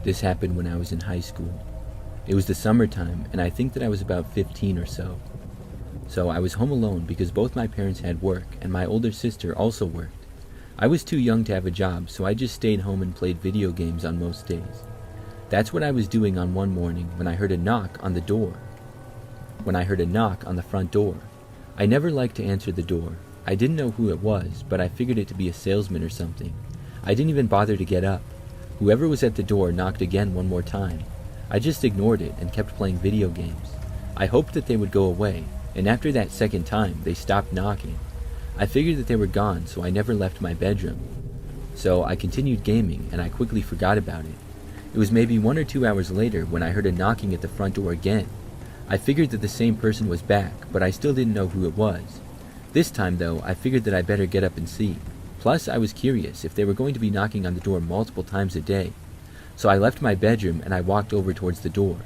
This happened when I was in high school. It was the summertime, and I think that I was about 15 or so. So I was home alone because both my parents had work, and my older sister also worked. I was too young to have a job, so I just stayed home and played video games on most days. That's what I was doing on one morning when I heard a knock on the front door. I never liked to answer the door. I didn't know who it was, but I figured it to be a salesman or something. I didn't even bother to get up. Whoever was at the door knocked again one more time. I just ignored it and kept playing video games. I hoped that they would go away, and after that second time, they stopped knocking. I figured that they were gone, so I never left my bedroom. So I continued gaming, and I quickly forgot about it. It was maybe 1 or 2 hours later when I heard a knocking at the front door again. I figured that the same person was back, but I still didn't know who it was. This time, though, I figured that I better get up and see. Plus, I was curious if they were going to be knocking on the door multiple times a day. So I left my bedroom and I walked over towards the door.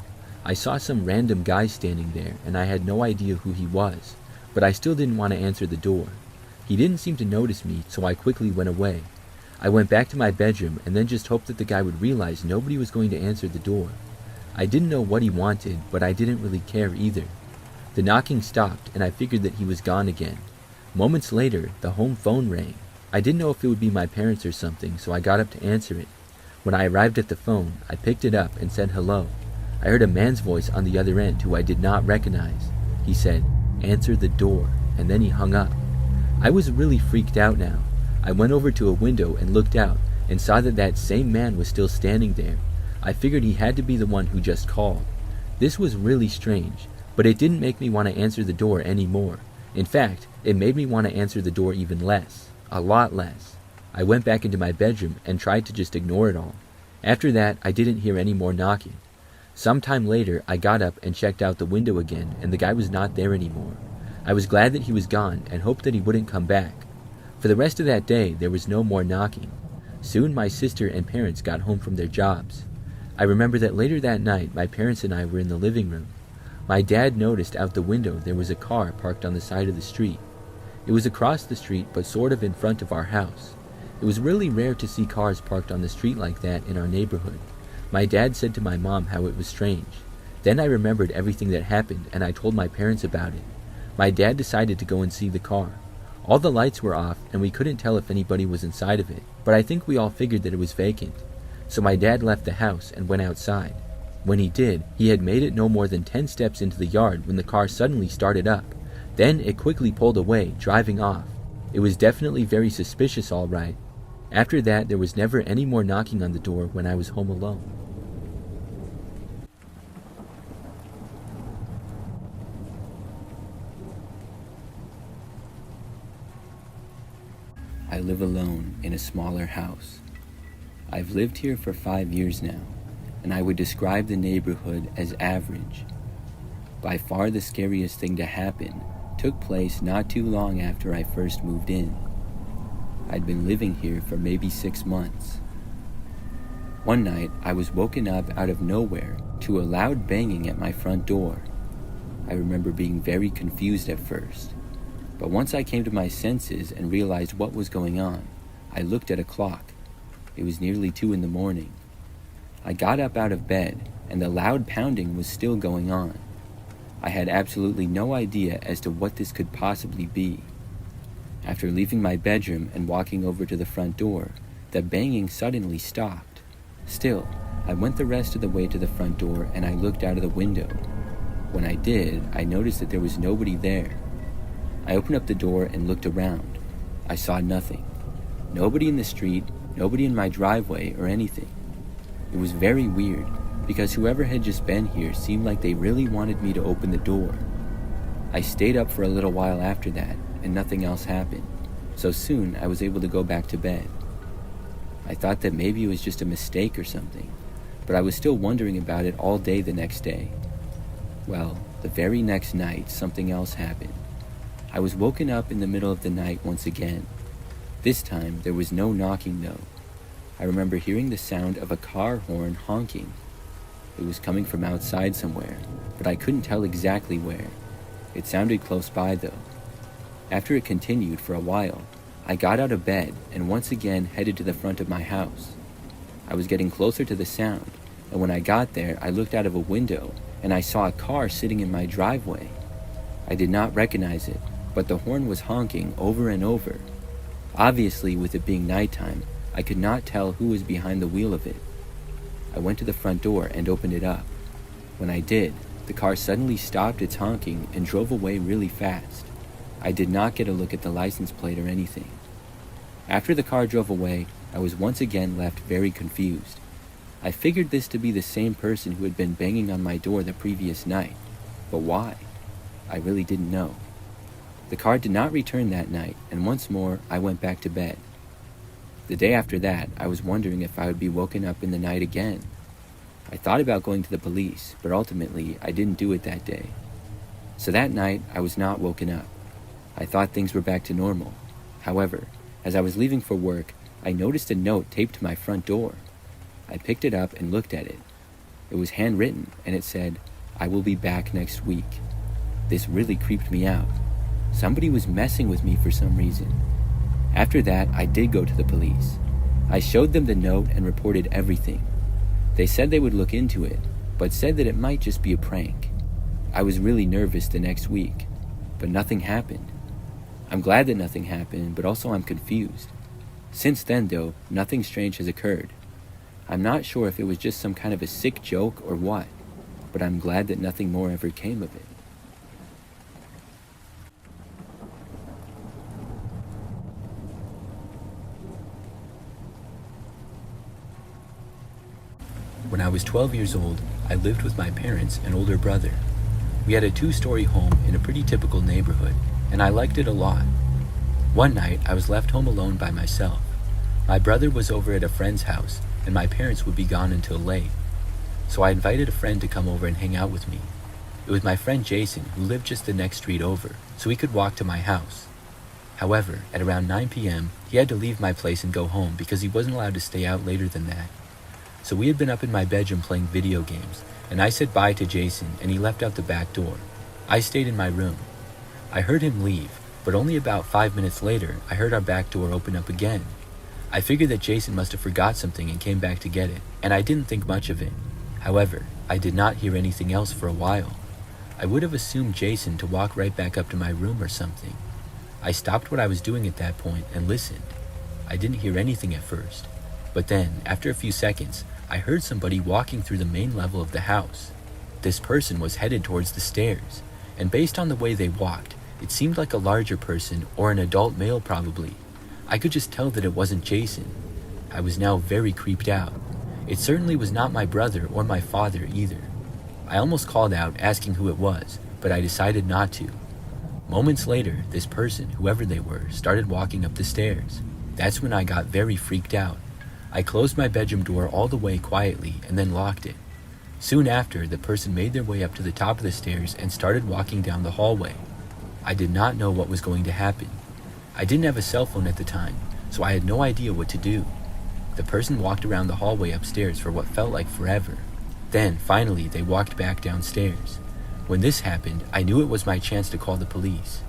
I saw some random guy standing there, and I had no idea who he was, but I still didn't want to answer the door. He didn't seem to notice me, so I quickly went away. I went back to my bedroom and then just hoped that the guy would realize nobody was going to answer the door. I didn't know what he wanted, but I didn't really care either. The knocking stopped, and I figured that he was gone again. Moments later, the home phone rang. I didn't know if it would be my parents or something, so I got up to answer it. When I arrived at the phone, I picked it up and said hello. I heard a man's voice on the other end who I did not recognize. He said, "Answer the door," and then he hung up. I was really freaked out now. I went over to a window and looked out and saw that that same man was still standing there. I figured he had to be the one who just called. This was really strange, but it didn't make me want to answer the door anymore. In fact, it made me want to answer the door even less. A lot less. I went back into my bedroom and tried to just ignore it all. After that, I didn't hear any more knocking. Sometime later, I got up and checked out the window again, and the guy was not there anymore. I was glad that he was gone and hoped that he wouldn't come back. For the rest of that day, there was no more knocking. Soon my sister and parents got home from their jobs. I remember that later that night, my parents and I were in the living room. My dad noticed out the window there was a car parked on the side of the street. It was across the street, but sort of in front of our house. It was really rare to see cars parked on the street like that in our neighborhood. My dad said to my mom how it was strange. Then I remembered everything that happened, and I told my parents about it. My dad decided to go and see the car. All the lights were off, and we couldn't tell if anybody was inside of it, but I think we all figured that it was vacant. So my dad left the house and went outside. When he did, he had made it no more than 10 steps into the yard when the car suddenly started up. Then it quickly pulled away, driving off. It was definitely very suspicious, all right. After that, there was never any more knocking on the door when I was home alone. I live alone in a smaller house. I've lived here for 5 years now, and I would describe the neighborhood as average. By far the scariest thing to happen took place not too long after I first moved in. I'd been living here for maybe 6 months. One night, I was woken up out of nowhere to a loud banging at my front door. I remember being very confused at first, but once I came to my senses and realized what was going on, I looked at a clock. It was nearly 2 in the morning. I got up out of bed, and the loud pounding was still going on. I had absolutely no idea as to what this could possibly be. After leaving my bedroom and walking over to the front door, the banging suddenly stopped. Still, I went the rest of the way to the front door and I looked out of the window. When I did, I noticed that there was nobody there. I opened up the door and looked around. I saw nothing. Nobody in the street, nobody in my driveway or anything. It was very weird, because whoever had just been here seemed like they really wanted me to open the door. I stayed up for a little while after that, and nothing else happened, so soon I was able to go back to bed. I thought that maybe it was just a mistake or something, but I was still wondering about it all day the next day. Well, the very next night, something else happened. I was woken up in the middle of the night once again. This time, there was no knocking though. I remember hearing the sound of a car horn honking. It was coming from outside somewhere, but I couldn't tell exactly where. It sounded close by though. After it continued for a while, I got out of bed and once again headed to the front of my house. I was getting closer to the sound, and when I got there, I looked out of a window and I saw a car sitting in my driveway. I did not recognize it, but the horn was honking over and over. Obviously, with it being nighttime, I could not tell who was behind the wheel of it. I went to the front door and opened it up. When I did, the car suddenly stopped its honking and drove away really fast. I did not get a look at the license plate or anything. After the car drove away, I was once again left very confused. I figured this to be the same person who had been banging on my door the previous night, but why? I really didn't know. The car did not return that night, and once more, I went back to bed. The day after that, I was wondering if I would be woken up in the night again. I thought about going to the police, but ultimately, I didn't do it that day. So that night, I was not woken up. I thought things were back to normal. However, as I was leaving for work, I noticed a note taped to my front door. I picked it up and looked at it. It was handwritten, and it said, "I will be back next week." This really creeped me out. Somebody was messing with me for some reason. After that, I did go to the police. I showed them the note and reported everything. They said they would look into it, but said that it might just be a prank. I was really nervous the next week, but nothing happened. I'm glad that nothing happened, but also I'm confused. Since then, though, nothing strange has occurred. I'm not sure if it was just some kind of a sick joke or what, but I'm glad that nothing more ever came of it. When I was 12 years old, I lived with my parents and older brother. We had a 2-story home in a pretty typical neighborhood, and I liked it a lot. One night, I was left home alone by myself. My brother was over at a friend's house, and my parents would be gone until late. So I invited a friend to come over and hang out with me. It was my friend Jason, who lived just the next street over, so he could walk to my house. However, at around 9 p.m., he had to leave my place and go home because he wasn't allowed to stay out later than that. So we had been up in my bedroom playing video games, and I said bye to Jason and he left out the back door. I stayed in my room. I heard him leave, but only about 5 minutes later, I heard our back door open up again. I figured that Jason must have forgot something and came back to get it, and I didn't think much of it. However, I did not hear anything else for a while. I would have assumed Jason to walk right back up to my room or something. I stopped what I was doing at that point and listened. I didn't hear anything at first, but then, after a few seconds, I heard somebody walking through the main level of the house. This person was headed towards the stairs, and based on the way they walked, it seemed like a larger person or an adult male probably. I could just tell that it wasn't Jason. I was now very creeped out. It certainly was not my brother or my father either. I almost called out asking who it was, but I decided not to. Moments later, this person, whoever they were, started walking up the stairs. That's when I got very freaked out. I closed my bedroom door all the way quietly and then locked it. Soon after, the person made their way up to the top of the stairs and started walking down the hallway. I did not know what was going to happen. I didn't have a cell phone at the time, so I had no idea what to do. The person walked around the hallway upstairs for what felt like forever. Then, finally, they walked back downstairs. When this happened, I knew it was my chance to call the police.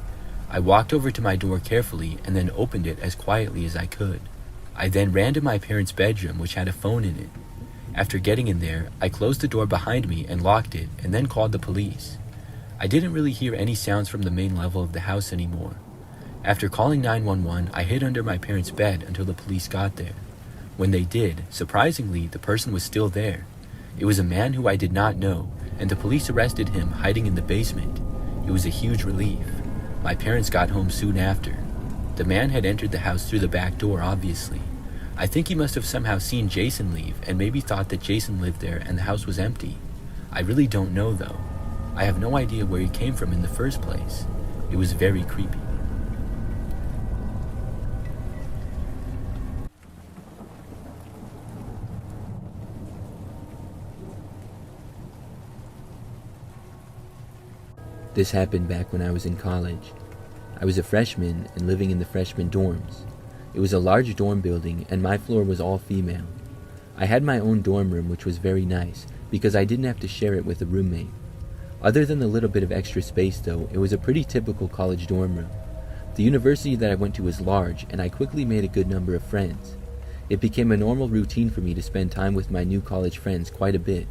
I walked over to my door carefully and then opened it as quietly as I could. I then ran to my parents' bedroom, which had a phone in it. After getting in there, I closed the door behind me and locked it, and then called the police. I didn't really hear any sounds from the main level of the house anymore. After calling 911, I hid under my parents' bed until the police got there. When they did, surprisingly, the person was still there. It was a man who I did not know, and the police arrested him hiding in the basement. It was a huge relief. My parents got home soon after. The man had entered the house through the back door, obviously. I think he must have somehow seen Jason leave and maybe thought that Jason lived there and the house was empty. I really don't know though. I have no idea where he came from in the first place. It was very creepy. This happened back when I was in college. I was a freshman and living in the freshman dorms. It was a large dorm building and my floor was all female. I had my own dorm room, which was very nice because I didn't have to share it with a roommate. Other than the little bit of extra space though, it was a pretty typical college dorm room. The university that I went to was large and I quickly made a good number of friends. It became a normal routine for me to spend time with my new college friends quite a bit.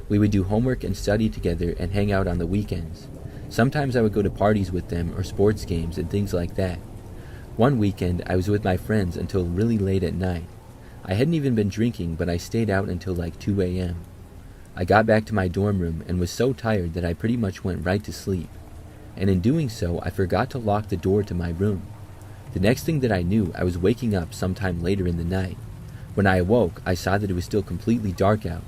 We would do homework and study together and hang out on the weekends. Sometimes I would go to parties with them or sports games and things like that. One weekend, I was with my friends until really late at night. I hadn't even been drinking, but I stayed out until like 2 a.m. I got back to my dorm room and was so tired that I pretty much went right to sleep. And in doing so, I forgot to lock the door to my room. The next thing that I knew, I was waking up sometime later in the night. When I awoke, I saw that it was still completely dark out.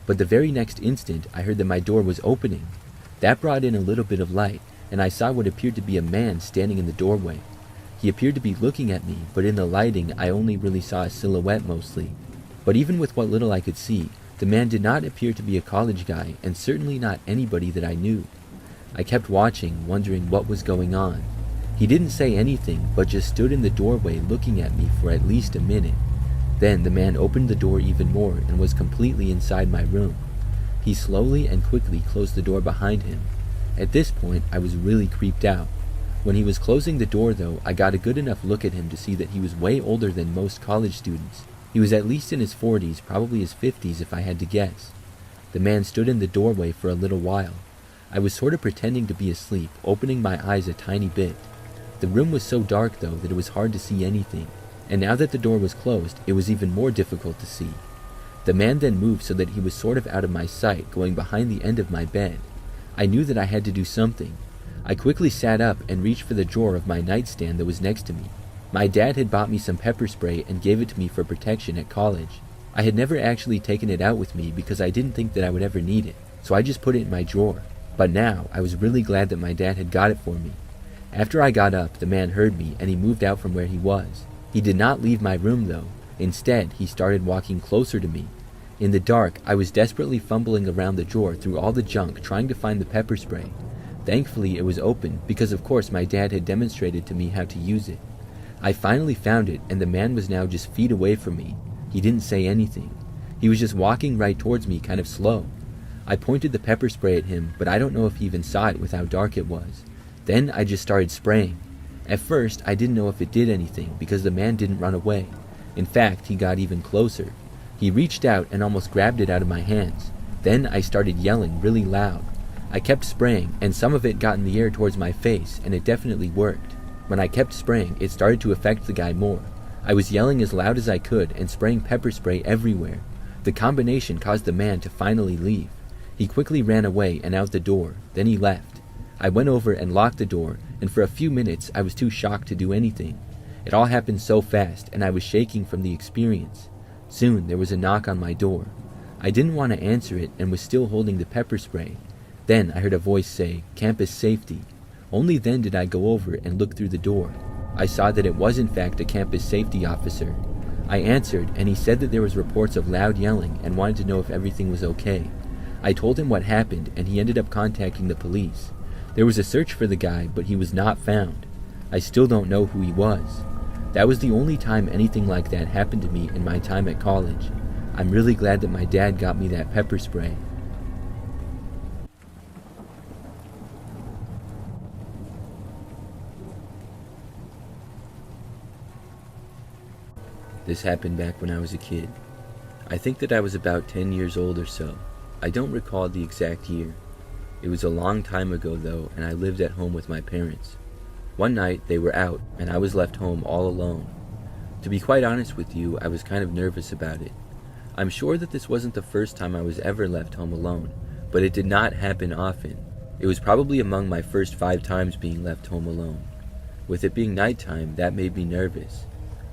But the very next instant, I heard that my door was opening. That brought in a little bit of light, and I saw what appeared to be a man standing in the doorway. He appeared to be looking at me, but in the lighting, I only really saw a silhouette mostly. But even with what little I could see, the man did not appear to be a college guy, and certainly not anybody that I knew. I kept watching, wondering what was going on. He didn't say anything, but just stood in the doorway looking at me for at least a minute. Then the man opened the door even more and was completely inside my room. He slowly and quickly closed the door behind him. At this point, I was really creeped out. When he was closing the door though, I got a good enough look at him to see that he was way older than most college students. He was at least in his 40s, probably his 50s if I had to guess. The man stood in the doorway for a little while. I was sort of pretending to be asleep, opening my eyes a tiny bit. The room was so dark though that it was hard to see anything, and now that the door was closed, it was even more difficult to see. The man then moved so that he was sort of out of my sight, going behind the end of my bed. I knew that I had to do something. I quickly sat up and reached for the drawer of my nightstand that was next to me. My dad had bought me some pepper spray and gave it to me for protection at college. I had never actually taken it out with me because I didn't think that I would ever need it, so I just put it in my drawer. But now, I was really glad that my dad had got it for me. After I got up, the man heard me and he moved out from where he was. He did not leave my room though. Instead, he started walking closer to me. In the dark, I was desperately fumbling around the drawer through all the junk trying to find the pepper spray. Thankfully, it was open because of course my dad had demonstrated to me how to use it. I finally found it and the man was now just feet away from me. He didn't say anything. He was just walking right towards me kind of slow. I pointed the pepper spray at him, but I don't know if he even saw it with how dark it was. Then I just started spraying. At first, I didn't know if it did anything because the man didn't run away. In fact, he got even closer. He reached out and almost grabbed it out of my hands. Then I started yelling really loud. I kept spraying, and some of it got in the air towards my face, and it definitely worked. When I kept spraying, it started to affect the guy more. I was yelling as loud as I could and spraying pepper spray everywhere. The combination caused the man to finally leave. He quickly ran away and out the door, then he left. I went over and locked the door, and for a few minutes I was too shocked to do anything. It all happened so fast, and I was shaking from the experience. Soon there was a knock on my door. I didn't want to answer it and was still holding the pepper spray. Then I heard a voice say, "Campus safety." Only then did I go over and look through the door. I saw that it was in fact a campus safety officer. I answered, and he said that there was reports of loud yelling and wanted to know if everything was okay. I told him what happened, and he ended up contacting the police. There was a search for the guy, but he was not found. I still don't know who he was. That was the only time anything like that happened to me in my time at college. I'm really glad that my dad got me that pepper spray. This happened back when I was a kid. I think that I was about 10 years old or so. I don't recall the exact year. It was a long time ago though, and I lived at home with my parents. One night they were out, and I was left home all alone. To be quite honest with you, I was kind of nervous about it. I'm sure that this wasn't the first time I was ever left home alone, but it did not happen often. It was probably among my first 5 times being left home alone. With it being nighttime, that made me nervous.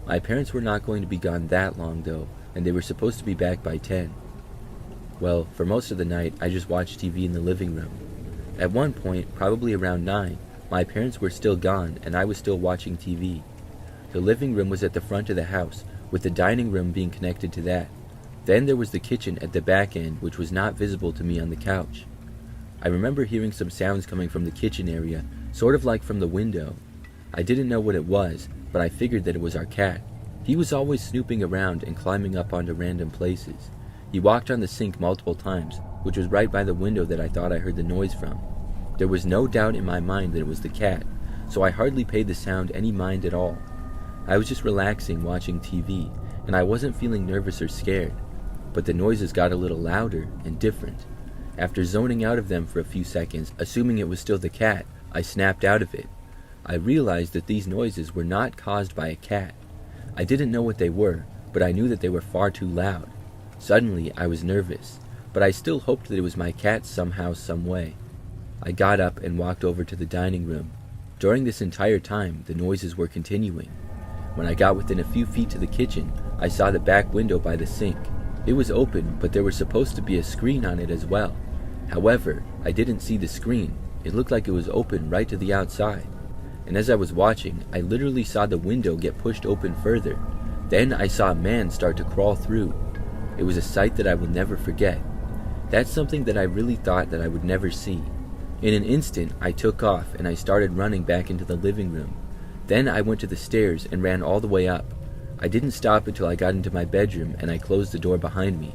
My parents were not going to be gone that long though, and they were supposed to be back by 10. Well, for most of the night, I just watched TV in the living room. At one point, probably around 9, my parents were still gone and I was still watching TV. The living room was at the front of the house, with the dining room being connected to that. Then there was the kitchen at the back end, which was not visible to me on the couch. I remember hearing some sounds coming from the kitchen area, sort of like from the window. I didn't know what it was, but I figured that it was our cat. He was always snooping around and climbing up onto random places. He walked on the sink multiple times, which was right by the window that I thought I heard the noise from. There was no doubt in my mind that it was the cat, so I hardly paid the sound any mind at all. I was just relaxing watching TV, and I wasn't feeling nervous or scared, but the noises got a little louder and different. After zoning out of them for a few seconds, assuming it was still the cat, I snapped out of it. I realized that these noises were not caused by a cat. I didn't know what they were, but I knew that they were far too loud. Suddenly, I was nervous, but I still hoped that it was my cat somehow, some way. I got up and walked over to the dining room. During this entire time, the noises were continuing. When I got within a few feet to the kitchen, I saw the back window by the sink. It was open, but there was supposed to be a screen on it as well. However, I didn't see the screen. It looked like it was open right to the outside. And as I was watching, I literally saw the window get pushed open further. Then I saw a man start to crawl through. It was a sight that I will never forget. That's something that I really thought that I would never see. In an instant, I took off and I started running back into the living room. Then I went to the stairs and ran all the way up. I didn't stop until I got into my bedroom and I closed the door behind me.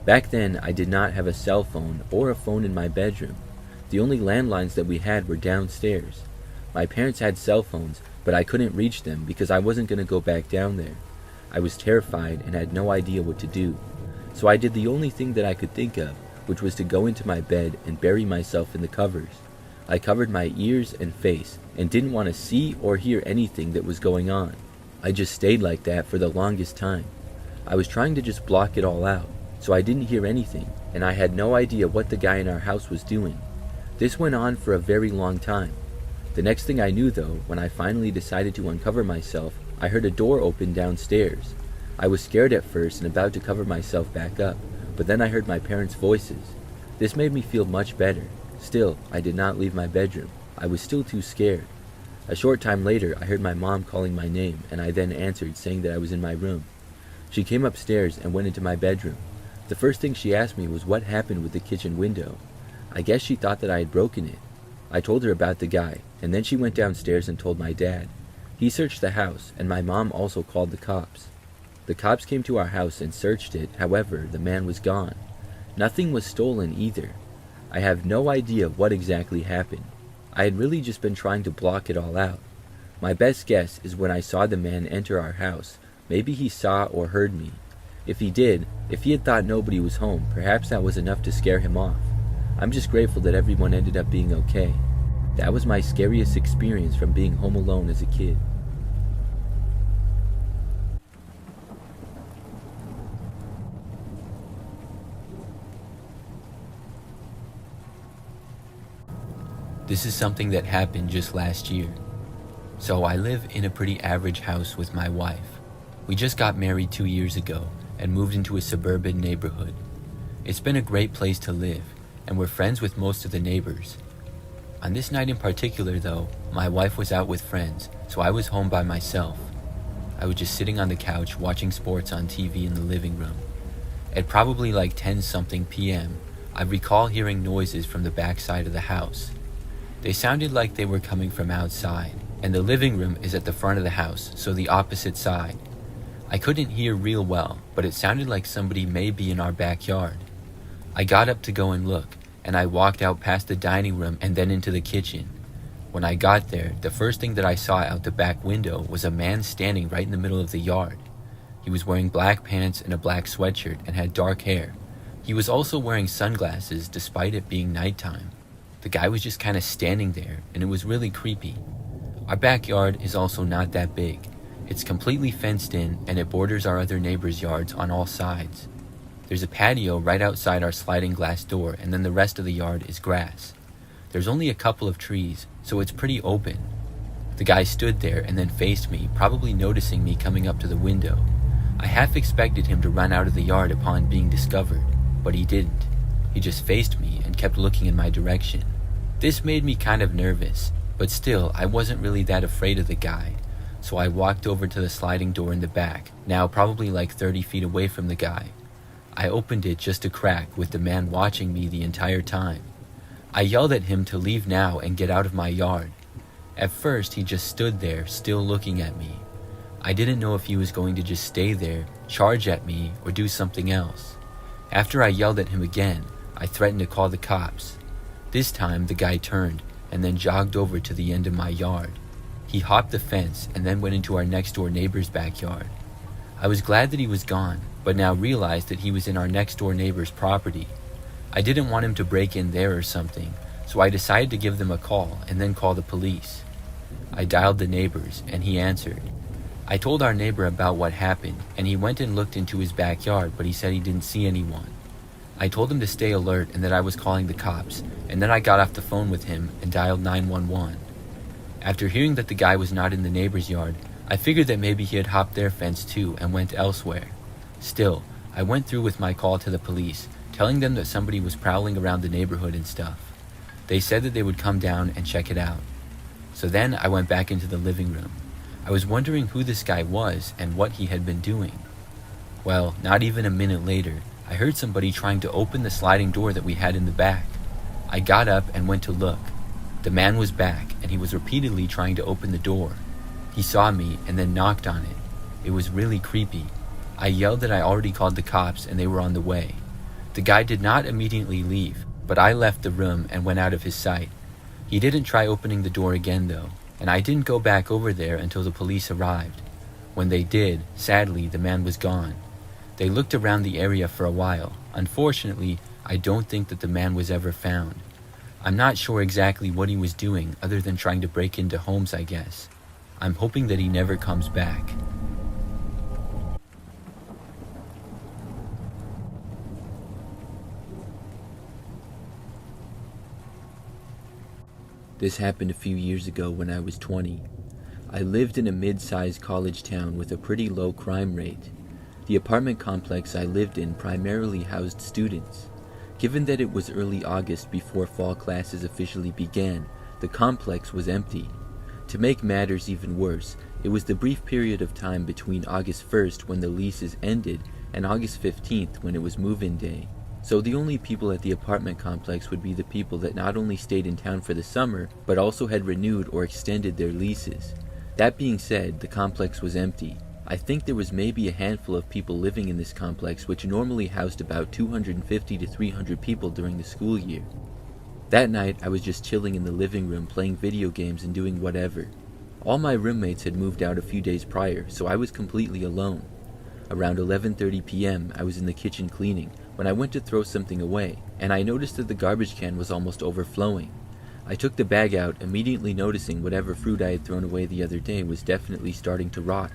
Back then, I did not have a cell phone or a phone in my bedroom. The only landlines that we had were downstairs. My parents had cell phones, but I couldn't reach them because I wasn't going to go back down there. I was terrified and had no idea what to do. So I did the only thing that I could think of, which was to go into my bed and bury myself in the covers. I covered my ears and face and didn't want to see or hear anything that was going on. I just stayed like that for the longest time. I was trying to just block it all out, so I didn't hear anything, and I had no idea what the guy in our house was doing. This went on for a very long time. The next thing I knew though, when I finally decided to uncover myself, I heard a door open downstairs. I was scared at first and about to cover myself back up, but then I heard my parents' voices. This made me feel much better. Still, I did not leave my bedroom. I was still too scared. A short time later, I heard my mom calling my name, and I then answered, saying that I was in my room. She came upstairs and went into my bedroom. The first thing she asked me was what happened with the kitchen window. I guess she thought that I had broken it. I told her about the guy, and then she went downstairs and told my dad. He searched the house, and my mom also called the cops. The cops came to our house and searched it, however, the man was gone. Nothing was stolen either. I have no idea what exactly happened. I had really just been trying to block it all out. My best guess is when I saw the man enter our house, maybe he saw or heard me. If he did, if he had thought nobody was home, perhaps that was enough to scare him off. I'm just grateful that everyone ended up being okay. That was my scariest experience from being home alone as a kid. This is something that happened just last year. So I live in a pretty average house with my wife. We just got married 2 years ago and moved into a suburban neighborhood. It's been a great place to live, and we're friends with most of the neighbors. On this night in particular though, my wife was out with friends, so I was home by myself. I was just sitting on the couch watching sports on TV in the living room. At probably like 10-something p.m., I recall hearing noises from the back side of the house. They sounded like they were coming from outside, and the living room is at the front of the house, so the opposite side. I couldn't hear real well, but it sounded like somebody may be in our backyard. I got up to go and look, and I walked out past the dining room and then into the kitchen. When I got there, the first thing that I saw out the back window was a man standing right in the middle of the yard. He was wearing black pants and a black sweatshirt and had dark hair. He was also wearing sunglasses despite it being nighttime. The guy was just kind of standing there, and it was really creepy. Our backyard is also not that big. It's completely fenced in, and it borders our other neighbors' yards on all sides. There's a patio right outside our sliding glass door, and then the rest of the yard is grass. There's only a couple of trees, so it's pretty open. The guy stood there and then faced me, probably noticing me coming up to the window. I half expected him to run out of the yard upon being discovered, but he didn't. He just faced me and kept looking in my direction. This made me kind of nervous, but still, I wasn't really that afraid of the guy, so I walked over to the sliding door in the back, now probably like 30 feet away from the guy. I opened it just a crack with the man watching me the entire time. I yelled at him to leave now and get out of my yard. At first, he just stood there, still looking at me. I didn't know if he was going to just stay there, charge at me, or do something else. After I yelled at him again, I threatened to call the cops. This time, the guy turned and then jogged over to the end of my yard. He hopped the fence and then went into our next door neighbor's backyard. I was glad that he was gone, but now realized that he was in our next door neighbor's property. I didn't want him to break in there or something, so I decided to give them a call and then call the police. I dialed the neighbors, and he answered. I told our neighbor about what happened, and he went and looked into his backyard, but he said he didn't see anyone. I told him to stay alert and that I was calling the cops, and then I got off the phone with him and dialed 911. After hearing that the guy was not in the neighbor's yard, I figured that maybe he had hopped their fence too and went elsewhere. Still, I went through with my call to the police, telling them that somebody was prowling around the neighborhood and stuff. They said that they would come down and check it out. So then I went back into the living room. I was wondering who this guy was and what he had been doing. Well, not even a minute later, I heard somebody trying to open the sliding door that we had in the back. I got up and went to look. The man was back, and he was repeatedly trying to open the door. He saw me and then knocked on it. It was really creepy. I yelled that I already called the cops and they were on the way. The guy did not immediately leave, but I left the room and went out of his sight. He didn't try opening the door again though, and I didn't go back over there until the police arrived. When they did, sadly, the man was gone. They looked around the area for a while. Unfortunately, I don't think that the man was ever found. I'm not sure exactly what he was doing other than trying to break into homes, I guess. I'm hoping that he never comes back. This happened a few years ago when I was 20. I lived in a mid-sized college town with a pretty low crime rate. The apartment complex I lived in primarily housed students. Given that it was early August before fall classes officially began, the complex was empty. To make matters even worse, it was the brief period of time between August 1st when the leases ended and August 15th when it was move-in day. So the only people at the apartment complex would be the people that not only stayed in town for the summer, but also had renewed or extended their leases. That being said, the complex was empty. I think there was maybe a handful of people living in this complex, which normally housed about 250 to 300 people during the school year. That night, I was just chilling in the living room playing video games and doing whatever. All my roommates had moved out a few days prior, so I was completely alone. Around 11:30 p.m., I was in the kitchen cleaning when I went to throw something away, and I noticed that the garbage can was almost overflowing. I took the bag out, immediately noticing whatever fruit I had thrown away the other day was definitely starting to rot.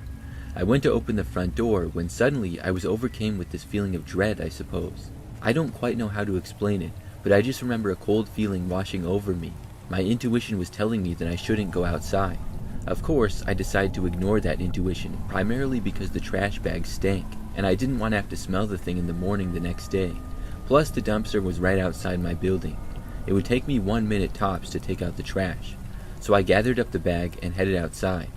I went to open the front door when suddenly I was overcome with this feeling of dread, I suppose. I don't quite know how to explain it, but I just remember a cold feeling washing over me. My intuition was telling me that I shouldn't go outside. Of course, I decided to ignore that intuition, primarily because the trash bag stank, and I didn't want to have to smell the thing in the morning the next day. Plus, the dumpster was right outside my building. It would take me 1 minute tops to take out the trash. So I gathered up the bag and headed outside.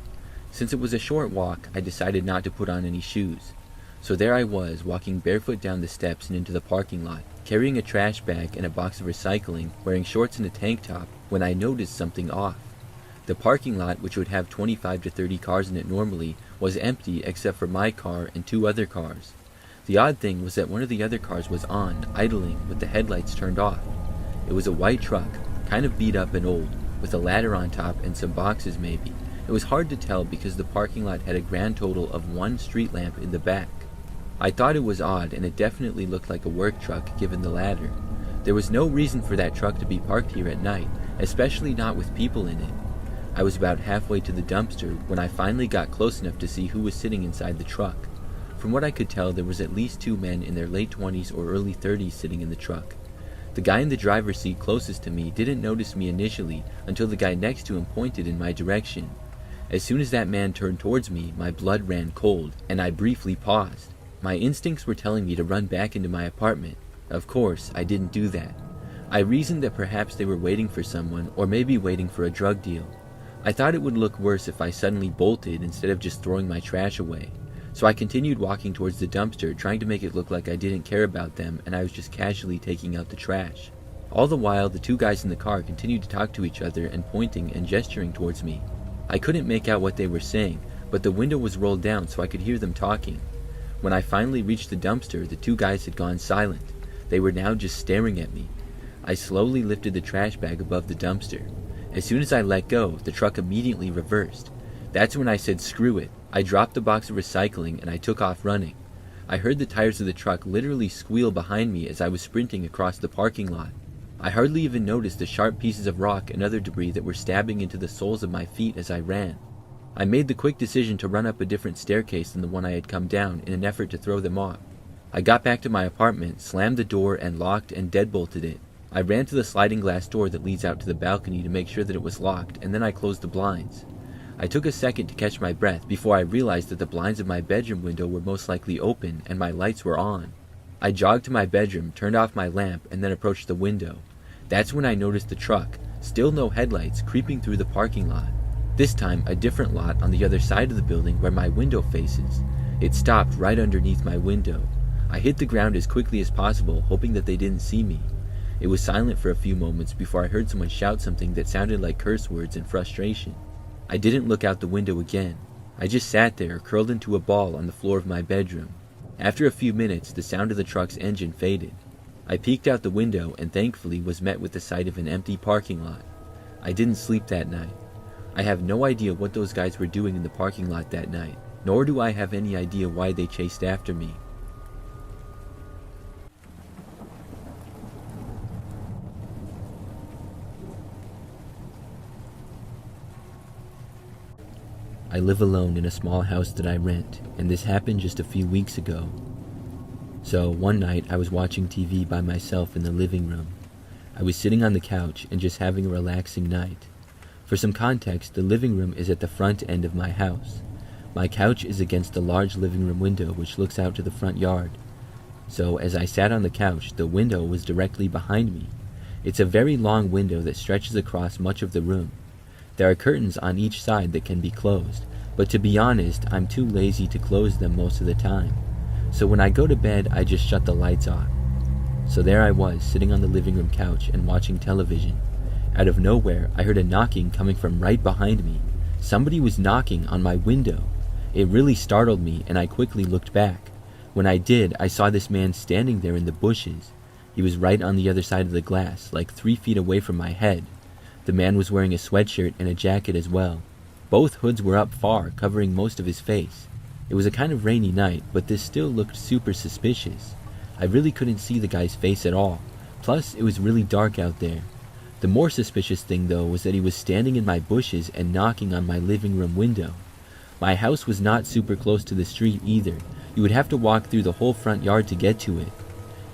Since it was a short walk, I decided not to put on any shoes. So there I was, walking barefoot down the steps and into the parking lot, carrying a trash bag and a box of recycling, wearing shorts and a tank top, when I noticed something off. The parking lot, which would have 25 to 30 cars in it normally, was empty except for my car and 2 other cars. The odd thing was that one of the other cars was on, idling, with the headlights turned off. It was a white truck, kind of beat up and old, with a ladder on top and some boxes maybe. It was hard to tell because the parking lot had a grand total of 1 street lamp in the back. I thought it was odd, and it definitely looked like a work truck given the ladder. There was no reason for that truck to be parked here at night, especially not with people in it. I was about halfway to the dumpster when I finally got close enough to see who was sitting inside the truck. From what I could tell, there was at least 2 men in their late 20s or early 30s sitting in the truck. The guy in the driver's seat closest to me didn't notice me initially until the guy next to him pointed in my direction. As soon as that man turned towards me, my blood ran cold, and I briefly paused. My instincts were telling me to run back into my apartment. Of course, I didn't do that. I reasoned that perhaps they were waiting for someone, or maybe waiting for a drug deal. I thought it would look worse if I suddenly bolted instead of just throwing my trash away. So I continued walking towards the dumpster, trying to make it look like I didn't care about them and I was just casually taking out the trash. All the while, the 2 guys in the car continued to talk to each other and pointing and gesturing towards me. I couldn't make out what they were saying, but the window was rolled down so I could hear them talking. When I finally reached the dumpster, the 2 guys had gone silent. They were now just staring at me. I slowly lifted the trash bag above the dumpster. As soon as I let go, the truck immediately reversed. That's when I said screw it. I dropped the box of recycling and I took off running. I heard the tires of the truck literally squeal behind me as I was sprinting across the parking lot. I hardly even noticed the sharp pieces of rock and other debris that were stabbing into the soles of my feet as I ran. I made the quick decision to run up a different staircase than the one I had come down in an effort to throw them off. I got back to my apartment, slammed the door, and locked and deadbolted it. I ran to the sliding glass door that leads out to the balcony to make sure that it was locked, and then I closed the blinds. I took a second to catch my breath before I realized that the blinds of my bedroom window were most likely open and my lights were on. I jogged to my bedroom, turned off my lamp, and then approached the window. That's when I noticed the truck, still no headlights, creeping through the parking lot. This time, a different lot on the other side of the building where my window faces. It stopped right underneath my window. I hit the ground as quickly as possible, hoping that they didn't see me. It was silent for a few moments before I heard someone shout something that sounded like curse words in frustration. I didn't look out the window again. I just sat there, curled into a ball on the floor of my bedroom. After a few minutes, the sound of the truck's engine faded. I peeked out the window and thankfully was met with the sight of an empty parking lot. I didn't sleep that night. I have no idea what those guys were doing in the parking lot that night, nor do I have any idea why they chased after me. I live alone in a small house that I rent, and this happened just a few weeks ago. So, one night I was watching TV by myself in the living room. I was sitting on the couch and just having a relaxing night. For some context, the living room is at the front end of my house. My couch is against the large living room window which looks out to the front yard. So, as I sat on the couch, the window was directly behind me. It's a very long window that stretches across much of the room. There are curtains on each side that can be closed, but to be honest, I'm too lazy to close them most of the time. So when I go to bed, I just shut the lights off. So there I was, sitting on the living room couch and watching television. Out of nowhere, I heard a knocking coming from right behind me. Somebody was knocking on my window. It really startled me, and I quickly looked back. When I did, I saw this man standing there in the bushes. He was right on the other side of the glass, like 3 feet away from my head. The man was wearing a sweatshirt and a jacket as well. Both hoods were up far, covering most of his face. It was a kind of rainy night, but this still looked super suspicious. I really couldn't see the guy's face at all. Plus, it was really dark out there. The more suspicious thing, though, was that he was standing in my bushes and knocking on my living room window. My house was not super close to the street either. You would have to walk through the whole front yard to get to it.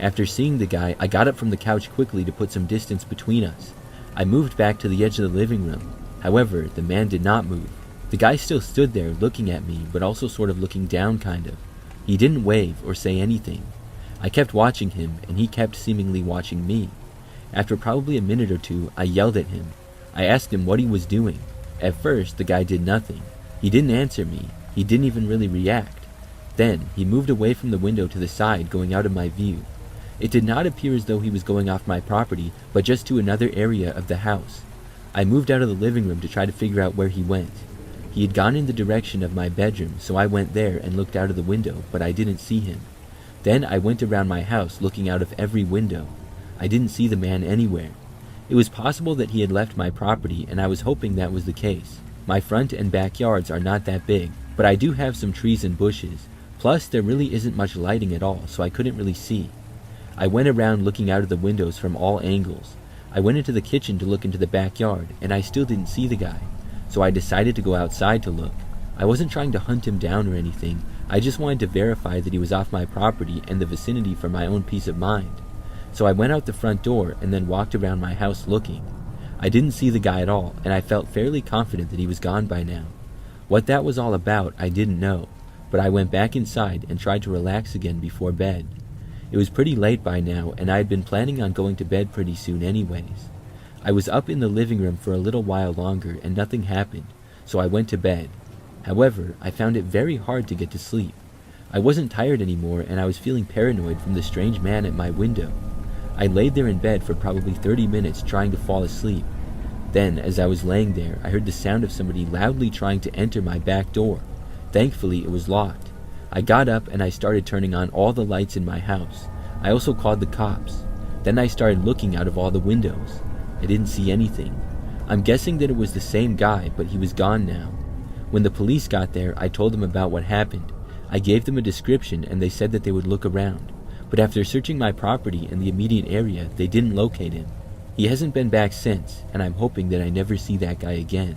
After seeing the guy, I got up from the couch quickly to put some distance between us. I moved back to the edge of the living room. However, the man did not move. The guy still stood there looking at me, but also sort of looking down kind of. He didn't wave or say anything. I kept watching him, and he kept seemingly watching me. After probably a minute or two, I yelled at him. I asked him what he was doing. At first, the guy did nothing. He didn't answer me. He didn't even really react. Then, he moved away from the window to the side, going out of my view. It did not appear as though he was going off my property, but just to another area of the house. I moved out of the living room to try to figure out where he went. He had gone in the direction of my bedroom, so I went there and looked out of the window, but I didn't see him. Then I went around my house looking out of every window. I didn't see the man anywhere. It was possible that he had left my property, and I was hoping that was the case. My front and backyards are not that big, but I do have some trees and bushes. Plus, there really isn't much lighting at all, so I couldn't really see. I went around looking out of the windows from all angles. I went into the kitchen to look into the backyard, and I still didn't see the guy. So I decided to go outside to look. I wasn't trying to hunt him down or anything. I just wanted to verify that he was off my property and the vicinity for my own peace of mind. So I went out the front door and then walked around my house looking. I didn't see the guy at all, and I felt fairly confident that he was gone by now. What that was all about, I didn't know, but I went back inside and tried to relax again before bed. It was pretty late by now, and I had been planning on going to bed pretty soon anyways. I was up in the living room for a little while longer, and nothing happened, so I went to bed. However, I found it very hard to get to sleep. I wasn't tired anymore, and I was feeling paranoid from the strange man at my window. I laid there in bed for probably 30 minutes trying to fall asleep. Then, as I was laying there, I heard the sound of somebody loudly trying to enter my back door. Thankfully, it was locked. I got up and I started turning on all the lights in my house. I also called the cops. Then I started looking out of all the windows. I didn't see anything. I'm guessing that it was the same guy, but he was gone now. When the police got there, I told them about what happened. I gave them a description and they said that they would look around. But after searching my property and the immediate area, they didn't locate him. He hasn't been back since, and I'm hoping that I never see that guy again.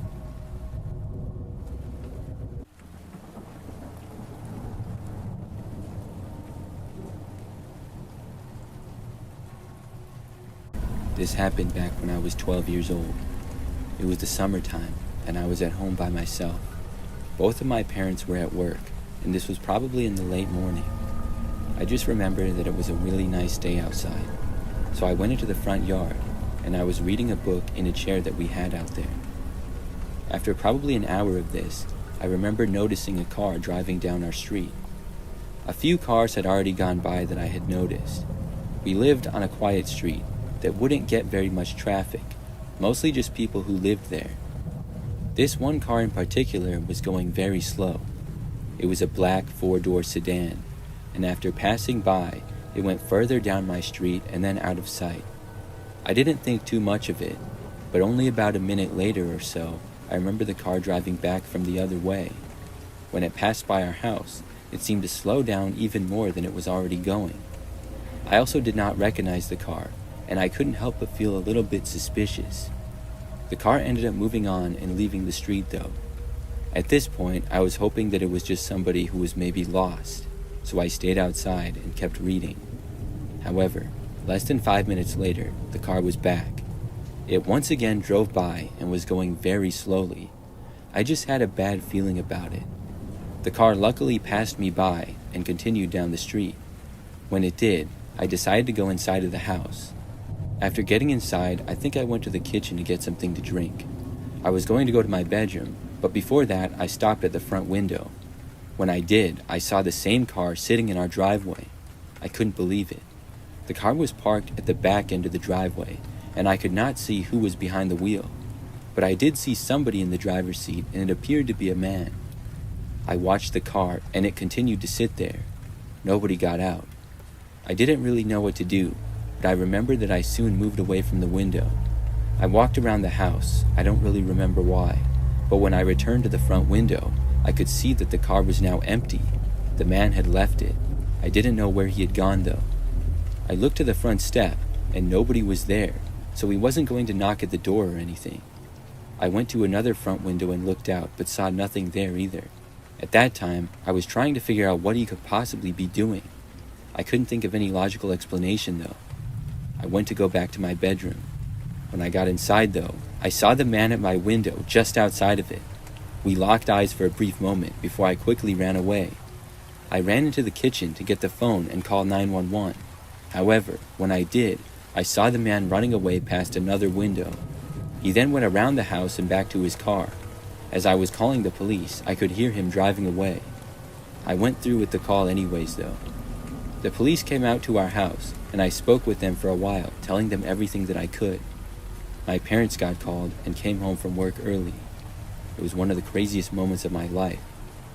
This happened back when I was 12 years old. It was the summertime, and I was at home by myself. Both of my parents were at work, and this was probably in the late morning. I just remember that it was a really nice day outside, so I went into the front yard, and I was reading a book in a chair that we had out there. After probably an hour of this, I remember noticing a car driving down our street. A few cars had already gone by that I had noticed. We lived on a quiet street that wouldn't get very much traffic, mostly just people who lived there. This one car in particular was going very slow. It was a black 4-door sedan, and after passing by, it went further down my street and then out of sight. I didn't think too much of it, but only about a minute later or so, I remember the car driving back from the other way. When it passed by our house, it seemed to slow down even more than it was already going. I also did not recognize the car, and I couldn't help but feel a little bit suspicious. The car ended up moving on and leaving the street though. At this point, I was hoping that it was just somebody who was maybe lost, so I stayed outside and kept reading. However, less than 5 minutes later, the car was back. It once again drove by and was going very slowly. I just had a bad feeling about it. The car luckily passed me by and continued down the street. When it did, I decided to go inside of the house. After getting inside, I think I went to the kitchen to get something to drink. I was going to go to my bedroom, but before that, I stopped at the front window. When I did, I saw the same car sitting in our driveway. I couldn't believe it. The car was parked at the back end of the driveway, and I could not see who was behind the wheel. But I did see somebody in the driver's seat, and it appeared to be a man. I watched the car, and it continued to sit there. Nobody got out. I didn't really know what to do, but I remember that I soon moved away from the window. I walked around the house. I don't really remember why, but when I returned to the front window, I could see that the car was now empty. The man had left it. I didn't know where he had gone though. I looked to the front step, and nobody was there, so he wasn't going to knock at the door or anything. I went to another front window and looked out, but saw nothing there either. At that time, I was trying to figure out what he could possibly be doing. I couldn't think of any logical explanation though. I went to go back to my bedroom. When I got inside though, I saw the man at my window just outside of it. We locked eyes for a brief moment before I quickly ran away. I ran into the kitchen to get the phone and call 911. However, when I did, I saw the man running away past another window. He then went around the house and back to his car. As I was calling the police, I could hear him driving away. I went through with the call anyways though. The police came out to our house, and I spoke with them for a while, telling them everything that I could. My parents got called and came home from work early. It was one of the craziest moments of my life.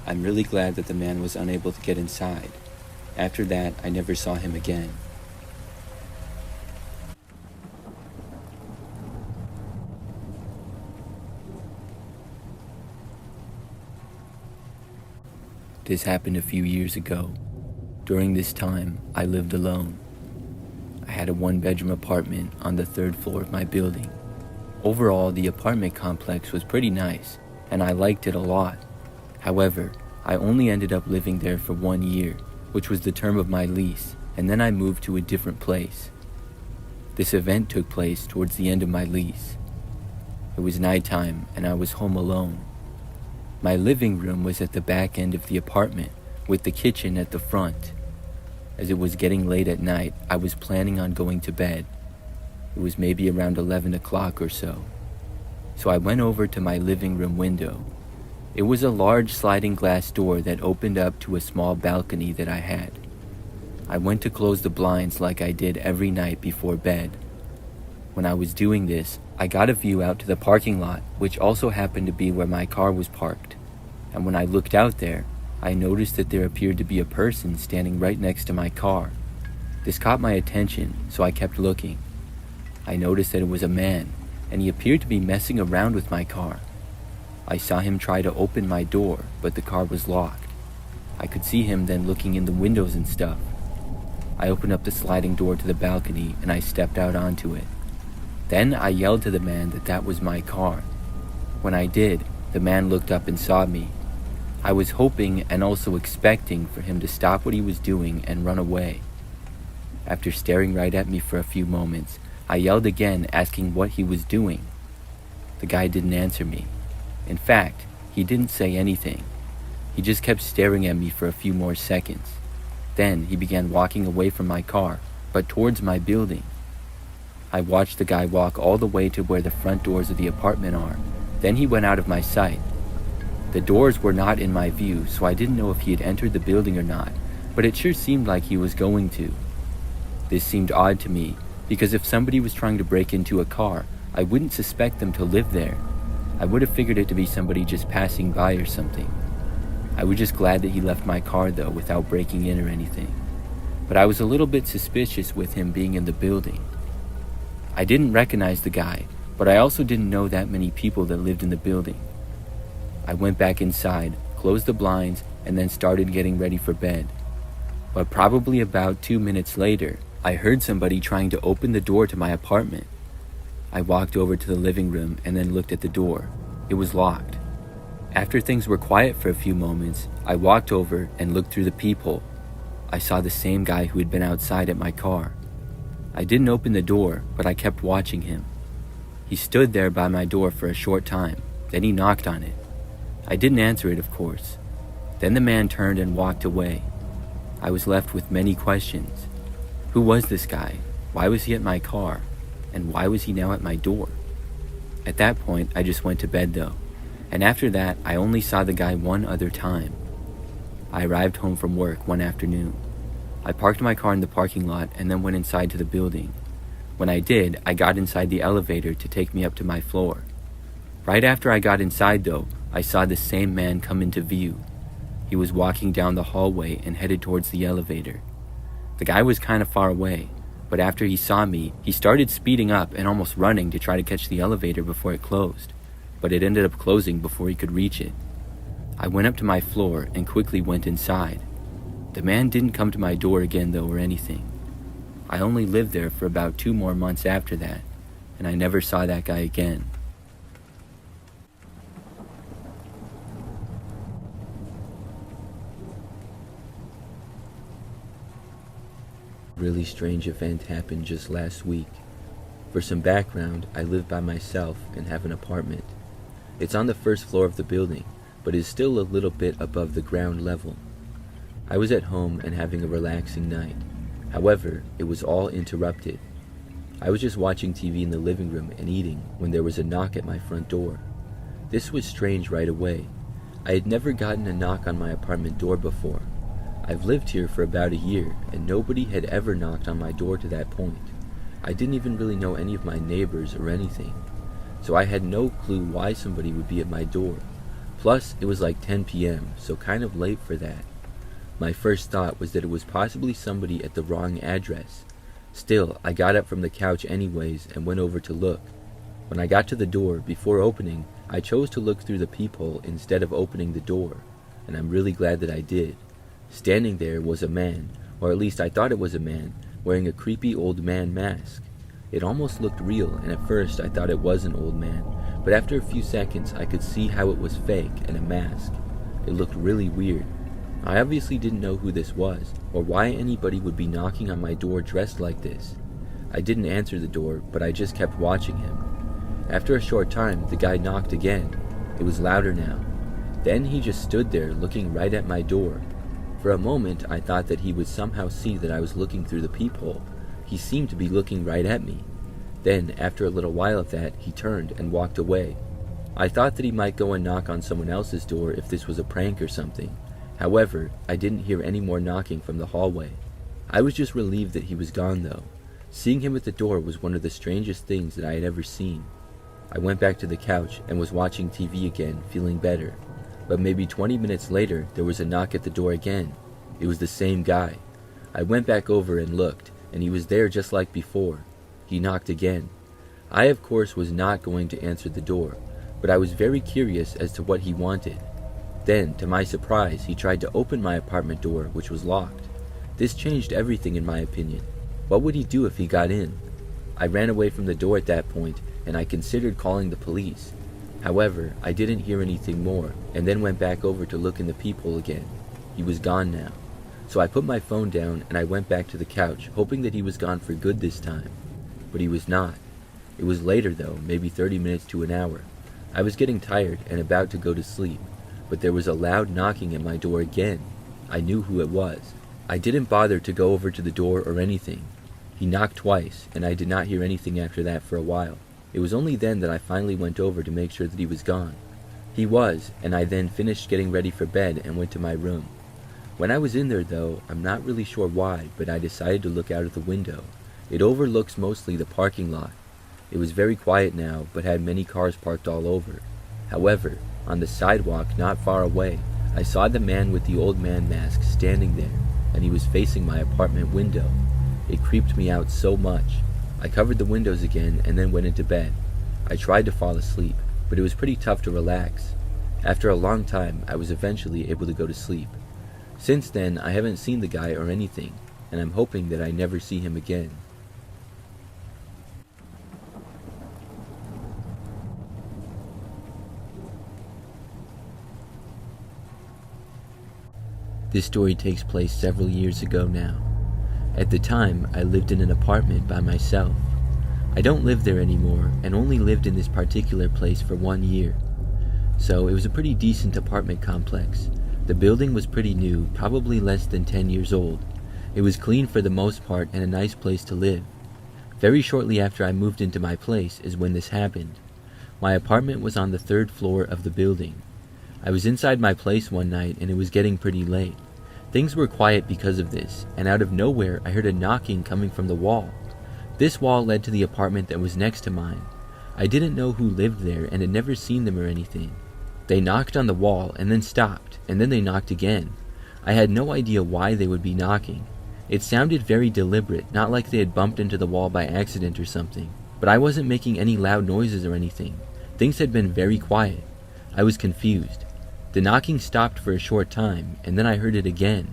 I'm really glad that the man was unable to get inside. After that, I never saw him again. This happened a few years ago. During this time, I lived alone. I had a 1-bedroom apartment on the 3rd floor of my building. Overall, the apartment complex was pretty nice, and I liked it a lot. However, I only ended up living there for 1 year, which was the term of my lease, and then I moved to a different place. This event took place towards the end of my lease. It was nighttime, and I was home alone. My living room was at the back end of the apartment, with the kitchen at the front. As it was getting late at night, I was planning on going to bed. It was maybe around 11 o'clock or so. So I went over to my living room window. It was a large sliding glass door that opened up to a small balcony that I had. I went to close the blinds like I did every night before bed. When I was doing this, I got a view out to the parking lot, which also happened to be where my car was parked. And when I looked out there, I noticed that there appeared to be a person standing right next to my car. This caught my attention, so I kept looking. I noticed that it was a man, and he appeared to be messing around with my car. I saw him try to open my door, but the car was locked. I could see him then looking in the windows and stuff. I opened up the sliding door to the balcony and I stepped out onto it. Then I yelled to the man that was my car. When I did, the man looked up and saw me. I was hoping and also expecting for him to stop what he was doing and run away. After staring right at me for a few moments, I yelled again, asking what he was doing. The guy didn't answer me. In fact, he didn't say anything. He just kept staring at me for a few more seconds. Then he began walking away from my car, but towards my building. I watched the guy walk all the way to where the front doors of the apartment are. Then he went out of my sight. The doors were not in my view, so I didn't know if he had entered the building or not, but it sure seemed like he was going to. This seemed odd to me, because if somebody was trying to break into a car, I wouldn't suspect them to live there. I would have figured it to be somebody just passing by or something. I was just glad that he left my car though, without breaking in or anything. But I was a little bit suspicious with him being in the building. I didn't recognize the guy, but I also didn't know that many people that lived in the building. I went back inside, closed the blinds, and then started getting ready for bed. But probably about 2 minutes later, I heard somebody trying to open the door to my apartment. I walked over to the living room and then looked at the door. It was locked. After things were quiet for a few moments, I walked over and looked through the peephole. I saw the same guy who had been outside at my car. I didn't open the door, but I kept watching him. He stood there by my door for a short time, then he knocked on it. I didn't answer it, of course. Then the man turned and walked away. I was left with many questions. Who was this guy? Why was he at my car? And why was he now at my door? At that point, I just went to bed though. And after that, I only saw the guy one other time. I arrived home from work one afternoon. I parked my car in the parking lot and then went inside to the building. When I did, I got inside the elevator to take me up to my floor. Right after I got inside though, I saw the same man come into view. He was walking down the hallway and headed towards the elevator. The guy was kind of far away, but after he saw me, he started speeding up and almost running to try to catch the elevator before it closed, but it ended up closing before he could reach it. I went up to my floor and quickly went inside. The man didn't come to my door again though or anything. I only lived there for about 2 more months after that, and I never saw that guy again. Really strange event happened just last week. For some background, I live by myself and have an apartment. It's on the first floor of the building, but is still a little bit above the ground level. I was at home and having a relaxing night. However, it was all interrupted. I was just watching TV in the living room and eating when there was a knock at my front door. This was strange right away. I had never gotten a knock on my apartment door before. I've lived here for about a year, and nobody had ever knocked on my door to that point. I didn't even really know any of my neighbors or anything, so I had no clue why somebody would be at my door. Plus, it was like 10 p.m., so kind of late for that. My first thought was that it was possibly somebody at the wrong address. Still, I got up from the couch anyways and went over to look. When I got to the door, before opening, I chose to look through the peephole instead of opening the door, and I'm really glad that I did. Standing there was a man, or at least I thought it was a man, wearing a creepy old man mask. It almost looked real, and at first I thought it was an old man, but after a few seconds I could see how it was fake and a mask. It looked really weird. I obviously didn't know who this was, or why anybody would be knocking on my door dressed like this. I didn't answer the door, but I just kept watching him. After a short time, the guy knocked again. It was louder now. Then he just stood there looking right at my door. For a moment, I thought that he would somehow see that I was looking through the peephole. He seemed to be looking right at me. Then, after a little while of that, he turned and walked away. I thought that he might go and knock on someone else's door if this was a prank or something. However, I didn't hear any more knocking from the hallway. I was just relieved that he was gone though. Seeing him at the door was one of the strangest things that I had ever seen. I went back to the couch and was watching TV again, feeling better. But maybe 20 minutes later, there was a knock at the door again. It was the same guy. I went back over and looked, and he was there just like before. He knocked again. I, of course, was not going to answer the door, but I was very curious as to what he wanted. Then, to my surprise, he tried to open my apartment door, which was locked. This changed everything in my opinion. What would he do if he got in? I ran away from the door at that point, and I considered calling the police. However, I didn't hear anything more, and then went back over to look in the peephole again. He was gone now. So I put my phone down and I went back to the couch, hoping that he was gone for good this time. But he was not. It was later though, maybe 30 minutes to an hour. I was getting tired and about to go to sleep, but there was a loud knocking at my door again. I knew who it was. I didn't bother to go over to the door or anything. He knocked twice, and I did not hear anything after that for a while. It was only then that I finally went over to make sure that he was gone. He was, and I then finished getting ready for bed and went to my room. When I was in there though, I'm not really sure why, but I decided to look out of the window. It overlooks mostly the parking lot. It was very quiet now, but had many cars parked all over. However, on the sidewalk not far away, I saw the man with the old man mask standing there, and he was facing my apartment window. It creeped me out so much. I covered the windows again and then went into bed. I tried to fall asleep, but it was pretty tough to relax. After a long time, I was eventually able to go to sleep. Since then, I haven't seen the guy or anything, and I'm hoping that I never see him again. This story takes place several years ago now. At the time, I lived in an apartment by myself. I don't live there anymore and only lived in this particular place for 1 year. So it was a pretty decent apartment complex. The building was pretty new, probably less than 10 years old. It was clean for the most part and a nice place to live. Very shortly after I moved into my place is when this happened. My apartment was on the 3rd floor of the building. I was inside my place one night and it was getting pretty late. Things were quiet because of this, and out of nowhere I heard a knocking coming from the wall. This wall led to the apartment that was next to mine. I didn't know who lived there and had never seen them or anything. They knocked on the wall and then stopped, and then they knocked again. I had no idea why they would be knocking. It sounded very deliberate, not like they had bumped into the wall by accident or something. But I wasn't making any loud noises or anything. Things had been very quiet. I was confused. The knocking stopped for a short time, and then I heard it again.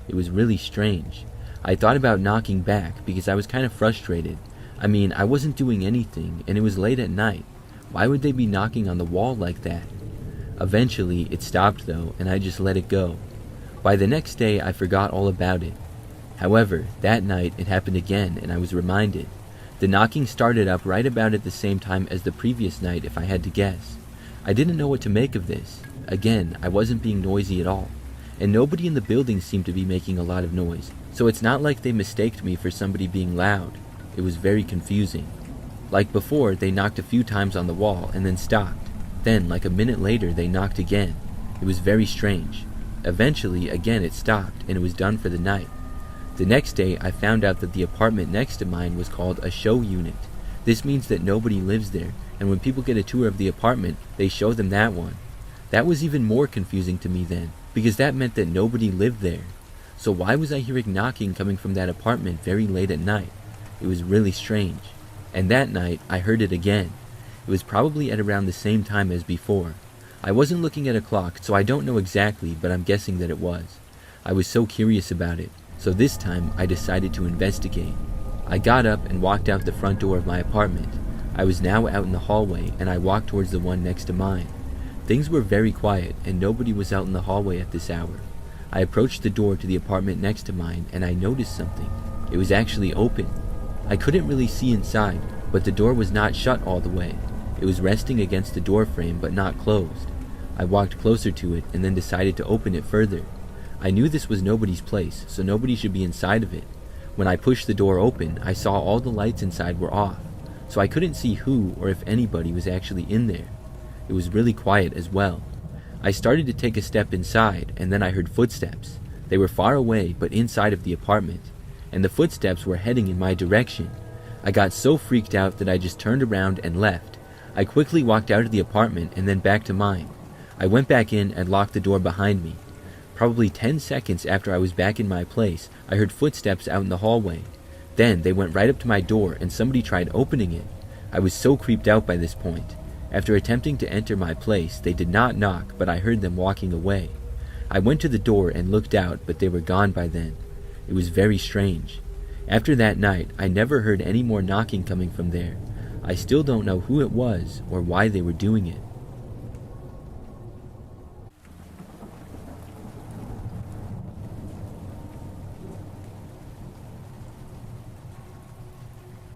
It was really strange. I thought about knocking back because I was kind of frustrated. I mean, I wasn't doing anything, and it was late at night. Why would they be knocking on the wall like that? Eventually, it stopped though, and I just let it go. By the next day, I forgot all about it. However, that night, it happened again, and I was reminded. The knocking started up right about at the same time as the previous night, if I had to guess. I didn't know what to make of this. Again, I wasn't being noisy at all, and nobody in the building seemed to be making a lot of noise, so it's not like they mistaked me for somebody being loud. It was very confusing. Like before, they knocked a few times on the wall and then stopped. Then, like a minute later, they knocked again. It was very strange. Eventually, again it stopped, and it was done for the night. The next day, I found out that the apartment next to mine was called a show unit. This means that nobody lives there, and when people get a tour of the apartment, they show them that one. That was even more confusing to me then, because that meant that nobody lived there. So why was I hearing knocking coming from that apartment very late at night? It was really strange. And that night, I heard it again. It was probably at around the same time as before. I wasn't looking at a clock, so I don't know exactly, but I'm guessing that it was. I was so curious about it, so this time I decided to investigate. I got up and walked out the front door of my apartment. I was now out in the hallway, and I walked towards the one next to mine. Things were very quiet, and nobody was out in the hallway at this hour. I approached the door to the apartment next to mine, and I noticed something. It was actually open. I couldn't really see inside, but the door was not shut all the way. It was resting against the door frame, but not closed. I walked closer to it, and then decided to open it further. I knew this was nobody's place, so nobody should be inside of it. When I pushed the door open, I saw all the lights inside were off, so I couldn't see who or if anybody was actually in there. It was really quiet as well. I started to take a step inside, and then I heard footsteps. They were far away, but inside of the apartment, and the footsteps were heading in my direction. I got so freaked out that I just turned around and left. I quickly walked out of the apartment and then back to mine. I went back in and locked the door behind me. Probably 10 seconds after I was back in my place, I heard footsteps out in the hallway. Then they went right up to my door and somebody tried opening it. I was so creeped out by this point. After attempting to enter my place, they did not knock, but I heard them walking away. I went to the door and looked out, but they were gone by then. It was very strange. After that night, I never heard any more knocking coming from there. I still don't know who it was or why they were doing it.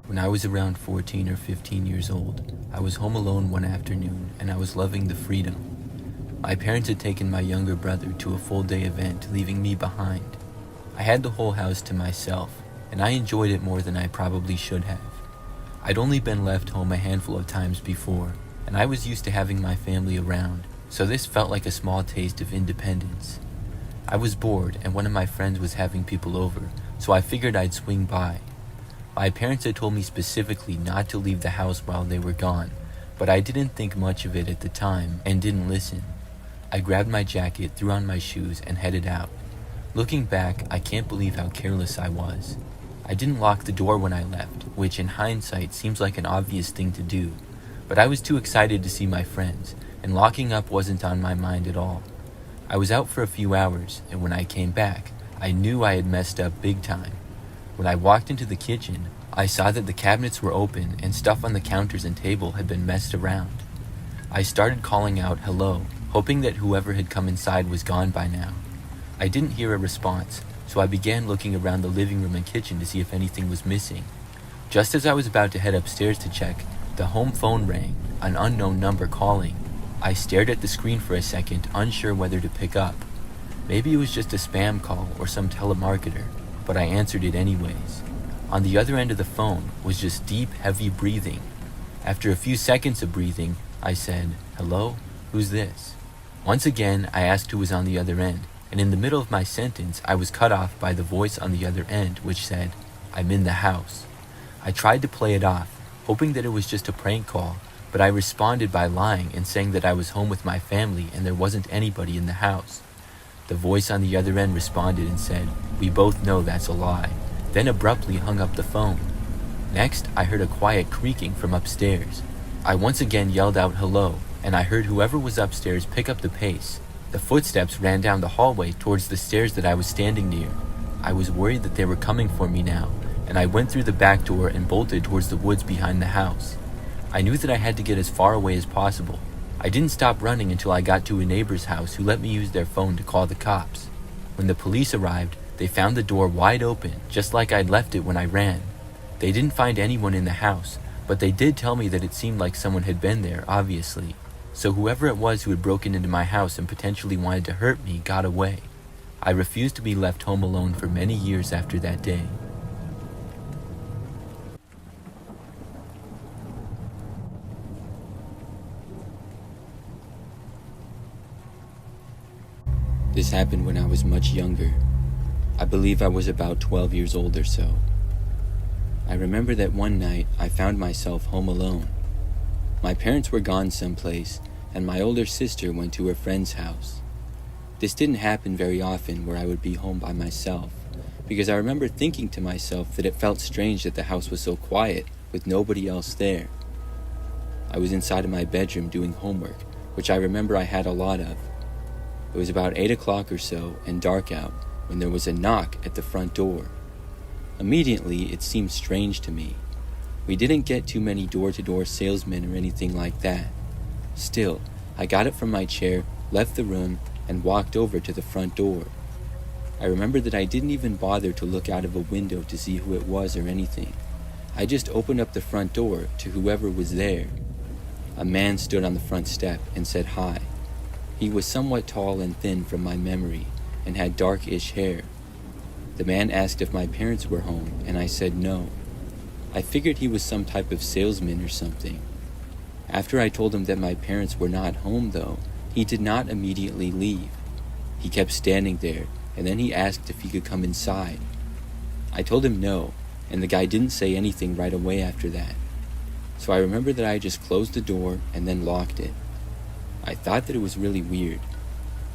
When I was around 14 or 15 years old, I was home alone one afternoon and I was loving the freedom. My parents had taken my younger brother to a full-day event, leaving me behind. I had the whole house to myself, and I enjoyed it more than I probably should have. I'd only been left home a handful of times before, and I was used to having my family around, so this felt like a small taste of independence. I was bored, and one of my friends was having people over, so I figured I'd swing by. My parents had told me specifically not to leave the house while they were gone, but I didn't think much of it at the time and didn't listen. I grabbed my jacket, threw on my shoes, and headed out. Looking back, I can't believe how careless I was. I didn't lock the door when I left, which in hindsight seems like an obvious thing to do, but I was too excited to see my friends, and locking up wasn't on my mind at all. I was out for a few hours, and when I came back, I knew I had messed up big time. When I walked into the kitchen, I saw that the cabinets were open and stuff on the counters and table had been messed around. I started calling out hello, hoping that whoever had come inside was gone by now. I didn't hear a response, so I began looking around the living room and kitchen to see if anything was missing. Just as I was about to head upstairs to check, the home phone rang, an unknown number calling. I stared at the screen for a second, unsure whether to pick up. Maybe it was just a spam call or some telemarketer, but I answered it anyways. On the other end of the phone was just deep, heavy breathing. After a few seconds of breathing, I said, "Hello? Who's this?" Once again, I asked who was on the other end, and in the middle of my sentence, I was cut off by the voice on the other end, which said, "I'm in the house." I tried to play it off, hoping that it was just a prank call, but I responded by lying and saying that I was home with my family and there wasn't anybody in the house. The voice on the other end responded and said, "We both know that's a lie," then abruptly hung up the phone. Next, I heard a quiet creaking from upstairs. I once again yelled out hello, and I heard whoever was upstairs pick up the pace. The footsteps ran down the hallway towards the stairs that I was standing near. I was worried that they were coming for me now, and I went through the back door and bolted towards the woods behind the house. I knew that I had to get as far away as possible. I didn't stop running until I got to a neighbor's house who let me use their phone to call the cops. When the police arrived, they found the door wide open, just like I'd left it when I ran. They didn't find anyone in the house, but they did tell me that it seemed like someone had been there, obviously. So whoever it was who had broken into my house and potentially wanted to hurt me got away. I refused to be left home alone for many years after that day. This happened when I was much younger. I believe I was about 12 years old or so. I remember that one night I found myself home alone. My parents were gone someplace, and my older sister went to her friend's house. This didn't happen very often where I would be home by myself, because I remember thinking to myself that it felt strange that the house was so quiet with nobody else there. I was inside of my bedroom doing homework, which I remember I had a lot of. It was about 8 o'clock or so and dark out when there was a knock at the front door. Immediately, it seemed strange to me. We didn't get too many door-to-door salesmen or anything like that. Still, I got up from my chair, left the room, and walked over to the front door. I remember that I didn't even bother to look out of a window to see who it was or anything. I just opened up the front door to whoever was there. A man stood on the front step and said hi. He was somewhat tall and thin from my memory, and had dark-ish hair. The man asked if my parents were home, and I said no. I figured he was some type of salesman or something. After I told him that my parents were not home, though, he did not immediately leave. He kept standing there, and then he asked if he could come inside. I told him no, and the guy didn't say anything right away after that. So I remember that I just closed the door and then locked it. I thought that it was really weird.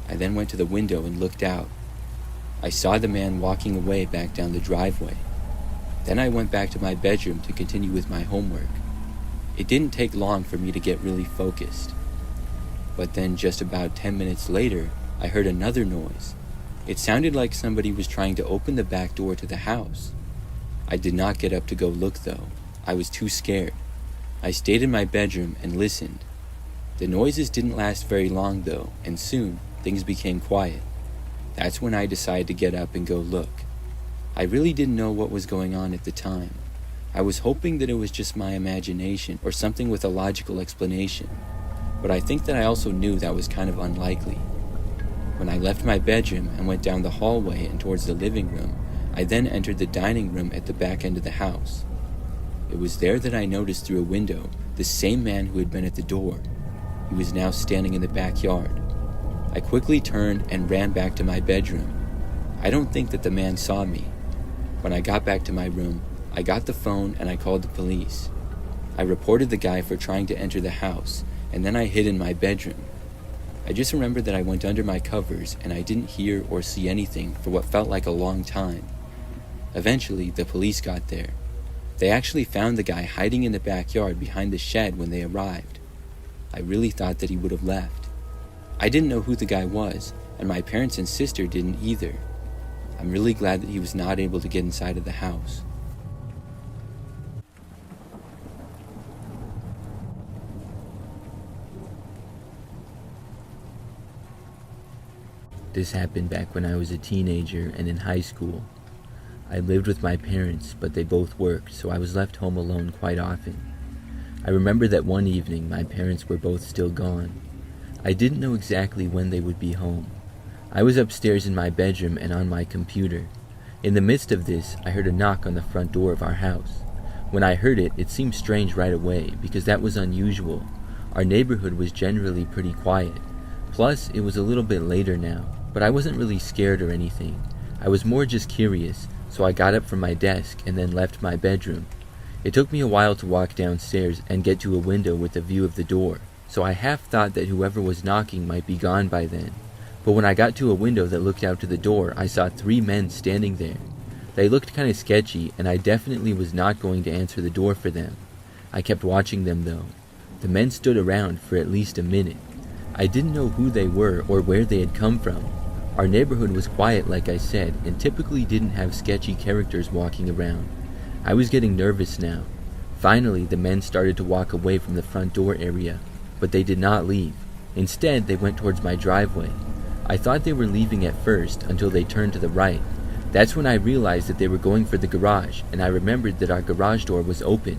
I then went to the window and looked out. I saw the man walking away back down the driveway. Then I went back to my bedroom to continue with my homework. It didn't take long for me to get really focused. But then just about 10 minutes later, I heard another noise. It sounded like somebody was trying to open the back door to the house. I did not get up to go look though. I was too scared. I stayed in my bedroom and listened. The noises didn't last very long though, and soon things became quiet. That's when I decided to get up and go look. I really didn't know what was going on at the time. I was hoping that it was just my imagination or something with a logical explanation, but I think that I also knew that was kind of unlikely. When I left my bedroom and went down the hallway and towards the living room, I then entered the dining room at the back end of the house. It was there that I noticed through a window the same man who had been at the door. He was now standing in the backyard. I quickly turned and ran back to my bedroom. I don't think that the man saw me. When I got back to my room, I got the phone and I called the police. I reported the guy for trying to enter the house, and then I hid in my bedroom. I just remember that I went under my covers and I didn't hear or see anything for what felt like a long time. Eventually, the police got there. They actually found the guy hiding in the backyard behind the shed when they arrived. I really thought that he would have left. I didn't know who the guy was, and my parents and sister didn't either. I'm really glad that he was not able to get inside of the house. This happened back when I was a teenager and in high school. I lived with my parents, but they both worked, so I was left home alone quite often. I remember that one evening my parents were both still gone. I didn't know exactly when they would be home. I was upstairs in my bedroom and on my computer. In the midst of this, I heard a knock on the front door of our house. When I heard it, it seemed strange right away, because that was unusual. Our neighborhood was generally pretty quiet. Plus, it was a little bit later now, but I wasn't really scared or anything. I was more just curious, so I got up from my desk and then left my bedroom. It took me a while to walk downstairs and get to a window with a view of the door, so I half thought that whoever was knocking might be gone by then. But when I got to a window that looked out to the door, I saw 3 men standing there. They looked kind of sketchy, and I definitely was not going to answer the door for them. I kept watching them though. The men stood around for at least a minute. I didn't know who they were or where they had come from. Our neighborhood was quiet, like I said, and typically didn't have sketchy characters walking around. I was getting nervous now. Finally, the men started to walk away from the front door area, but they did not leave. Instead, they went towards my driveway. I thought they were leaving at first until they turned to the right. That's when I realized that they were going for the garage, and I remembered that our garage door was open.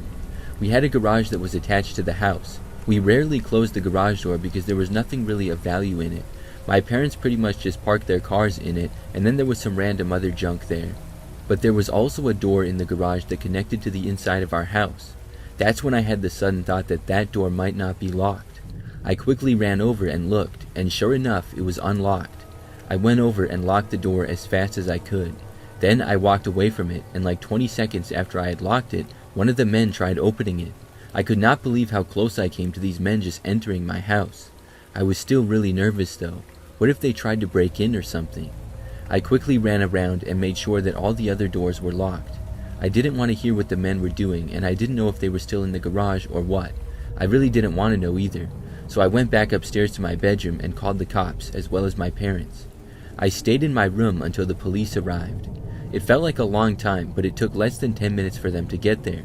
We had a garage that was attached to the house. We rarely closed the garage door because there was nothing really of value in it. My parents pretty much just parked their cars in it, and then there was some random other junk there. But there was also a door in the garage that connected to the inside of our house. That's when I had the sudden thought that that door might not be locked. I quickly ran over and looked, and sure enough, it was unlocked. I went over and locked the door as fast as I could. Then I walked away from it, and like 20 seconds after I had locked it, one of the men tried opening it. I could not believe how close I came to these men just entering my house. I was still really nervous though. What if they tried to break in or something? I quickly ran around and made sure that all the other doors were locked. I didn't want to hear what the men were doing, and I didn't know if they were still in the garage or what. I really didn't want to know either. So I went back upstairs to my bedroom and called the cops, as well as my parents. I stayed in my room until the police arrived. It felt like a long time, but it took less than 10 minutes for them to get there.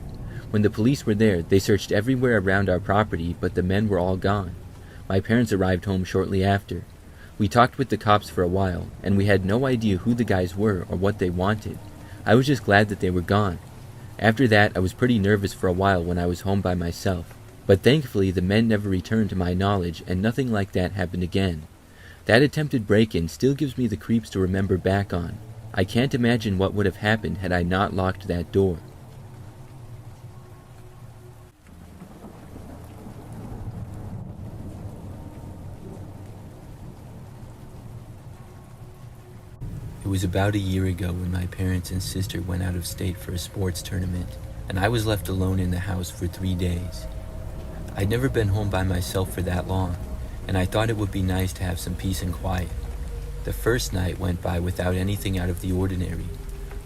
When the police were there, they searched everywhere around our property, but the men were all gone. My parents arrived home shortly after. We talked with the cops for a while, and we had no idea who the guys were or what they wanted. I was just glad that they were gone. After that, I was pretty nervous for a while when I was home by myself. But thankfully, the men never returned to my knowledge, and nothing like that happened again. That attempted break-in still gives me the creeps to remember back on. I can't imagine what would have happened had I not locked that door. It was about a year ago when my parents and sister went out of state for a sports tournament, and I was left alone in the house for 3 days. I'd never been home by myself for that long, and I thought it would be nice to have some peace and quiet. The first night went by without anything out of the ordinary.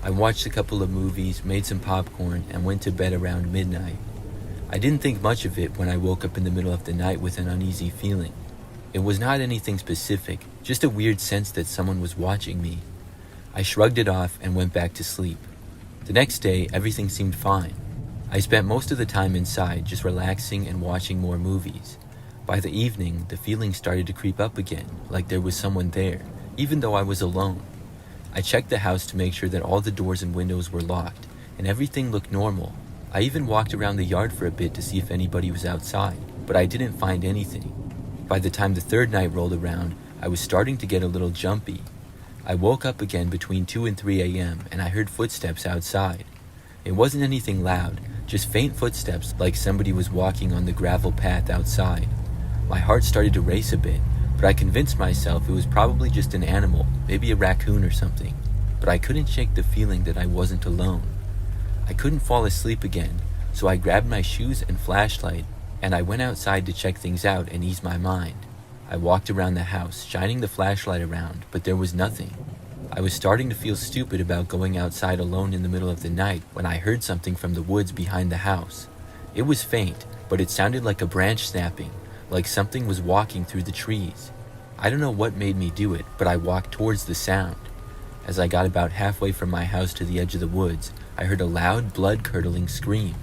I watched a couple of movies, made some popcorn, and went to bed around midnight. I didn't think much of it when I woke up in the middle of the night with an uneasy feeling. It was not anything specific, just a weird sense that someone was watching me. I shrugged it off and went back to sleep. The next day, everything seemed fine. I spent most of the time inside, just relaxing and watching more movies. By the evening, the feeling started to creep up again, like there was someone there, even though I was alone. I checked the house to make sure that all the doors and windows were locked, and everything looked normal. I even walked around the yard for a bit to see if anybody was outside, but I didn't find anything. By the time the third night rolled around, I was starting to get a little jumpy. I woke up again between 2 and 3 a.m. and I heard footsteps outside. It wasn't anything loud, just faint footsteps like somebody was walking on the gravel path outside. My heart started to race a bit, but I convinced myself it was probably just an animal, maybe a raccoon or something. But I couldn't shake the feeling that I wasn't alone. I couldn't fall asleep again, so I grabbed my shoes and flashlight, and I went outside to check things out and ease my mind. I walked around the house, shining the flashlight around, but there was nothing. I was starting to feel stupid about going outside alone in the middle of the night when I heard something from the woods behind the house. It was faint, but it sounded like a branch snapping, like something was walking through the trees. I don't know what made me do it, but I walked towards the sound. As I got about halfway from my house to the edge of the woods, I heard a loud, blood-curdling scream.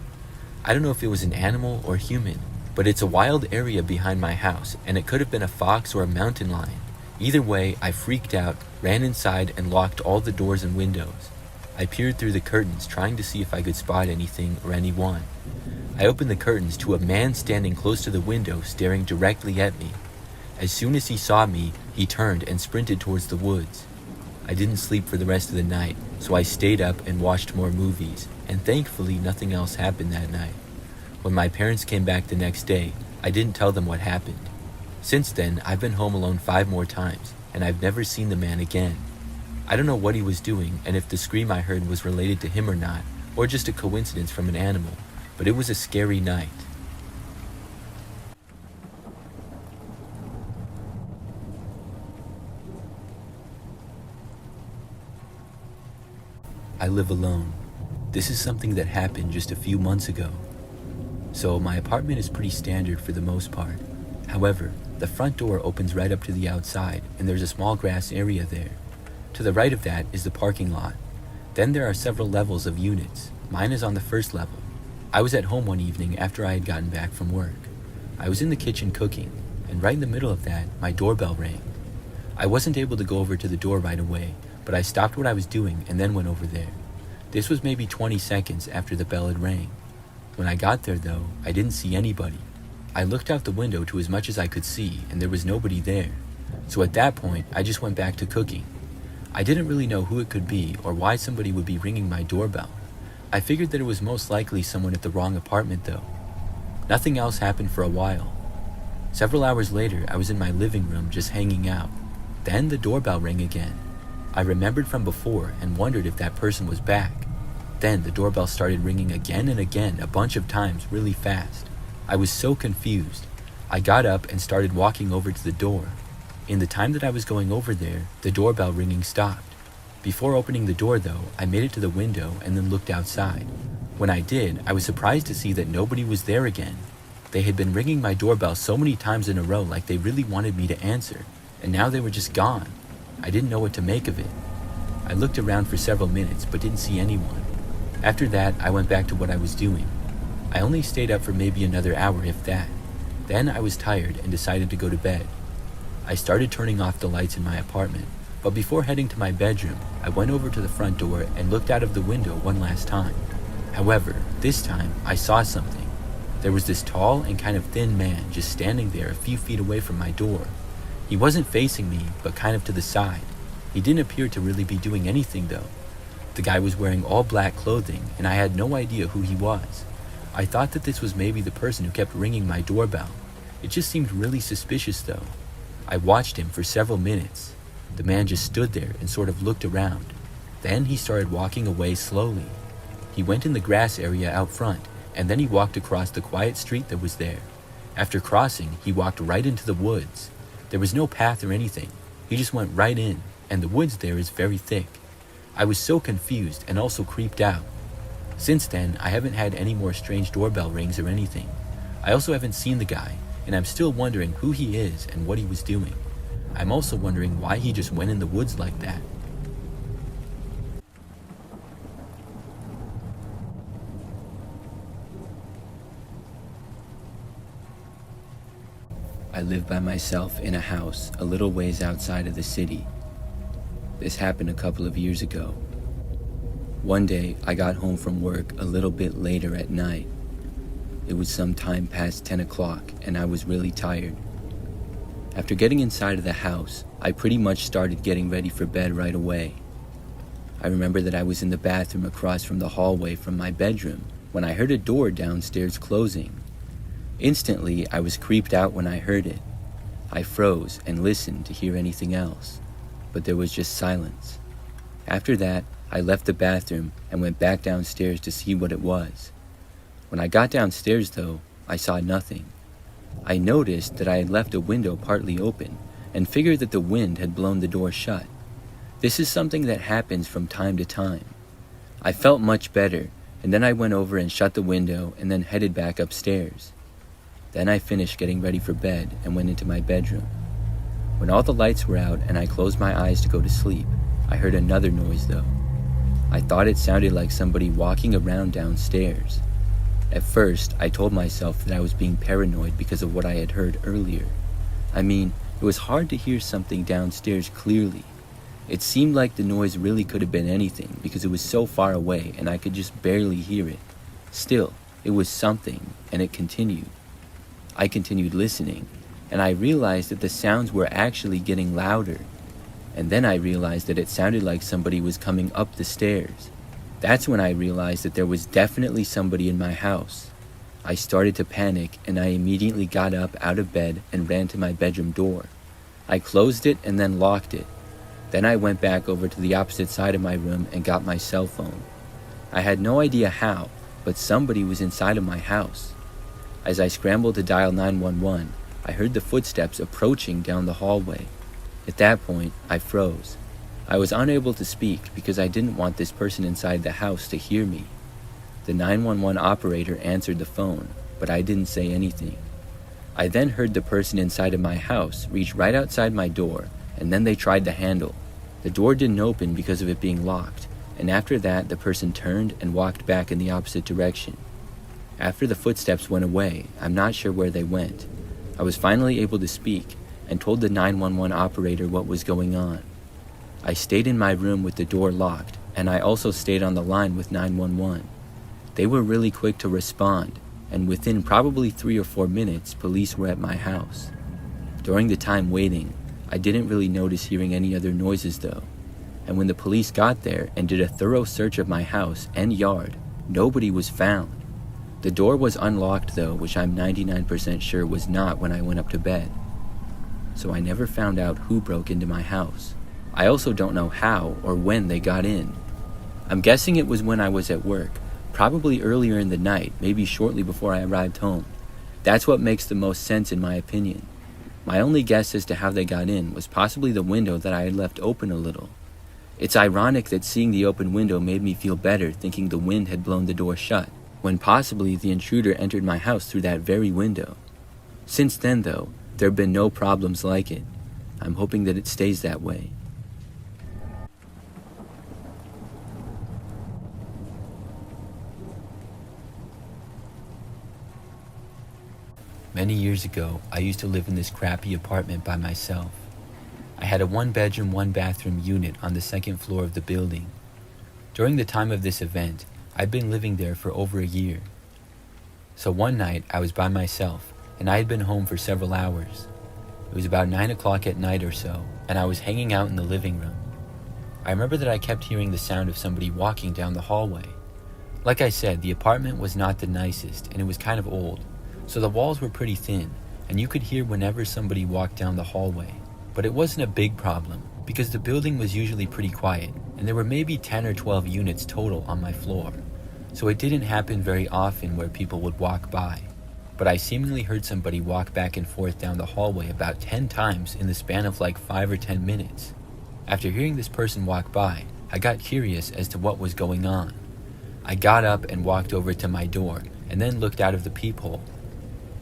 I don't know if it was an animal or human, but it's a wild area behind my house, and it could have been a fox or a mountain lion. Either way, I freaked out, ran inside, and locked all the doors and windows. I peered through the curtains, trying to see if I could spot anything or anyone. I opened the curtains to a man standing close to the window, staring directly at me. As soon as he saw me, he turned and sprinted towards the woods. I didn't sleep for the rest of the night, so I stayed up and watched more movies, and thankfully nothing else happened that night. When my parents came back the next day, I didn't tell them what happened. Since then, I've been home alone 5 more times, and I've never seen the man again. I don't know what he was doing and if the scream I heard was related to him or not, or just a coincidence from an animal, but it was a scary night. I live alone. This is something that happened just a few months ago. So my apartment is pretty standard for the most part. However, the front door opens right up to the outside, and there's a small grass area there. To the right of that is the parking lot. Then there are several levels of units. Mine is on the first level. I was at home one evening after I had gotten back from work. I was in the kitchen cooking, and right in the middle of that, my doorbell rang. I wasn't able to go over to the door right away, but I stopped what I was doing and then went over there. This was maybe 20 seconds after the bell had rang. When I got there though, I didn't see anybody. I looked out the window to as much as I could see, and there was nobody there. So at that point, I just went back to cooking. I didn't really know who it could be or why somebody would be ringing my doorbell. I figured that it was most likely someone at the wrong apartment though. Nothing else happened for a while. Several hours later, I was in my living room just hanging out. Then the doorbell rang again. I remembered from before and wondered if that person was back. Then the doorbell started ringing again and again, a bunch of times, really fast. I was so confused. I got up and started walking over to the door. In the time that I was going over there, the doorbell ringing stopped. Before opening the door though, I made it to the window and then looked outside. When I did, I was surprised to see that nobody was there again. They had been ringing my doorbell so many times in a row like they really wanted me to answer, and now they were just gone. I didn't know what to make of it. I looked around for several minutes but didn't see anyone. After that, I went back to what I was doing. I only stayed up for maybe another hour if that. Then I was tired and decided to go to bed. I started turning off the lights in my apartment, but before heading to my bedroom, I went over to the front door and looked out of the window one last time. However, this time I saw something. There was this tall and kind of thin man just standing there a few feet away from my door. He wasn't facing me, but kind of to the side. He didn't appear to really be doing anything though. The guy was wearing all black clothing, and I had no idea who he was. I thought that this was maybe the person who kept ringing my doorbell. It just seemed really suspicious though. I watched him for several minutes. The man just stood there and sort of looked around. Then he started walking away slowly. He went in the grass area out front, and then he walked across the quiet street that was there. After crossing, he walked right into the woods. There was no path or anything. He just went right in, and the woods there is very thick. I was so confused and also creeped out. Since then, I haven't had any more strange doorbell rings or anything. I also haven't seen the guy, and I'm still wondering who he is and what he was doing. I'm also wondering why he just went in the woods like that. I live by myself in a house a little ways outside of the city. This happened a couple of years ago. One day, I got home from work a little bit later at night. It was sometime past 10 o'clock, and I was really tired. After getting inside of the house, I pretty much started getting ready for bed right away. I remember that I was in the bathroom across from the hallway from my bedroom when I heard a door downstairs closing. Instantly, I was creeped out when I heard it. I froze and listened to hear anything else, but there was just silence. After that, I left the bathroom and went back downstairs to see what it was. When I got downstairs, though, I saw nothing. I noticed that I had left a window partly open and figured that the wind had blown the door shut. This is something that happens from time to time. I felt much better, and then I went over and shut the window and then headed back upstairs. Then I finished getting ready for bed and went into my bedroom. When all the lights were out and I closed my eyes to go to sleep, I heard another noise though. I thought it sounded like somebody walking around downstairs. At first, I told myself that I was being paranoid because of what I had heard earlier. I mean, it was hard to hear something downstairs clearly. It seemed like the noise really could have been anything because it was so far away and I could just barely hear it. Still, it was something, and it continued. I continued listening, and I realized that the sounds were actually getting louder. And then I realized that it sounded like somebody was coming up the stairs. That's when I realized that there was definitely somebody in my house. I started to panic, and I immediately got up out of bed and ran to my bedroom door. I closed it and then locked it. Then I went back over to the opposite side of my room and got my cell phone. I had no idea how, but somebody was inside of my house. As I scrambled to dial 911, I heard the footsteps approaching down the hallway. At that point, I froze. I was unable to speak because I didn't want this person inside the house to hear me. The 911 operator answered the phone, but I didn't say anything. I then heard the person inside of my house reach right outside my door, and then they tried the handle. The door didn't open because of it being locked, and after that, the person turned and walked back in the opposite direction. After the footsteps went away, I'm not sure where they went. I was finally able to speak and told the 911 operator what was going on. I stayed in my room with the door locked, and I also stayed on the line with 911. They were really quick to respond, and within probably 3 or 4 minutes, police were at my house. During the time waiting, I didn't really notice hearing any other noises though, and when the police got there and did a thorough search of my house and yard, nobody was found. The door was unlocked though, which I'm 99% sure was not when I went up to bed. So I never found out who broke into my house. I also don't know how or when they got in. I'm guessing it was when I was at work, probably earlier in the night, maybe shortly before I arrived home. That's what makes the most sense in my opinion. My only guess as to how they got in was possibly the window that I had left open a little. It's ironic that seeing the open window made me feel better thinking the wind had blown the door shut, when possibly the intruder entered my house through that very window. Since then though, there have been no problems like it. I'm hoping that it stays that way. Many years ago, I used to live in this crappy apartment by myself. I had a 1-bedroom, 1-bathroom unit on the 2nd floor of the building. During the time of this event, I'd been living there for over a year. So one night, I was by myself, and I had been home for several hours. It was about 9 o'clock at night or so, and I was hanging out in the living room. I remember that I kept hearing the sound of somebody walking down the hallway. Like I said, the apartment was not the nicest, and it was kind of old. So the walls were pretty thin, and you could hear whenever somebody walked down the hallway. But it wasn't a big problem, because the building was usually pretty quiet, and there were maybe 10 or 12 units total on my floor. So it didn't happen very often where people would walk by. But I seemingly heard somebody walk back and forth down the hallway about 10 times in the span of like 5 or 10 minutes. After hearing this person walk by, I got curious as to what was going on. I got up and walked over to my door and then looked out of the peephole.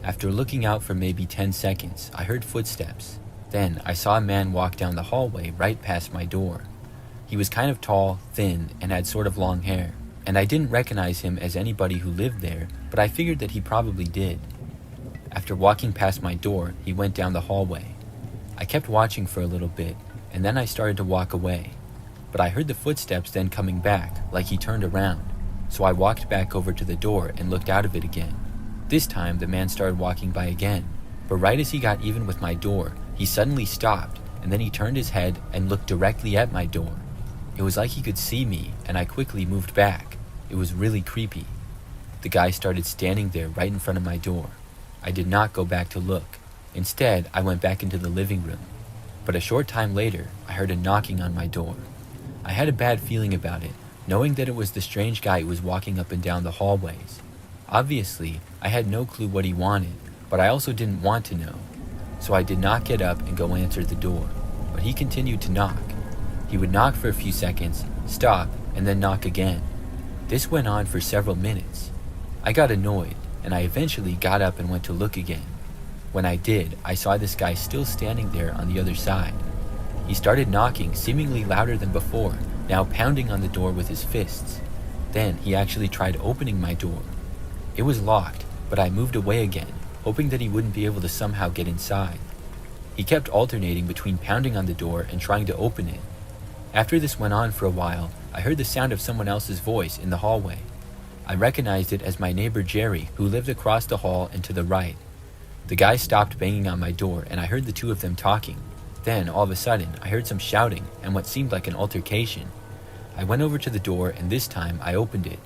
After looking out for maybe 10 seconds, I heard footsteps. Then I saw a man walk down the hallway right past my door. He was kind of tall, thin, and had sort of long hair, and I didn't recognize him as anybody who lived there, but I figured that he probably did. After walking past my door, he went down the hallway. I kept watching for a little bit, and then I started to walk away. But I heard the footsteps then coming back, like he turned around, so I walked back over to the door and looked out of it again. This time, the man started walking by again, but right as he got even with my door, he suddenly stopped, and then he turned his head and looked directly at my door. It was like he could see me, and I quickly moved back. It was really creepy. The guy started standing there right in front of my door. I did not go back to look. Instead, I went back into the living room. But a short time later, I heard a knocking on my door. I had a bad feeling about it, knowing that it was the strange guy who was walking up and down the hallways. Obviously, I had no clue what he wanted, but I also didn't want to know. So I did not get up and go answer the door, but he continued to knock. He would knock for a few seconds, stop, and then knock again. This went on for several minutes. I got annoyed, and I eventually got up and went to look again. When I did, I saw this guy still standing there on the other side. He started knocking seemingly louder than before, now pounding on the door with his fists. Then he actually tried opening my door. It was locked, but I moved away again, hoping that he wouldn't be able to somehow get inside. He kept alternating between pounding on the door and trying to open it. After this went on for a while, I heard the sound of someone else's voice in the hallway. I recognized it as my neighbor Jerry, who lived across the hall and to the right. The guy stopped banging on my door, and I heard the two of them talking. Then, all of a sudden, I heard some shouting and what seemed like an altercation. I went over to the door, and this time I opened it.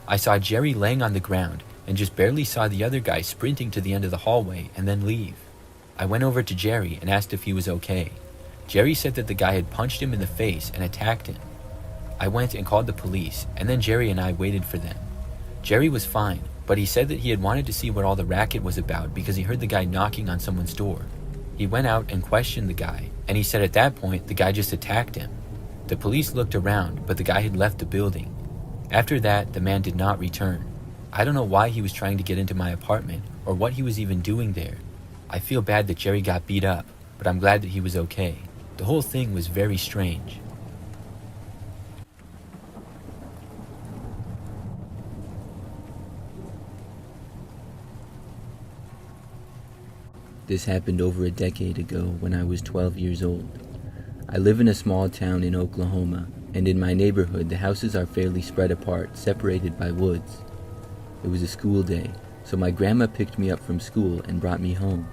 I saw Jerry laying on the ground and just barely saw the other guy sprinting to the end of the hallway and then leave. I went over to Jerry and asked if he was okay. Jerry said that the guy had punched him in the face and attacked him. I went and called the police, and then Jerry and I waited for them. Jerry was fine, but he said that he had wanted to see what all the racket was about because he heard the guy knocking on someone's door. He went out and questioned the guy, and he said at that point the guy just attacked him. The police looked around, but the guy had left the building. After that, the man did not return. I don't know why he was trying to get into my apartment or what he was even doing there. I feel bad that Jerry got beat up, but I'm glad that he was okay. The whole thing was very strange. This happened over a decade ago when I was 12 years old. I live in a small town in Oklahoma, and in my neighborhood the houses are fairly spread apart, separated by woods. It was a school day, so my grandma picked me up from school and brought me home.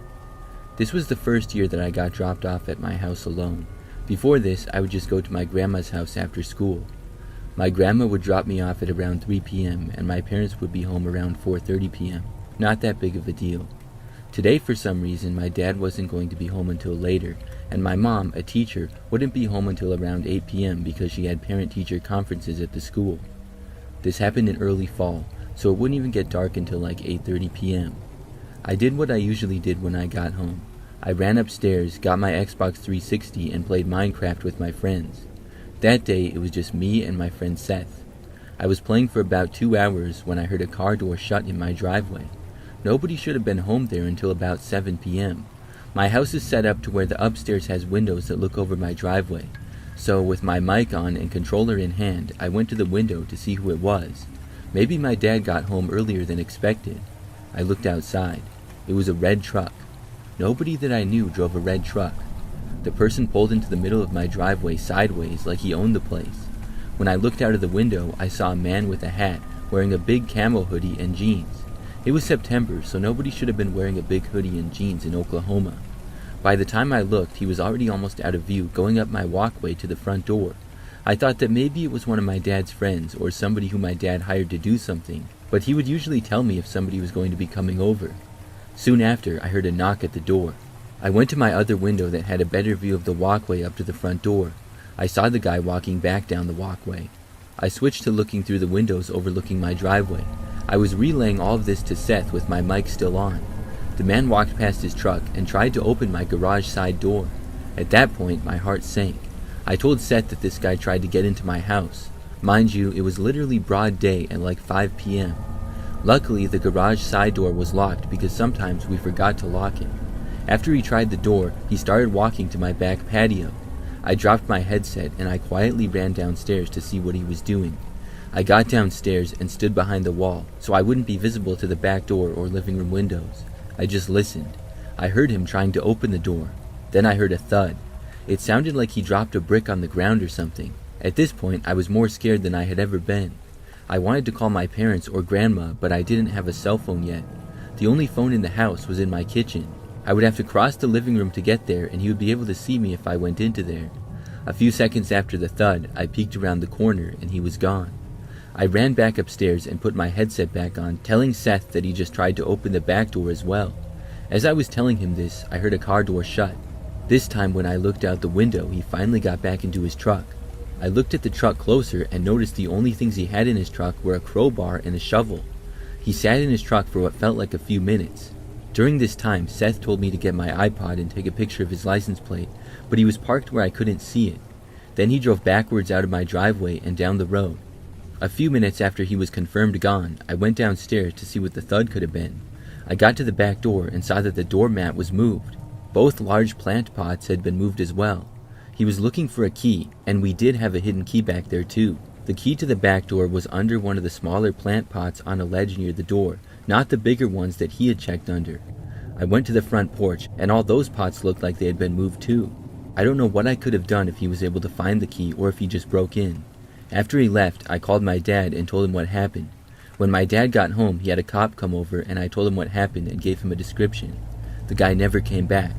This was the first year that I got dropped off at my house alone. Before this, I would just go to my grandma's house after school. My grandma would drop me off at around 3 p.m. and my parents would be home around 4:30 p.m. Not that big of a deal. Today, for some reason, my dad wasn't going to be home until later, and my mom, a teacher, wouldn't be home until around 8 p.m. because she had parent-teacher conferences at the school. This happened in early fall, so it wouldn't even get dark until like 8:30 p.m. I did what I usually did when I got home. I ran upstairs, got my Xbox 360, and played Minecraft with my friends. That day, it was just me and my friend Seth. I was playing for about 2 hours when I heard a car door shut in my driveway. Nobody should have been home there until about 7 p.m. My house is set up to where the upstairs has windows that look over my driveway. So, with my mic on and controller in hand, I went to the window to see who it was. Maybe my dad got home earlier than expected. I looked outside. It was a red truck. Nobody that I knew drove a red truck. The person pulled into the middle of my driveway sideways like he owned the place. When I looked out of the window, I saw a man with a hat, wearing a big camo hoodie and jeans. It was September, so nobody should have been wearing a big hoodie and jeans in Oklahoma. By the time I looked, he was already almost out of view, going up my walkway to the front door. I thought that maybe it was one of my dad's friends, or somebody who my dad hired to do something, but he would usually tell me if somebody was going to be coming over. Soon after, I heard a knock at the door. I went to my other window that had a better view of the walkway up to the front door. I saw the guy walking back down the walkway. I switched to looking through the windows overlooking my driveway. I was relaying all of this to Seth with my mic still on. The man walked past his truck and tried to open my garage side door. At that point, my heart sank. I told Seth that this guy tried to get into my house. Mind you, it was literally broad day at like 5 p.m. Luckily, the garage side door was locked because sometimes we forgot to lock it. After he tried the door, he started walking to my back patio. I dropped my headset and I quietly ran downstairs to see what he was doing. I got downstairs and stood behind the wall, so I wouldn't be visible to the back door or living room windows. I just listened. I heard him trying to open the door. Then I heard a thud. It sounded like he dropped a brick on the ground or something. At this point, I was more scared than I had ever been. I wanted to call my parents or grandma, but I didn't have a cell phone yet. The only phone in the house was in my kitchen. I would have to cross the living room to get there, and he would be able to see me if I went into there. A few seconds after the thud, I peeked around the corner, and he was gone. I ran back upstairs and put my headset back on, telling Seth that he just tried to open the back door as well. As I was telling him this, I heard a car door shut. This time when I looked out the window, he finally got back into his truck. I looked at the truck closer and noticed the only things he had in his truck were a crowbar and a shovel. He sat in his truck for what felt like a few minutes. During this time, Seth told me to get my iPod and take a picture of his license plate, but he was parked where I couldn't see it. Then he drove backwards out of my driveway and down the road. A few minutes after he was confirmed gone, I went downstairs to see what the thud could have been. I got to the back door and saw that the doormat was moved. Both large plant pots had been moved as well. He was looking for a key, and we did have a hidden key back there too. The key to the back door was under one of the smaller plant pots on a ledge near the door, not the bigger ones that he had checked under. I went to the front porch, and all those pots looked like they had been moved too. I don't know what I could have done if he was able to find the key or if he just broke in. After he left, I called my dad and told him what happened. When my dad got home, he had a cop come over and I told him what happened and gave him a description. The guy never came back.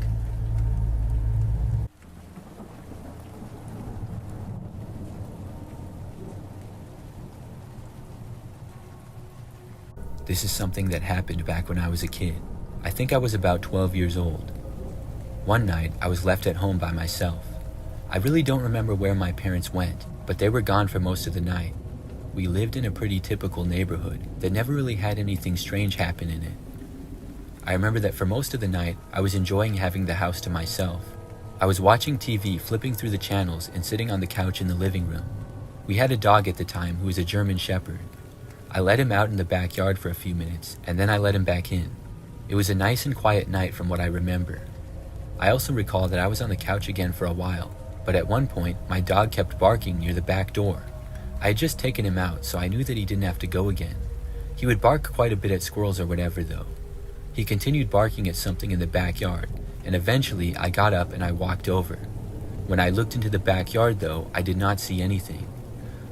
This is something that happened back when I was a kid. I think I was about 12 years old. One night, I was left at home by myself. I really don't remember where my parents went, but they were gone for most of the night. We lived in a pretty typical neighborhood that never really had anything strange happen in it. I remember that for most of the night, I was enjoying having the house to myself. I was watching TV, flipping through the channels, and sitting on the couch in the living room. We had a dog at the time who was a German Shepherd. I let him out in the backyard for a few minutes, and then I let him back in. It was a nice and quiet night from what I remember. I also recall that I was on the couch again for a while, but at one point, my dog kept barking near the back door. I had just taken him out, so I knew that he didn't have to go again. He would bark quite a bit at squirrels or whatever, though. He continued barking at something in the backyard, and eventually I got up and I walked over. When I looked into the backyard, though, I did not see anything.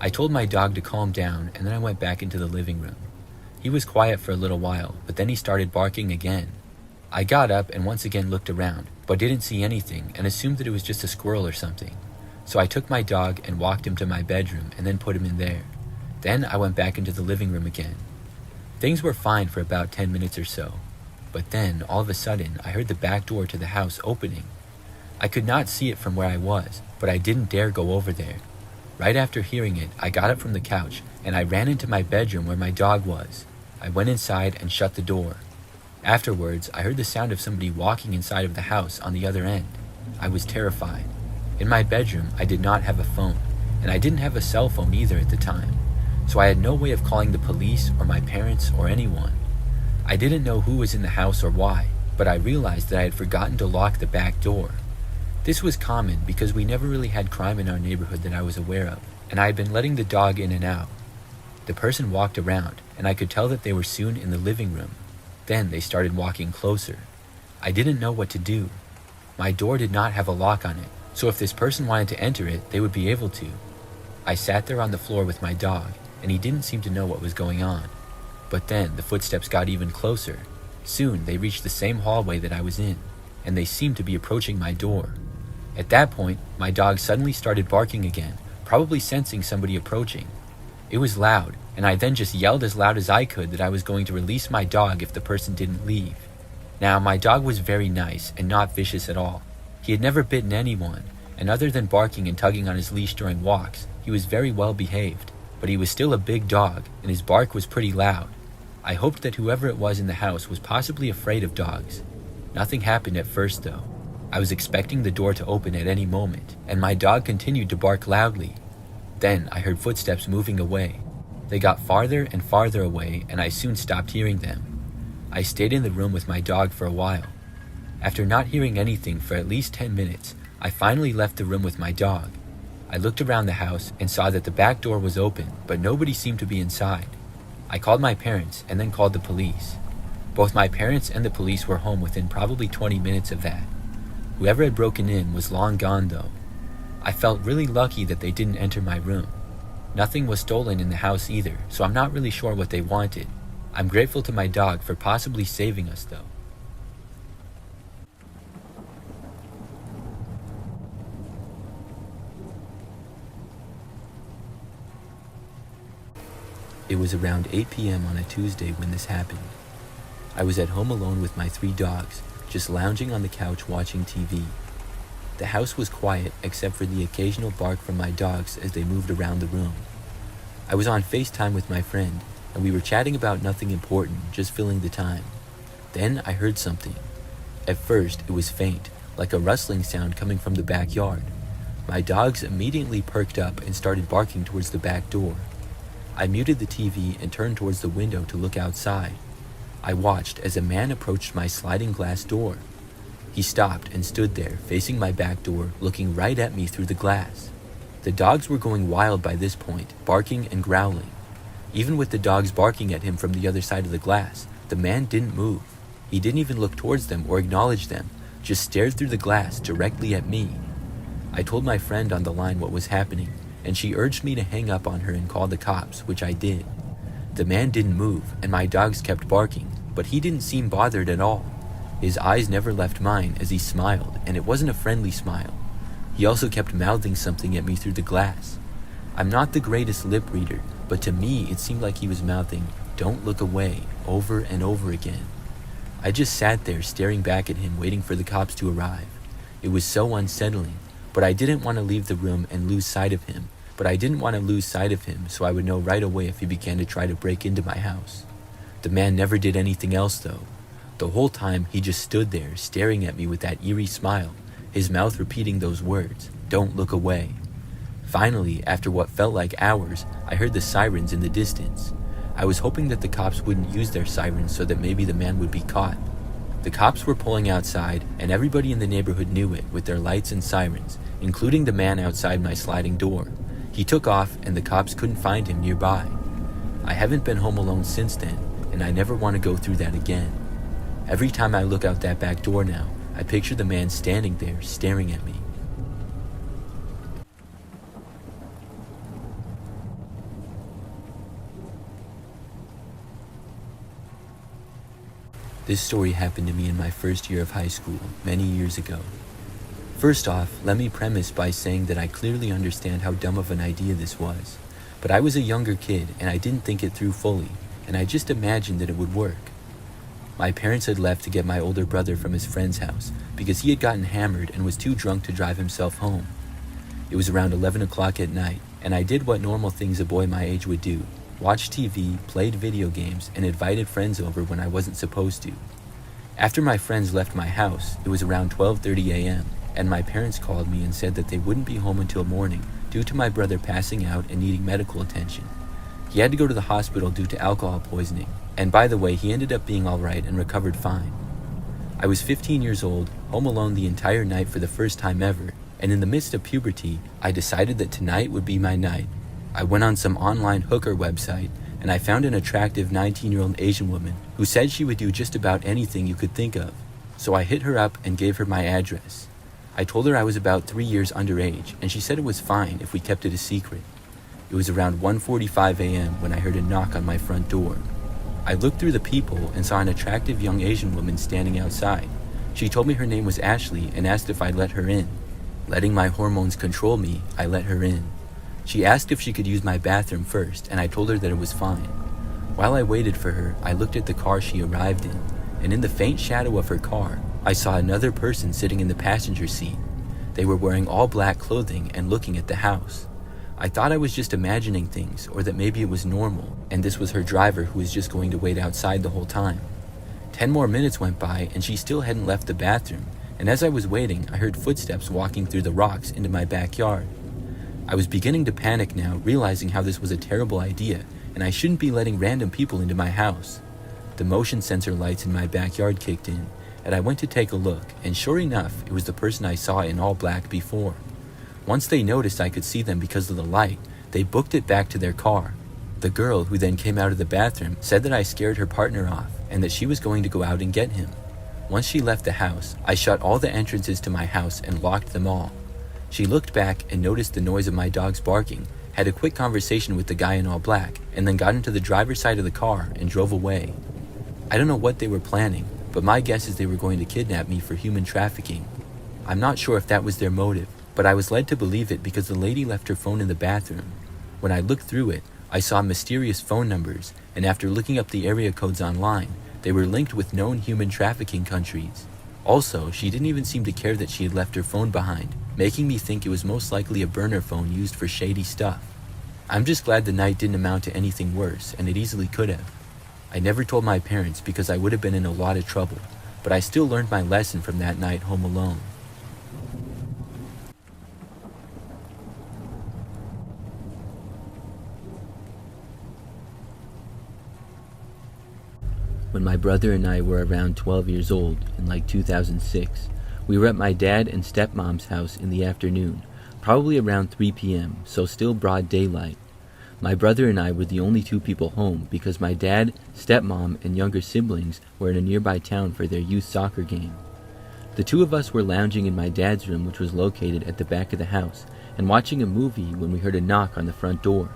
I told my dog to calm down, and then I went back into the living room. He was quiet for a little while, but then he started barking again. I got up and once again looked around, but didn't see anything and assumed that it was just a squirrel or something. So I took my dog and walked him to my bedroom and then put him in there. Then I went back into the living room again. Things were fine for about 10 minutes or so, but then all of a sudden I heard the back door to the house opening. I could not see it from where I was, but I didn't dare go over there. Right after hearing it, I got up from the couch and I ran into my bedroom where my dog was. I went inside and shut the door. Afterwards, I heard the sound of somebody walking inside of the house on the other end. I was terrified. In my bedroom, I did not have a phone, and I didn't have a cell phone either at the time, so I had no way of calling the police or my parents or anyone. I didn't know who was in the house or why, but I realized that I had forgotten to lock the back door. This was common because we never really had crime in our neighborhood that I was aware of, and I had been letting the dog in and out. The person walked around, and I could tell that they were soon in the living room. Then they started walking closer. I didn't know what to do. My door did not have a lock on it, so if this person wanted to enter it, they would be able to. I sat there on the floor with my dog, and he didn't seem to know what was going on. But then the footsteps got even closer. Soon they reached the same hallway that I was in, and they seemed to be approaching my door. At that point, my dog suddenly started barking again, probably sensing somebody approaching. It was loud, and I then just yelled as loud as I could that I was going to release my dog if the person didn't leave. Now, my dog was very nice and not vicious at all. He had never bitten anyone, and other than barking and tugging on his leash during walks, he was very well behaved. But he was still a big dog, and his bark was pretty loud. I hoped that whoever it was in the house was possibly afraid of dogs. Nothing happened at first, though. I was expecting the door to open at any moment, and my dog continued to bark loudly. Then I heard footsteps moving away. They got farther and farther away, and I soon stopped hearing them. I stayed in the room with my dog for a while. After not hearing anything for at least 10 minutes, I finally left the room with my dog. I looked around the house and saw that the back door was open, but nobody seemed to be inside. I called my parents and then called the police. Both my parents and the police were home within probably 20 minutes of that. Whoever had broken in was long gone though. I felt really lucky that they didn't enter my room. Nothing was stolen in the house either, so I'm not really sure what they wanted. I'm grateful to my dog for possibly saving us though. It was around 8 p.m. on a Tuesday when this happened. I was at home alone with my 3 dogs, just lounging on the couch watching TV. The house was quiet except for the occasional bark from my dogs as they moved around the room. I was on FaceTime with my friend, and we were chatting about nothing important, just filling the time. Then I heard something. At first, it was faint, like a rustling sound coming from the backyard. My dogs immediately perked up and started barking towards the back door. I muted the TV and turned towards the window to look outside. I watched as a man approached my sliding glass door. He stopped and stood there, facing my back door, looking right at me through the glass. The dogs were going wild by this point, barking and growling. Even with the dogs barking at him from the other side of the glass, the man didn't move. He didn't even look towards them or acknowledge them, just stared through the glass directly at me. I told my friend on the line what was happening, and she urged me to hang up on her and call the cops, which I did. The man didn't move, and my dogs kept barking, but he didn't seem bothered at all. His eyes never left mine as he smiled, and it wasn't a friendly smile. He also kept mouthing something at me through the glass. I'm not the greatest lip reader, but to me it seemed like he was mouthing, "Don't look away," over and over again. I just sat there staring back at him, waiting for the cops to arrive. It was so unsettling, but I didn't want to leave the room and lose sight of him. So I would know right away if he began to try to break into my house. The man never did anything else though. The whole time he just stood there staring at me with that eerie smile, his mouth repeating those words, "Don't look away." Finally, after what felt like hours, I heard the sirens in the distance. I was hoping that the cops wouldn't use their sirens so that maybe the man would be caught. The cops were pulling outside, and everybody in the neighborhood knew it with their lights and sirens, including the man outside my sliding door. He took off, and the cops couldn't find him nearby. I haven't been home alone since then, and I never want to go through that again. Every time I look out that back door now, I picture the man standing there staring at me. This story happened to me in my first year of high school, many years ago. First off, let me premise by saying that I clearly understand how dumb of an idea this was. But I was a younger kid, and I didn't think it through fully, and I just imagined that it would work. My parents had left to get my older brother from his friend's house because he had gotten hammered and was too drunk to drive himself home. It was around 11 o'clock at night, and I did what normal things a boy my age would do: watched TV, played video games, and invited friends over when I wasn't supposed to. After my friends left my house, it was around 12:30 a.m., and my parents called me and said that they wouldn't be home until morning due to my brother passing out and needing medical attention. He had to go to the hospital due to alcohol poisoning, and by the way, he ended up being alright and recovered fine. I was 15 years old, home alone the entire night for the first time ever, and in the midst of puberty, I decided that tonight would be my night. I went on some online hooker website, and I found an attractive 19-year-old Asian woman who said she would do just about anything you could think of. So I hit her up and gave her my address. I told her I was about 3 years underage, and she said it was fine if we kept it a secret. It was around 1:45 a.m. when I heard a knock on my front door. I looked through the people and saw an attractive young Asian woman standing outside. She told me her name was Ashley and asked if I'd let her in. Letting my hormones control me, I let her in. She asked if she could use my bathroom first, and I told her that it was fine. While I waited for her, I looked at the car she arrived in, and in the faint shadow of her car, I saw another person sitting in the passenger seat. They were wearing all black clothing and looking at the house. I thought I was just imagining things, or that maybe it was normal, and this was her driver who was just going to wait outside the whole time. 10 more minutes went by, and she still hadn't left the bathroom, and as I was waiting, I heard footsteps walking through the rocks into my backyard. I was beginning to panic now, realizing how this was a terrible idea, and I shouldn't be letting random people into my house. The motion sensor lights in my backyard kicked in, and I went to take a look, and sure enough, it was the person I saw in all black before. Once they noticed I could see them because of the light, they booked it back to their car. The girl, who then came out of the bathroom, said that I scared her partner off, and that she was going to go out and get him. Once she left the house, I shut all the entrances to my house and locked them all. She looked back and noticed the noise of my dogs barking, had a quick conversation with the guy in all black, and then got into the driver's side of the car and drove away. I don't know what they were planning, but my guess is they were going to kidnap me for human trafficking. I'm not sure if that was their motive, but I was led to believe it because the lady left her phone in the bathroom. When I looked through it, I saw mysterious phone numbers, and after looking up the area codes online, they were linked with known human trafficking countries. Also, she didn't even seem to care that she had left her phone behind, making me think it was most likely a burner phone used for shady stuff. I'm just glad the night didn't amount to anything worse, and it easily could have. I never told my parents because I would have been in a lot of trouble, but I still learned my lesson from that night home alone. When my brother and I were around 12 years old, in like 2006, we were at my dad and stepmom's house in the afternoon, probably around 3 p.m., so still broad daylight. My brother and I were the only two people home because my dad, stepmom, and younger siblings were in a nearby town for their youth soccer game. The two of us were lounging in my dad's room, which was located at the back of the house, and watching a movie when we heard a knock on the front door.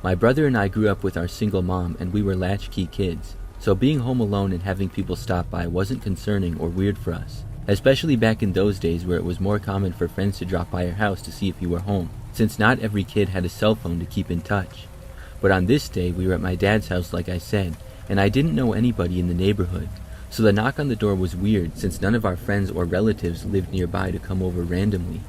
My brother and I grew up with our single mom, and we were latchkey kids. So being home alone and having people stop by wasn't concerning or weird for us, especially back in those days where it was more common for friends to drop by your house to see if you were home, since not every kid had a cell phone to keep in touch. But on this day, we were at my dad's house like I said, and I didn't know anybody in the neighborhood, so the knock on the door was weird since none of our friends or relatives lived nearby to come over randomly.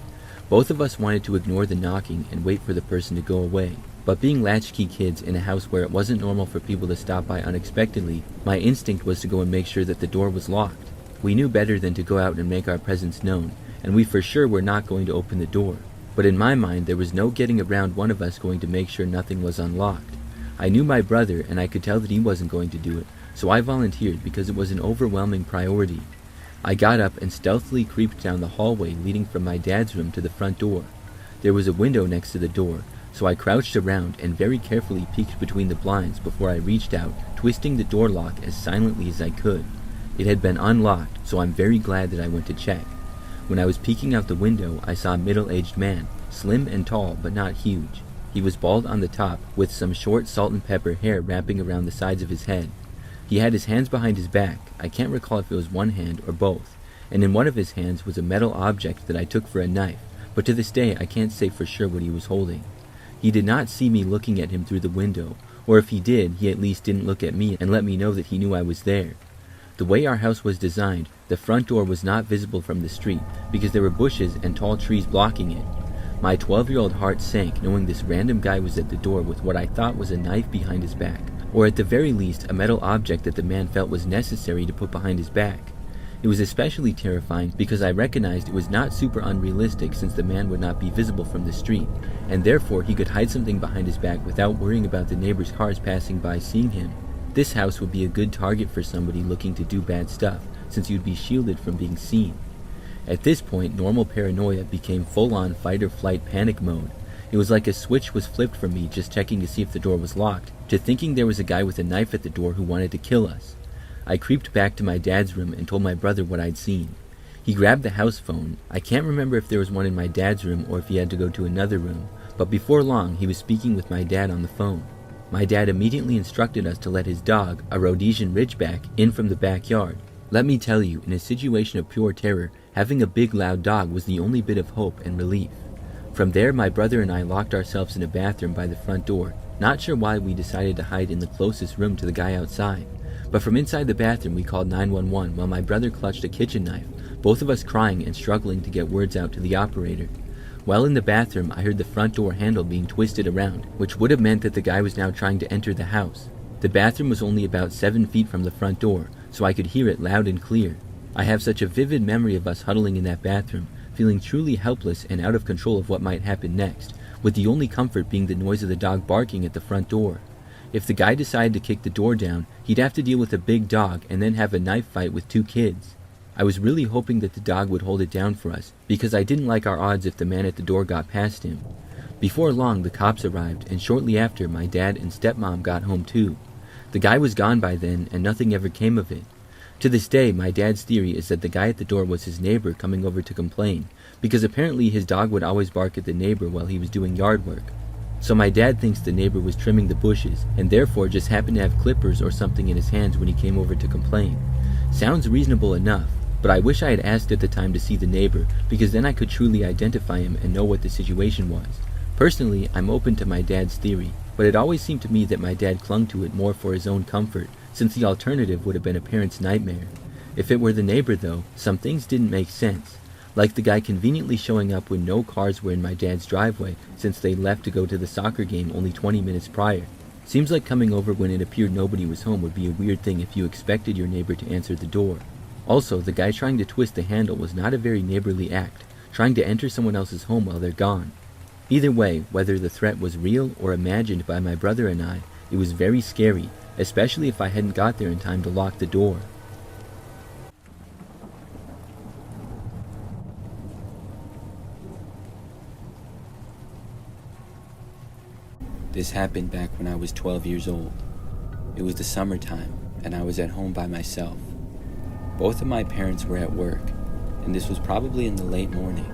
Both of us wanted to ignore the knocking and wait for the person to go away. But being latchkey kids in a house where it wasn't normal for people to stop by unexpectedly, my instinct was to go and make sure that the door was locked. We knew better than to go out and make our presence known, and we for sure were not going to open the door. But in my mind, there was no getting around one of us going to make sure nothing was unlocked. I knew my brother, and I could tell that he wasn't going to do it, so I volunteered because it was an overwhelming priority. I got up and stealthily creeped down the hallway leading from my dad's room to the front door. There was a window next to the door, so I crouched around and very carefully peeked between the blinds before I reached out, twisting the door lock as silently as I could. It had been unlocked, so I'm very glad that I went to check. When I was peeking out the window, I saw a middle-aged man, slim and tall but not huge. He was bald on the top, with some short salt and pepper hair wrapping around the sides of his head. He had his hands behind his back. I can't recall if it was one hand or both, and in one of his hands was a metal object that I took for a knife, but to this day I can't say for sure what he was holding. He did not see me looking at him through the window, or if he did, he at least didn't look at me and let me know that he knew I was there. The way our house was designed, the front door was not visible from the street because there were bushes and tall trees blocking it. My 12-year-old heart sank knowing this random guy was at the door with what I thought was a knife behind his back, or at the very least a metal object that the man felt was necessary to put behind his back. It was especially terrifying because I recognized it was not super unrealistic since the man would not be visible from the street, and therefore he could hide something behind his back without worrying about the neighbors' cars passing by seeing him. This house would be a good target for somebody looking to do bad stuff, since you'd be shielded from being seen. At this point, normal paranoia became full-on fight-or-flight panic mode. It was like a switch was flipped for me just checking to see if the door was locked, to thinking there was a guy with a knife at the door who wanted to kill us. I creeped back to my dad's room and told my brother what I'd seen. He grabbed the house phone. I can't remember if there was one in my dad's room or if he had to go to another room, but before long he was speaking with my dad on the phone. My dad immediately instructed us to let his dog, a Rhodesian Ridgeback, in from the backyard. Let me tell you, in a situation of pure terror, having a big loud dog was the only bit of hope and relief. From there, my brother and I locked ourselves in a bathroom by the front door, not sure why we decided to hide in the closest room to the guy outside. But from inside the bathroom we called 911 while my brother clutched a kitchen knife, both of us crying and struggling to get words out to the operator. While in the bathroom, I heard the front door handle being twisted around, which would have meant that the guy was now trying to enter the house. The bathroom was only about 7 feet from the front door, so I could hear it loud and clear. I have such a vivid memory of us huddling in that bathroom, feeling truly helpless and out of control of what might happen next, with the only comfort being the noise of the dog barking at the front door. If the guy decided to kick the door down, he'd have to deal with a big dog and then have a knife fight with 2 kids. I was really hoping that the dog would hold it down for us, because I didn't like our odds if the man at the door got past him. Before long, the cops arrived, and shortly after, my dad and stepmom got home too. The guy was gone by then, and nothing ever came of it. To this day, my dad's theory is that the guy at the door was his neighbor coming over to complain, because apparently his dog would always bark at the neighbor while he was doing yard work. So my dad thinks the neighbor was trimming the bushes, and therefore just happened to have clippers or something in his hands when he came over to complain. Sounds reasonable enough, but I wish I had asked at the time to see the neighbor, because then I could truly identify him and know what the situation was. Personally, I'm open to my dad's theory, but it always seemed to me that my dad clung to it more for his own comfort, since the alternative would have been a parent's nightmare. If it were the neighbor though, some things didn't make sense. Like the guy conveniently showing up when no cars were in my dad's driveway since they left to go to the soccer game only 20 minutes prior. Seems like coming over when it appeared nobody was home would be a weird thing if you expected your neighbor to answer the door. Also, the guy trying to twist the handle was not a very neighborly act, trying to enter someone else's home while they're gone. Either way, whether the threat was real or imagined by my brother and I, it was very scary, especially if I hadn't got there in time to lock the door. This happened back when I was 12 years old. It was the summertime, and I was at home by myself. Both of my parents were at work, and this was probably in the late morning.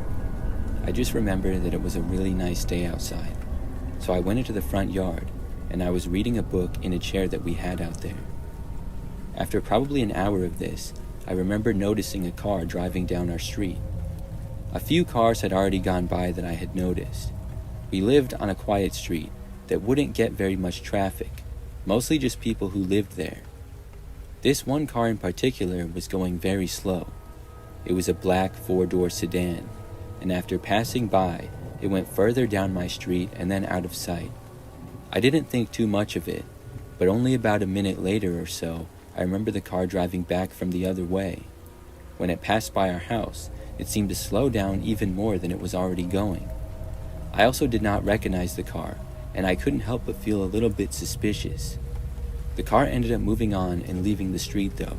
I just remember that it was a really nice day outside, so I went into the front yard, and I was reading a book in a chair that we had out there. After probably an hour of this, I remember noticing a car driving down our street. A few cars had already gone by that I had noticed. We lived on a quiet street that wouldn't get very much traffic, mostly just people who lived there. This one car in particular was going very slow. It was a black 4-door sedan, and after passing by, it went further down my street and then out of sight. I didn't think too much of it, but only about a minute later or so, I remember the car driving back from the other way. When it passed by our house, it seemed to slow down even more than it was already going. I also did not recognize the car, and I couldn't help but feel a little bit suspicious. The car ended up moving on and leaving the street though.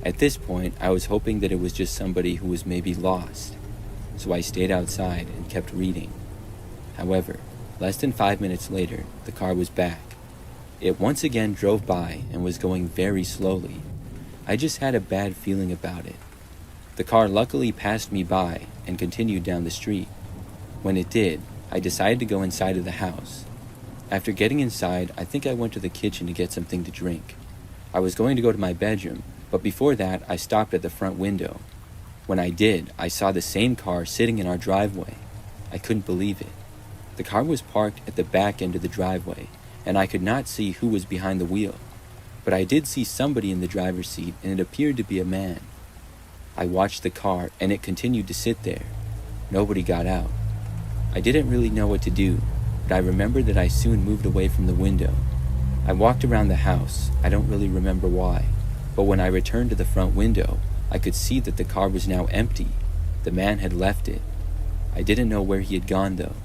At this point, I was hoping that it was just somebody who was maybe lost, so I stayed outside and kept reading. However, less than 5 minutes later, the car was back. It once again drove by and was going very slowly. I just had a bad feeling about it. The car luckily passed me by and continued down the street. When it did, I decided to go inside of the house. After getting inside, I think I went to the kitchen to get something to drink. I was going to go to my bedroom, but before that, I stopped at the front window. When I did, I saw the same car sitting in our driveway. I couldn't believe it. The car was parked at the back end of the driveway, and I could not see who was behind the wheel. But I did see somebody in the driver's seat, and it appeared to be a man. I watched the car, and it continued to sit there. Nobody got out. I didn't really know what to do, but I remember that I soon moved away from the window. I walked around the house. I don't really remember why, but when I returned to the front window, I could see that the car was now empty. The man had left it. I didn't know where he had gone though.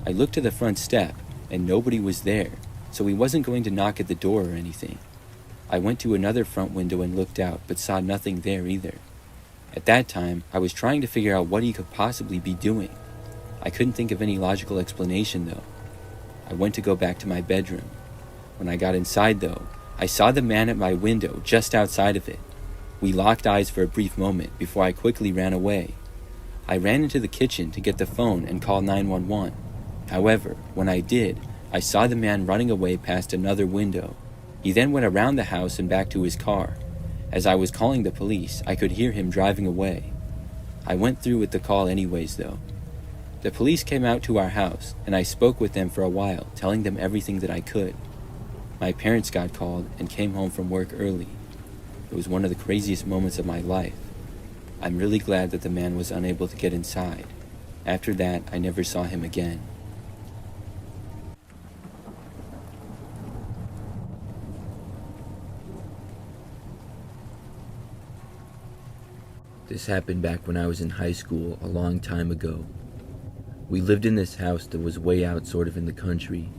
I looked to the front step, and nobody was there, so he wasn't going to knock at the door or anything. I went to another front window and looked out, but saw nothing there either. At that time, I was trying to figure out what he could possibly be doing. I couldn't think of any logical explanation though. I went to go back to my bedroom. When I got inside though, I saw the man at my window just outside of it. We locked eyes for a brief moment before I quickly ran away. I ran into the kitchen to get the phone and call 911. However, when I did, I saw the man running away past another window. He then went around the house and back to his car. As I was calling the police, I could hear him driving away. I went through with the call anyways though. The police came out to our house, and I spoke with them for a while, telling them everything that I could. My parents got called and came home from work early. It was one of the craziest moments of my life. I'm really glad that the man was unable to get inside. After that, I never saw him again. This happened back when I was in high school a long time ago. We lived in this house that was way out sort of in the country.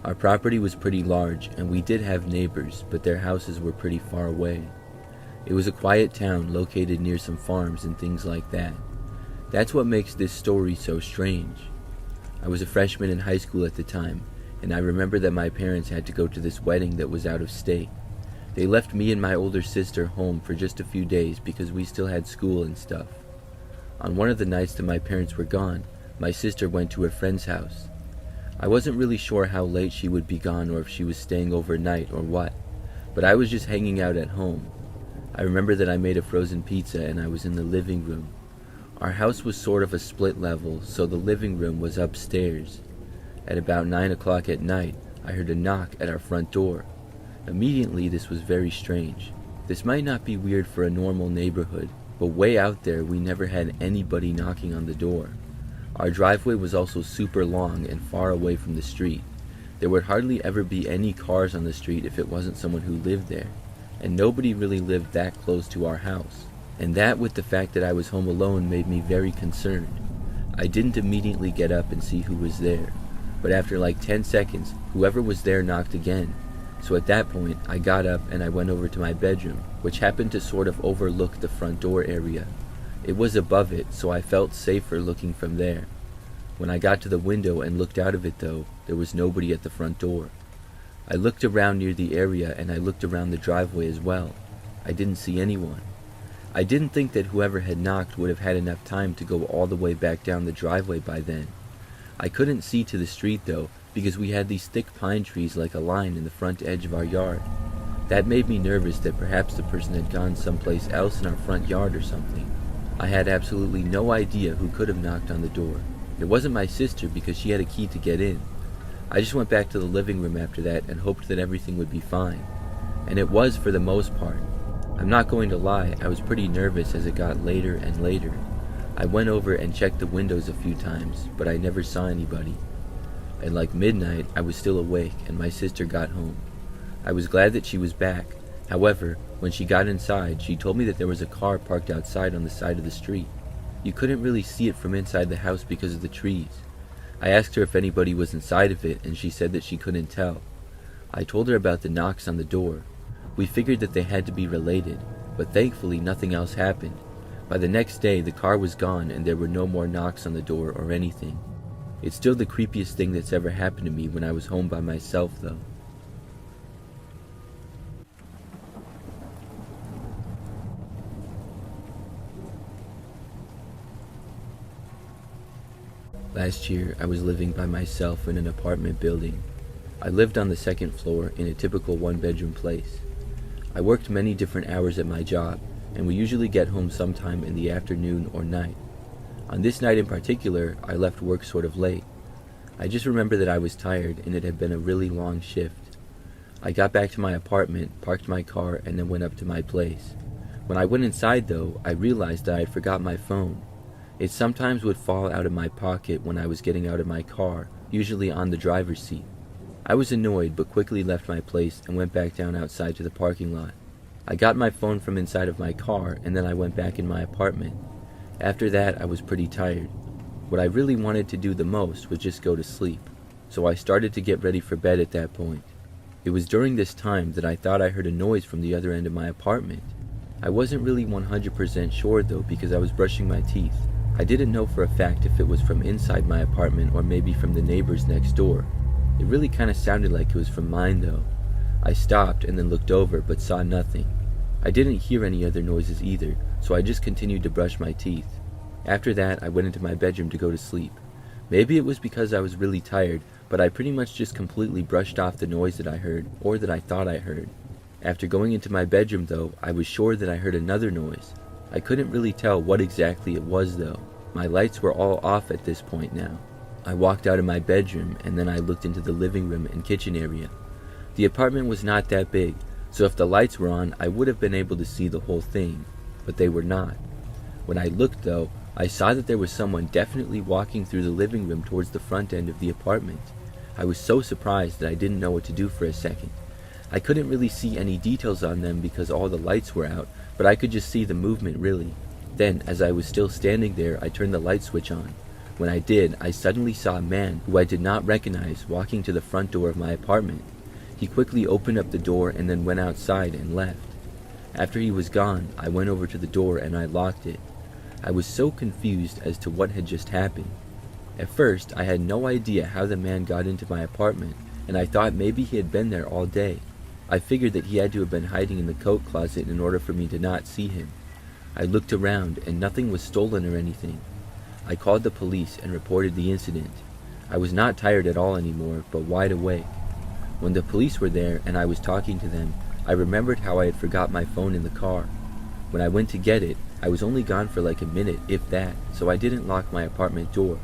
Our property was pretty large, and we did have neighbors, but their houses were pretty far away. It was a quiet town located near some farms and things like that. That's what makes this story so strange. I was a freshman in high school at the time, and I remember that my parents had to go to this wedding that was out of state. They left me and my older sister home for just a few days because we still had school and stuff. On one of the nights that my parents were gone, my sister went to her friend's house. I wasn't really sure how late she would be gone or if she was staying overnight or what, but I was just hanging out at home. I remember that I made a frozen pizza and I was in the living room. Our house was sort of a split level, so the living room was upstairs. At about 9 o'clock at night, I heard a knock at our front door. Immediately, this was very strange. This might not be weird for a normal neighborhood, but way out there we never had anybody knocking on the door. Our driveway was also super long and far away from the street. There would hardly ever be any cars on the street if it wasn't someone who lived there, and nobody really lived that close to our house. And that, with the fact that I was home alone, made me very concerned. I didn't immediately get up and see who was there, but after like 10 seconds, whoever was there knocked again. So at that point, I got up and I went over to my bedroom, which happened to sort of overlook the front door area. It was above it, so I felt safer looking from there. When I got to the window and looked out of it though, there was nobody at the front door. I looked around near the area and I looked around the driveway as well. I didn't see anyone. I didn't think that whoever had knocked would have had enough time to go all the way back down the driveway by then. I couldn't see to the street though, because we had these thick pine trees like a line in the front edge of our yard. That made me nervous that perhaps the person had gone someplace else in our front yard or something. I had absolutely no idea who could have knocked on the door. It wasn't my sister because she had a key to get in. I just went back to the living room after that and hoped that everything would be fine. And it was for the most part. I'm not going to lie, I was pretty nervous as it got later and later. I went over and checked the windows a few times, but I never saw anybody. At like midnight, I was still awake and my sister got home. I was glad that she was back. However, when she got inside, she told me that there was a car parked outside on the side of the street. You couldn't really see it from inside the house because of the trees. I asked her if anybody was inside of it, and she said that she couldn't tell. I told her about the knocks on the door. We figured that they had to be related, but thankfully nothing else happened. By the next day, the car was gone and there were no more knocks on the door or anything. It's still the creepiest thing that's ever happened to me when I was home by myself, though. Last year, I was living by myself in an apartment building. I lived on the second floor in a typical one-bedroom place. I worked many different hours at my job, and we usually get home sometime in the afternoon or night. On this night in particular, I left work sort of late. I just remember that I was tired and it had been a really long shift. I got back to my apartment, parked my car, and then went up to my place. When I went inside though, I realized that I had forgot my phone. It sometimes would fall out of my pocket when I was getting out of my car, usually on the driver's seat. I was annoyed but quickly left my place and went back down outside to the parking lot. I got my phone from inside of my car and then I went back in my apartment. After that, I was pretty tired. What I really wanted to do the most was just go to sleep, so I started to get ready for bed at that point. It was during this time that I thought I heard a noise from the other end of my apartment. I wasn't really 100% sure though because I was brushing my teeth. I didn't know for a fact if it was from inside my apartment or maybe from the neighbors next door. It really kind of sounded like it was from mine though. I stopped and then looked over but saw nothing. I didn't hear any other noises either, so I just continued to brush my teeth. After that, I went into my bedroom to go to sleep. Maybe it was because I was really tired, but I pretty much just completely brushed off the noise that I heard, or that I thought I heard. After going into my bedroom though, I was sure that I heard another noise. I couldn't really tell what exactly it was though. My lights were all off at this point now. I walked out of my bedroom and then I looked into the living room and kitchen area. The apartment was not that big, so if the lights were on, I would have been able to see the whole thing, but they were not. When I looked though, I saw that there was someone definitely walking through the living room towards the front end of the apartment. I was so surprised that I didn't know what to do for a second. I couldn't really see any details on them because all the lights were out, but I could just see the movement really. Then, as I was still standing there, I turned the light switch on. When I did, I suddenly saw a man who I did not recognize walking to the front door of my apartment. He quickly opened up the door and then went outside and left. After he was gone, I went over to the door and I locked it. I was so confused as to what had just happened. At first, I had no idea how the man got into my apartment, and I thought maybe he had been there all day. I figured that he had to have been hiding in the coat closet in order for me to not see him. I looked around and nothing was stolen or anything. I called the police and reported the incident. I was not tired at all anymore, but wide awake. When the police were there and I was talking to them, I remembered how I had forgot my phone in the car. When I went to get it, I was only gone for like a minute, if that, so I didn't lock my apartment door.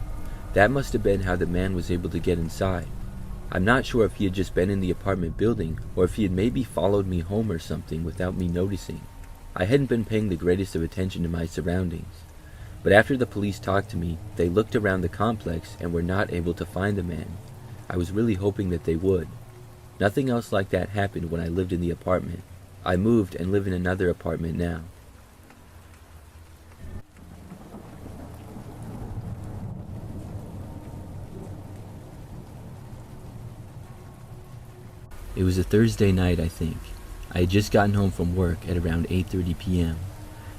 That must have been how the man was able to get inside. I'm not sure if he had just been in the apartment building, or if he had maybe followed me home or something without me noticing. I hadn't been paying the greatest of attention to my surroundings. But after the police talked to me, they looked around the complex and were not able to find the man. I was really hoping that they would. Nothing else like that happened when I lived in the apartment. I moved and live in another apartment now. It was a Thursday night, I think. I had just gotten home from work at around 8:30 p.m.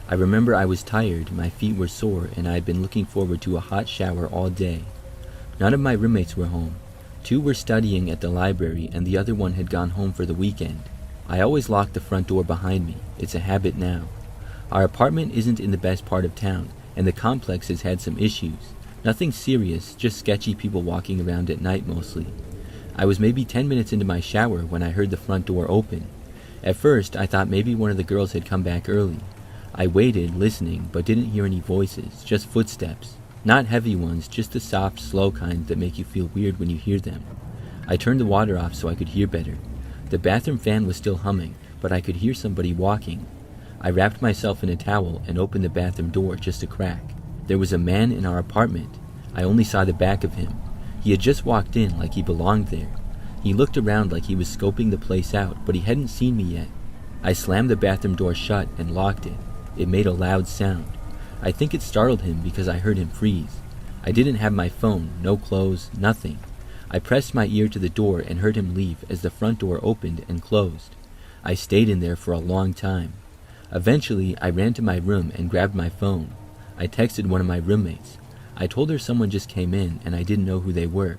I remember I was tired, my feet were sore, and I had been looking forward to a hot shower all day. None of my roommates were home. 2 were studying at the library, and the other one had gone home for the weekend. I always lock the front door behind me. It's a habit now. Our apartment isn't in the best part of town, and the complex has had some issues. Nothing serious, just sketchy people walking around at night mostly. I was maybe 10 minutes into my shower when I heard the front door open. At first, I thought maybe one of the girls had come back early. I waited, listening, but didn't hear any voices, just footsteps. Not heavy ones, just the soft, slow kind that make you feel weird when you hear them. I turned the water off so I could hear better. The bathroom fan was still humming, but I could hear somebody walking. I wrapped myself in a towel and opened the bathroom door just a crack. There was a man in our apartment. I only saw the back of him. He had just walked in like he belonged there. He looked around like he was scoping the place out, but he hadn't seen me yet. I slammed the bathroom door shut and locked it. It made a loud sound. I think it startled him because I heard him freeze. I didn't have my phone, no clothes, nothing. I pressed my ear to the door and heard him leave as the front door opened and closed. I stayed in there for a long time. Eventually, I ran to my room and grabbed my phone. I texted one of my roommates. I told her someone just came in and I didn't know who they were.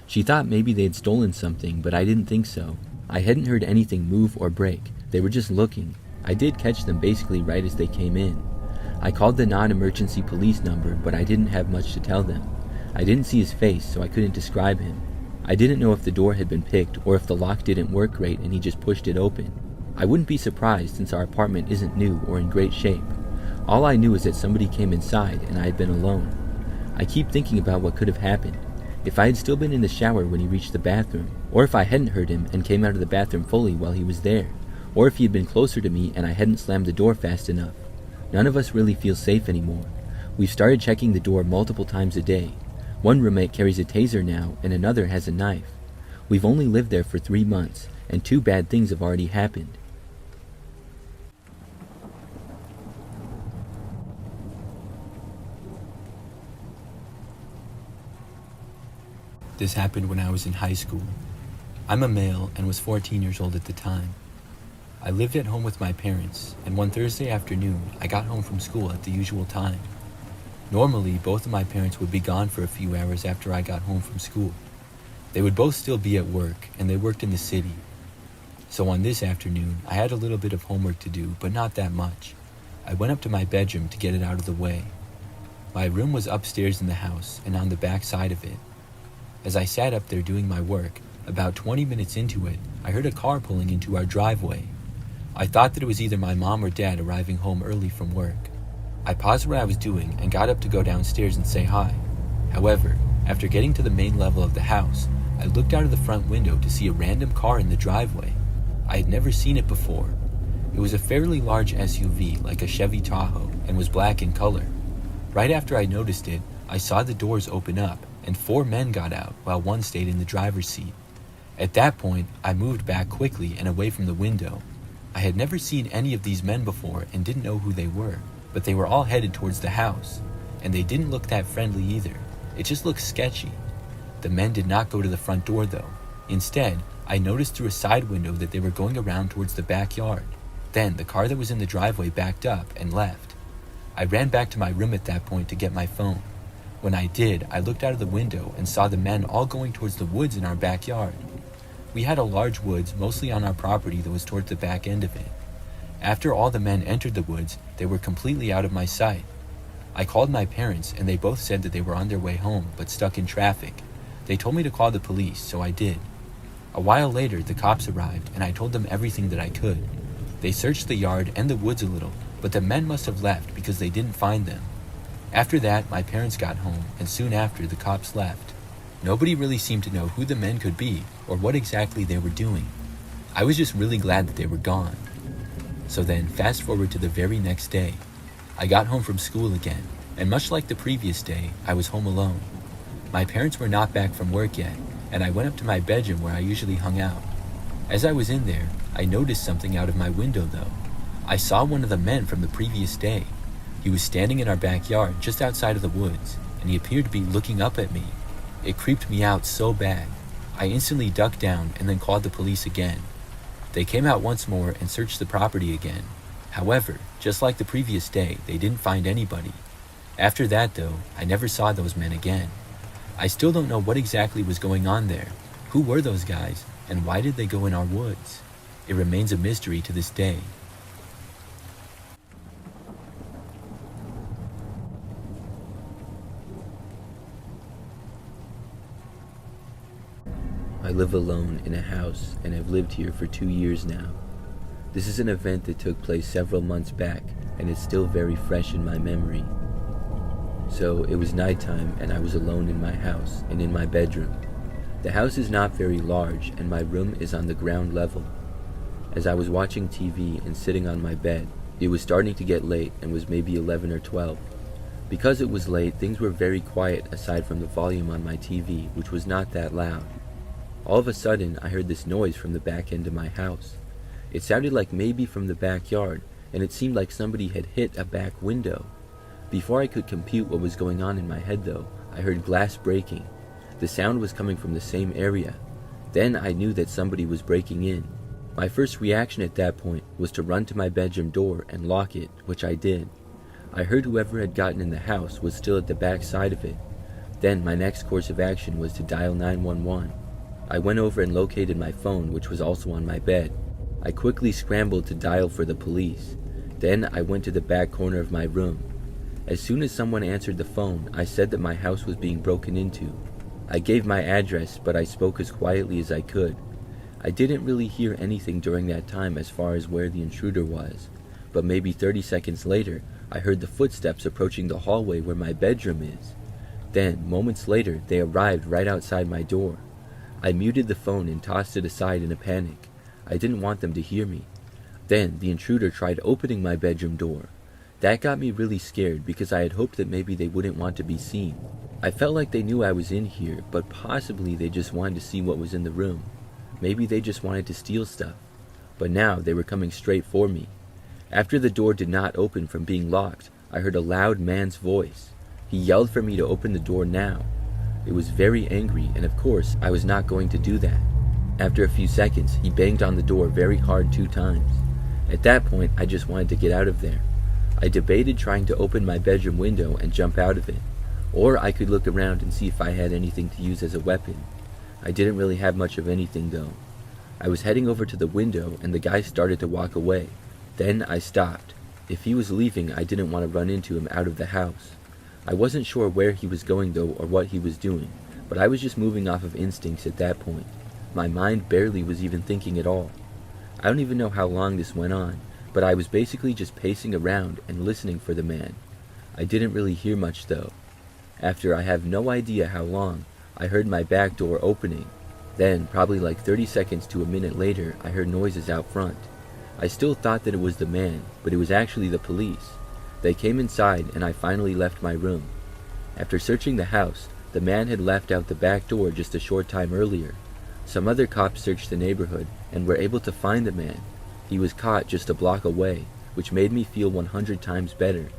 She thought maybe they had stolen something, but I didn't think so. I hadn't heard anything move or break. They were just looking. I did catch them basically right as they came in. I called the non-emergency police number, but I didn't have much to tell them. I didn't see his face, so I couldn't describe him. I didn't know if the door had been picked or if the lock didn't work great and he just pushed it open. I wouldn't be surprised since our apartment isn't new or in great shape. All I knew is that somebody came inside and I had been alone. I keep thinking about what could have happened. If I had still been in the shower when he reached the bathroom, or if I hadn't heard him and came out of the bathroom fully while he was there, or if he had been closer to me and I hadn't slammed the door fast enough. None of us really feel safe anymore. We've started checking the door multiple times a day. One roommate carries a taser now and another has a knife. We've only lived there for 3 months, and 2 bad things have already happened. This happened when I was in high school. I'm a male and was 14 years old at the time. I lived at home with my parents, and one Thursday afternoon, I got home from school at the usual time. Normally, both of my parents would be gone for a few hours after I got home from school. They would both still be at work, and they worked in the city. So on this afternoon, I had a little bit of homework to do, but not that much. I went up to my bedroom to get it out of the way. My room was upstairs in the house and on the back side of it. As I sat up there doing my work, about 20 minutes into it, I heard a car pulling into our driveway. I thought that it was either my mom or dad arriving home early from work. I paused what I was doing and got up to go downstairs and say hi. However, after getting to the main level of the house, I looked out of the front window to see a random car in the driveway. I had never seen it before. It was a fairly large SUV like a Chevy Tahoe and was black in color. Right after I noticed it, I saw the doors open up and 4 men got out while one stayed in the driver's seat. At that point, I moved back quickly and away from the window. I had never seen any of these men before and didn't know who they were, but they were all headed towards the house, and they didn't look that friendly either. It just looked sketchy. The men did not go to the front door though. Instead, I noticed through a side window that they were going around towards the backyard. Then the car that was in the driveway backed up and left. I ran back to my room at that point to get my phone. When I did, I looked out of the window and saw the men all going towards the woods in our backyard. We had a large woods mostly on our property that was towards the back end of it. After all the men entered the woods, they were completely out of my sight. I called my parents and they both said that they were on their way home but stuck in traffic. They told me to call the police, so I did. A while later, the cops arrived and I told them everything that I could. They searched the yard and the woods a little, but the men must have left because they didn't find them. After that, my parents got home, and soon after, the cops left. Nobody really seemed to know who the men could be or what exactly they were doing. I was just really glad that they were gone. So then, fast forward to the very next day. I got home from school again, and much like the previous day, I was home alone. My parents were not back from work yet, and I went up to my bedroom where I usually hung out. As I was in there, I noticed something out of my window though. I saw one of the men from the previous day. He was standing in our backyard just outside of the woods, and he appeared to be looking up at me. It creeped me out so bad. I instantly ducked down and then called the police again. They came out once more and searched the property again. However, just like the previous day, they didn't find anybody. After that though, I never saw those men again. I still don't know what exactly was going on there. Who were those guys, and why did they go in our woods? It remains a mystery to this day. I live alone in a house and I've lived here for 2 years now. This is an event that took place several months back and it's still very fresh in my memory. So it was nighttime and I was alone in my house and in my bedroom. The house is not very large and my room is on the ground level. As I was watching TV and sitting on my bed, it was starting to get late and was maybe 11 or 12. Because it was late, things were very quiet aside from the volume on my TV, which was not that loud. All of a sudden, I heard this noise from the back end of my house. It sounded like maybe from the backyard, and it seemed like somebody had hit a back window. Before I could compute what was going on in my head though, I heard glass breaking. The sound was coming from the same area. Then I knew that somebody was breaking in. My first reaction at that point was to run to my bedroom door and lock it, which I did. I heard whoever had gotten in the house was still at the back side of it. Then my next course of action was to dial 911. I went over and located my phone, which was also on my bed. I quickly scrambled to dial for the police. Then I went to the back corner of my room. As soon as someone answered the phone, I said that my house was being broken into. I gave my address, but I spoke as quietly as I could. I didn't really hear anything during that time as far as where the intruder was, but maybe 30 seconds later, I heard the footsteps approaching the hallway where my bedroom is. Then, moments later, they arrived right outside my door. I muted the phone and tossed it aside in a panic. I didn't want them to hear me. Then, the intruder tried opening my bedroom door. That got me really scared because I had hoped that maybe they wouldn't want to be seen. I felt like they knew I was in here, but possibly they just wanted to see what was in the room. Maybe they just wanted to steal stuff. But now they were coming straight for me. After the door did not open from being locked, I heard a loud man's voice. He yelled for me to open the door now. It was very angry, and of course, I was not going to do that. After a few seconds, he banged on the door very hard 2 times. At that point, I just wanted to get out of there. I debated trying to open my bedroom window and jump out of it, or I could look around and see if I had anything to use as a weapon. I didn't really have much of anything though. I was heading over to the window and the guy started to walk away. Then I stopped. If he was leaving, I didn't want to run into him out of the house. I wasn't sure where he was going though or what he was doing, but I was just moving off of instincts at that point. My mind barely was even thinking at all. I don't even know how long this went on, but I was basically just pacing around and listening for the man. I didn't really hear much though. After I have no idea how long, I heard my back door opening. Then, probably like 30 seconds to a minute later, I heard noises out front. I still thought that it was the man, but it was actually the police. They came inside and I finally left my room. After searching the house, the man had left out the back door just a short time earlier. Some other cops searched the neighborhood and were able to find the man. He was caught just a block away, which made me feel 100 times better.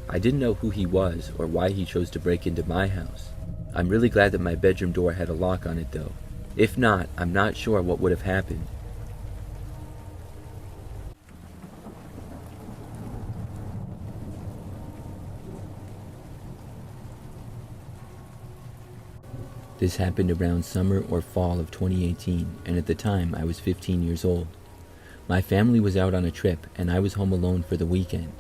I didn't know who he was or why he chose to break into my house. I'm really glad that my bedroom door had a lock on it though. If not, I'm not sure what would have happened. This happened around summer or fall of 2018, and at the time I was 15 years old. My family was out on a trip, and I was home alone for the weekend.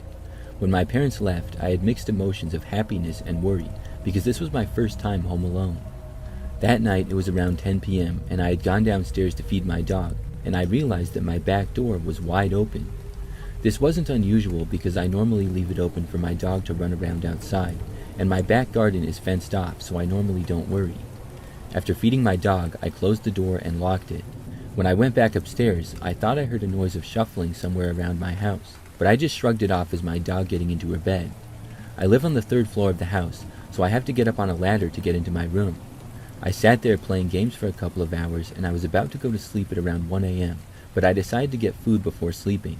When my parents left, I had mixed emotions of happiness and worry, because this was my first time home alone. That night it was around 10 p.m., and I had gone downstairs to feed my dog, and I realized that my back door was wide open. This wasn't unusual because I normally leave it open for my dog to run around outside, and my back garden is fenced off, so I normally don't worry. After feeding my dog, I closed the door and locked it. When I went back upstairs, I thought I heard a noise of shuffling somewhere around my house, but I just shrugged it off as my dog getting into her bed. I live on the 3rd floor of the house, so I have to get up on a ladder to get into my room. I sat there playing games for a couple of hours, and I was about to go to sleep at around 1 a.m., but I decided to get food before sleeping.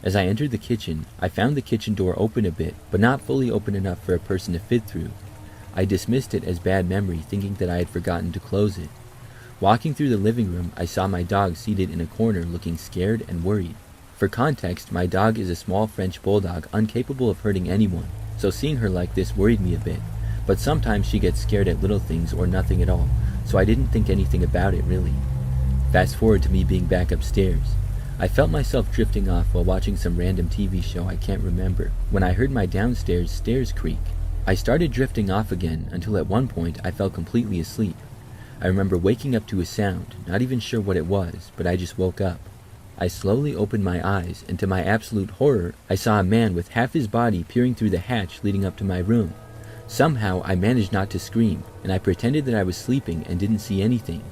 As I entered the kitchen, I found the kitchen door open a bit, but not fully open enough for a person to fit through. I dismissed it as bad memory, thinking that I had forgotten to close it. Walking through the living room, I saw my dog seated in a corner looking scared and worried. For context, my dog is a small French bulldog incapable of hurting anyone, so seeing her like this worried me a bit. But sometimes she gets scared at little things or nothing at all, so I didn't think anything about it really. Fast forward to me being back upstairs. I felt myself drifting off while watching some random TV show I can't remember, when I heard my downstairs stairs creak. I started drifting off again until at one point I fell completely asleep. I remember waking up to a sound, not even sure what it was, but I just woke up. I slowly opened my eyes, and to my absolute horror, I saw a man with half his body peering through the hatch leading up to my room. Somehow, I managed not to scream, and I pretended that I was sleeping and didn't see anything.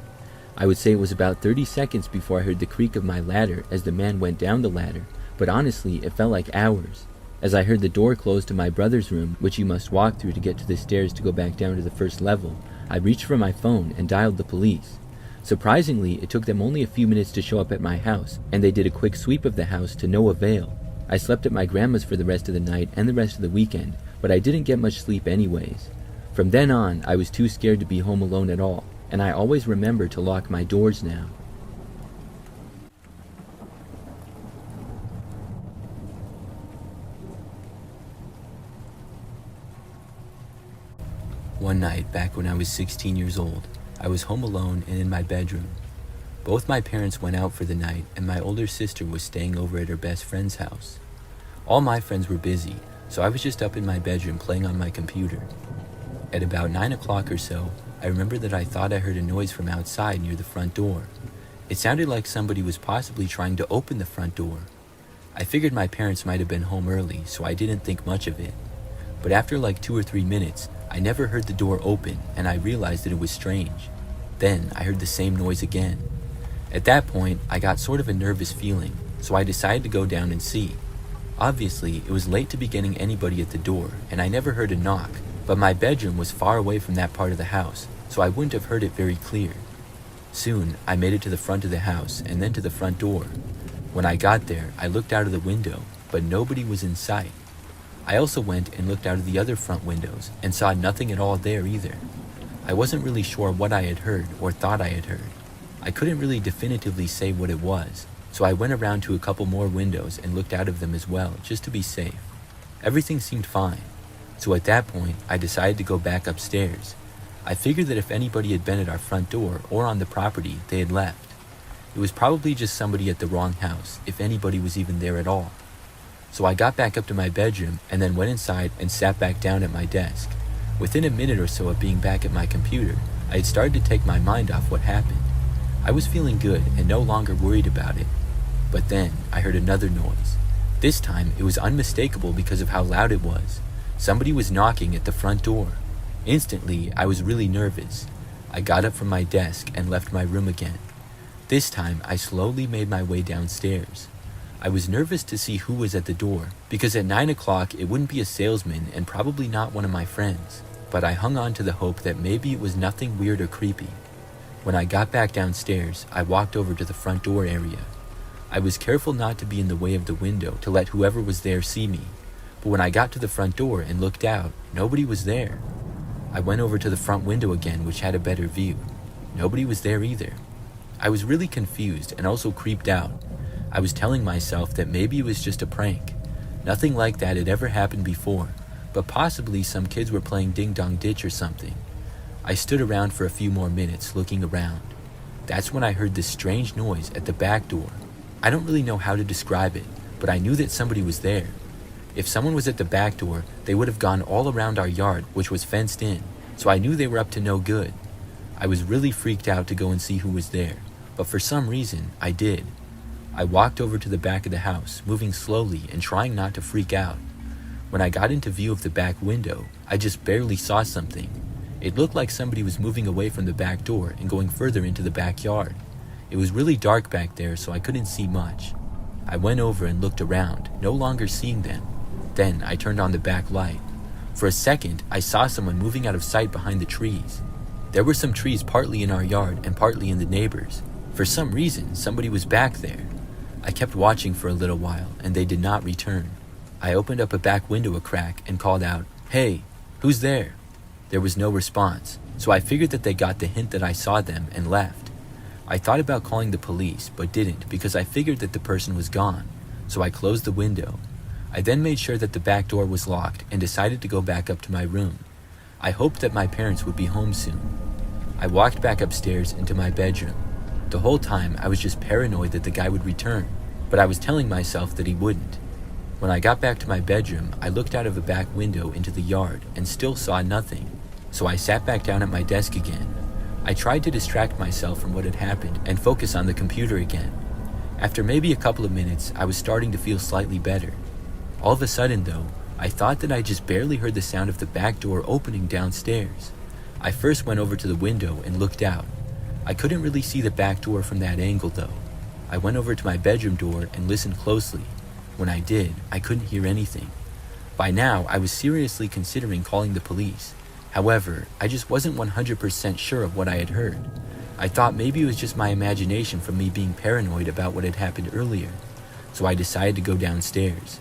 I would say it was about 30 seconds before I heard the creak of my ladder as the man went down the ladder, but honestly, it felt like hours. As I heard the door close to my brother's room, which you must walk through to get to the stairs to go back down to the 1st level, I reached for my phone and dialed the police. Surprisingly, it took them only a few minutes to show up at my house, and they did a quick sweep of the house to no avail. I slept at my grandma's for the rest of the night and the rest of the weekend, but I didn't get much sleep anyways. From then on, I was too scared to be home alone at all, and I always remember to lock my doors now. One night, back when I was 16 years old, I was home alone and in my bedroom. Both my parents went out for the night, and my older sister was staying over at her best friend's house. All my friends were busy, so I was just up in my bedroom playing on my computer. At about 9 o'clock or so, I remember that I thought I heard a noise from outside near the front door. It sounded like somebody was possibly trying to open the front door. I figured my parents might have been home early, so I didn't think much of it. But after like 2 or 3 minutes, I never heard the door open, and I realized that it was strange. Then I heard the same noise again. At that point, I got sort of a nervous feeling, so I decided to go down and see. Obviously, it was late to be getting anybody at the door, and I never heard a knock, but my bedroom was far away from that part of the house, so I wouldn't have heard it very clear. Soon, I made it to the front of the house, and then to the front door. When I got there, I looked out of the window, but nobody was in sight. I also went and looked out of the other front windows and saw nothing at all there either. I wasn't really sure what I had heard or thought I had heard. I couldn't really definitively say what it was, so I went around to a couple more windows and looked out of them as well, just to be safe. Everything seemed fine, so at that point, I decided to go back upstairs. I figured that if anybody had been at our front door or on the property, they had left. It was probably just somebody at the wrong house, if anybody was even there at all. So I got back up to my bedroom and then went inside and sat back down at my desk. Within a minute or so of being back at my computer, I had started to take my mind off what happened. I was feeling good and no longer worried about it. But then I heard another noise. This time it was unmistakable because of how loud it was. Somebody was knocking at the front door. Instantly, I was really nervous. I got up from my desk and left my room again. This time, I slowly made my way downstairs. I was nervous to see who was at the door, because at 9 o'clock it wouldn't be a salesman and probably not one of my friends, but I hung on to the hope that maybe it was nothing weird or creepy. When I got back downstairs, I walked over to the front door area. I was careful not to be in the way of the window to let whoever was there see me, but when I got to the front door and looked out, nobody was there. I went over to the front window again, which had a better view. Nobody was there either. I was really confused and also creeped out. I was telling myself that maybe it was just a prank. Nothing like that had ever happened before, but possibly some kids were playing ding-dong ditch or something. I stood around for a few more minutes looking around. That's when I heard this strange noise at the back door. I don't really know how to describe it, but I knew that somebody was there. If someone was at the back door, they would have gone all around our yard, which was fenced in, so I knew they were up to no good. I was really freaked out to go and see who was there, but for some reason, I did. I walked over to the back of the house, moving slowly and trying not to freak out. When I got into view of the back window, I just barely saw something. It looked like somebody was moving away from the back door and going further into the backyard. It was really dark back there, so I couldn't see much. I went over and looked around, no longer seeing them. Then I turned on the back light. For a second, I saw someone moving out of sight behind the trees. There were some trees partly in our yard and partly in the neighbors. For some reason, somebody was back there. I kept watching for a little while, and they did not return. I opened up a back window a crack and called out, "Hey, who's there?" There was no response, so I figured that they got the hint that I saw them and left. I thought about calling the police, but didn't because I figured that the person was gone, so I closed the window. I then made sure that the back door was locked and decided to go back up to my room. I hoped that my parents would be home soon. I walked back upstairs into my bedroom. The whole time I was just paranoid that the guy would return, but I was telling myself that he wouldn't. When I got back to my bedroom, I looked out of a back window into the yard and still saw nothing. So I sat back down at my desk again. I tried to distract myself from what had happened and focus on the computer again. After maybe a couple of minutes, I was starting to feel slightly better. All of a sudden though, I thought that I just barely heard the sound of the back door opening downstairs. I first went over to the window and looked out. I couldn't really see the back door from that angle though. I went over to my bedroom door and listened closely. When I did, I couldn't hear anything. By now, I was seriously considering calling the police. However, I just wasn't 100% sure of what I had heard. I thought maybe it was just my imagination from me being paranoid about what had happened earlier. So I decided to go downstairs.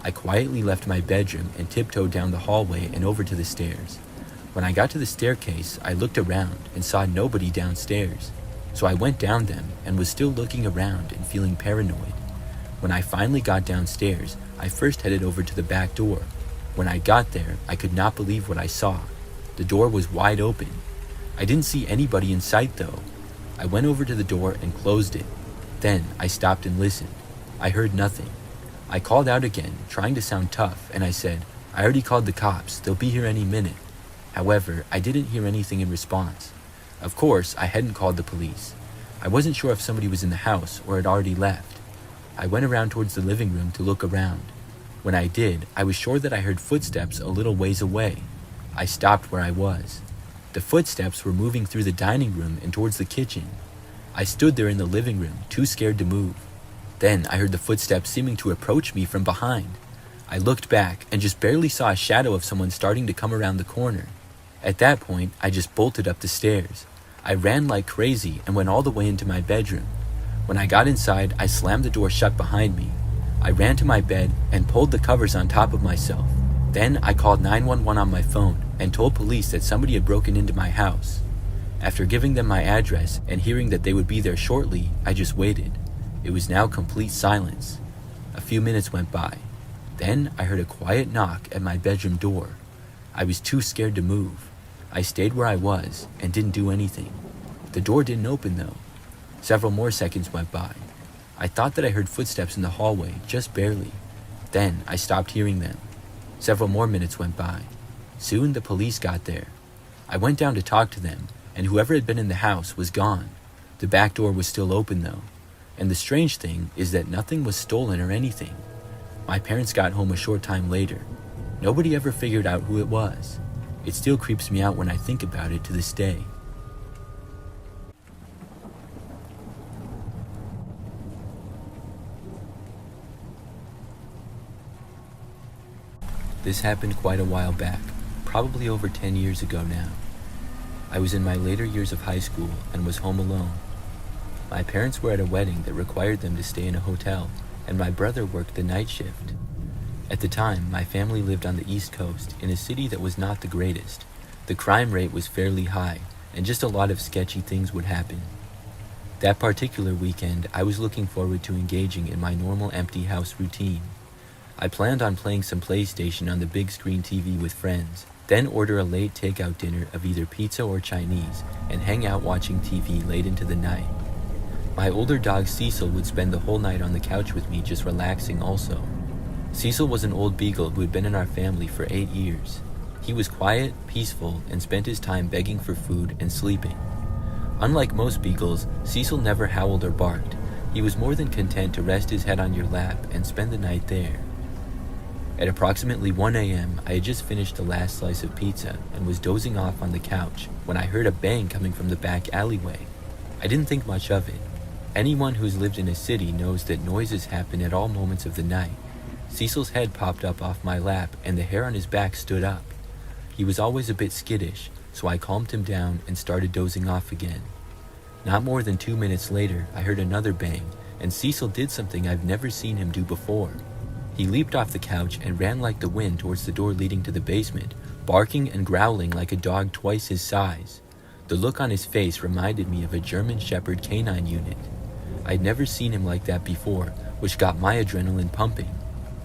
I quietly left my bedroom and tiptoed down the hallway and over to the stairs. When I got to the staircase, I looked around and saw nobody downstairs. So I went down them and was still looking around and feeling paranoid. When I finally got downstairs, I first headed over to the back door. When I got there, I could not believe what I saw. The door was wide open. I didn't see anybody in sight though. I went over to the door and closed it. Then I stopped and listened. I heard nothing. I called out again, trying to sound tough, and I said, "I already called the cops. They'll be here any minute." However, I didn't hear anything in response. Of course, I hadn't called the police. I wasn't sure if somebody was in the house or had already left. I went around towards the living room to look around. When I did, I was sure that I heard footsteps a little ways away. I stopped where I was. The footsteps were moving through the dining room and towards the kitchen. I stood there in the living room, too scared to move. Then I heard the footsteps seeming to approach me from behind. I looked back and just barely saw a shadow of someone starting to come around the corner. At that point, I just bolted up the stairs. I ran like crazy and went all the way into my bedroom. When I got inside, I slammed the door shut behind me. I ran to my bed and pulled the covers on top of myself. Then I called 911 on my phone and told police that somebody had broken into my house. After giving them my address and hearing that they would be there shortly, I just waited. It was now complete silence. A few minutes went by. Then I heard a quiet knock at my bedroom door. I was too scared to move. I stayed where I was and didn't do anything. The door didn't open though. Several more seconds went by. I thought that I heard footsteps in the hallway, just barely. Then I stopped hearing them. Several more minutes went by. Soon the police got there. I went down to talk to them, and whoever had been in the house was gone. The back door was still open though. And the strange thing is that nothing was stolen or anything. My parents got home a short time later. Nobody ever figured out who it was. It still creeps me out when I think about it to this day. This happened quite a while back, probably over 10 years ago now. I was in my later years of high school and was home alone. My parents were at a wedding that required them to stay in a hotel, and my brother worked the night shift. At the time, my family lived on the East Coast in a city that was not the greatest. The crime rate was fairly high, and just a lot of sketchy things would happen. That particular weekend, I was looking forward to engaging in my normal empty house routine. I planned on playing some PlayStation on the big screen TV with friends, then order a late takeout dinner of either pizza or Chinese, and hang out watching TV late into the night. My older dog Cecil would spend the whole night on the couch with me just relaxing also. Cecil was an old beagle who had been in our family for 8 years. He was quiet, peaceful, and spent his time begging for food and sleeping. Unlike most beagles, Cecil never howled or barked. He was more than content to rest his head on your lap and spend the night there. At approximately 1 a.m., I had just finished the last slice of pizza and was dozing off on the couch when I heard a bang coming from the back alleyway. I didn't think much of it. Anyone who's lived in a city knows that noises happen at all moments of the night. Cecil's head popped up off my lap and the hair on his back stood up. He was always a bit skittish, so I calmed him down and started dozing off again. Not more than 2 minutes later, I heard another bang, and Cecil did something I've never seen him do before. He leaped off the couch and ran like the wind towards the door leading to the basement, barking and growling like a dog twice his size. The look on his face reminded me of a German Shepherd canine unit. I'd never seen him like that before, which got my adrenaline pumping.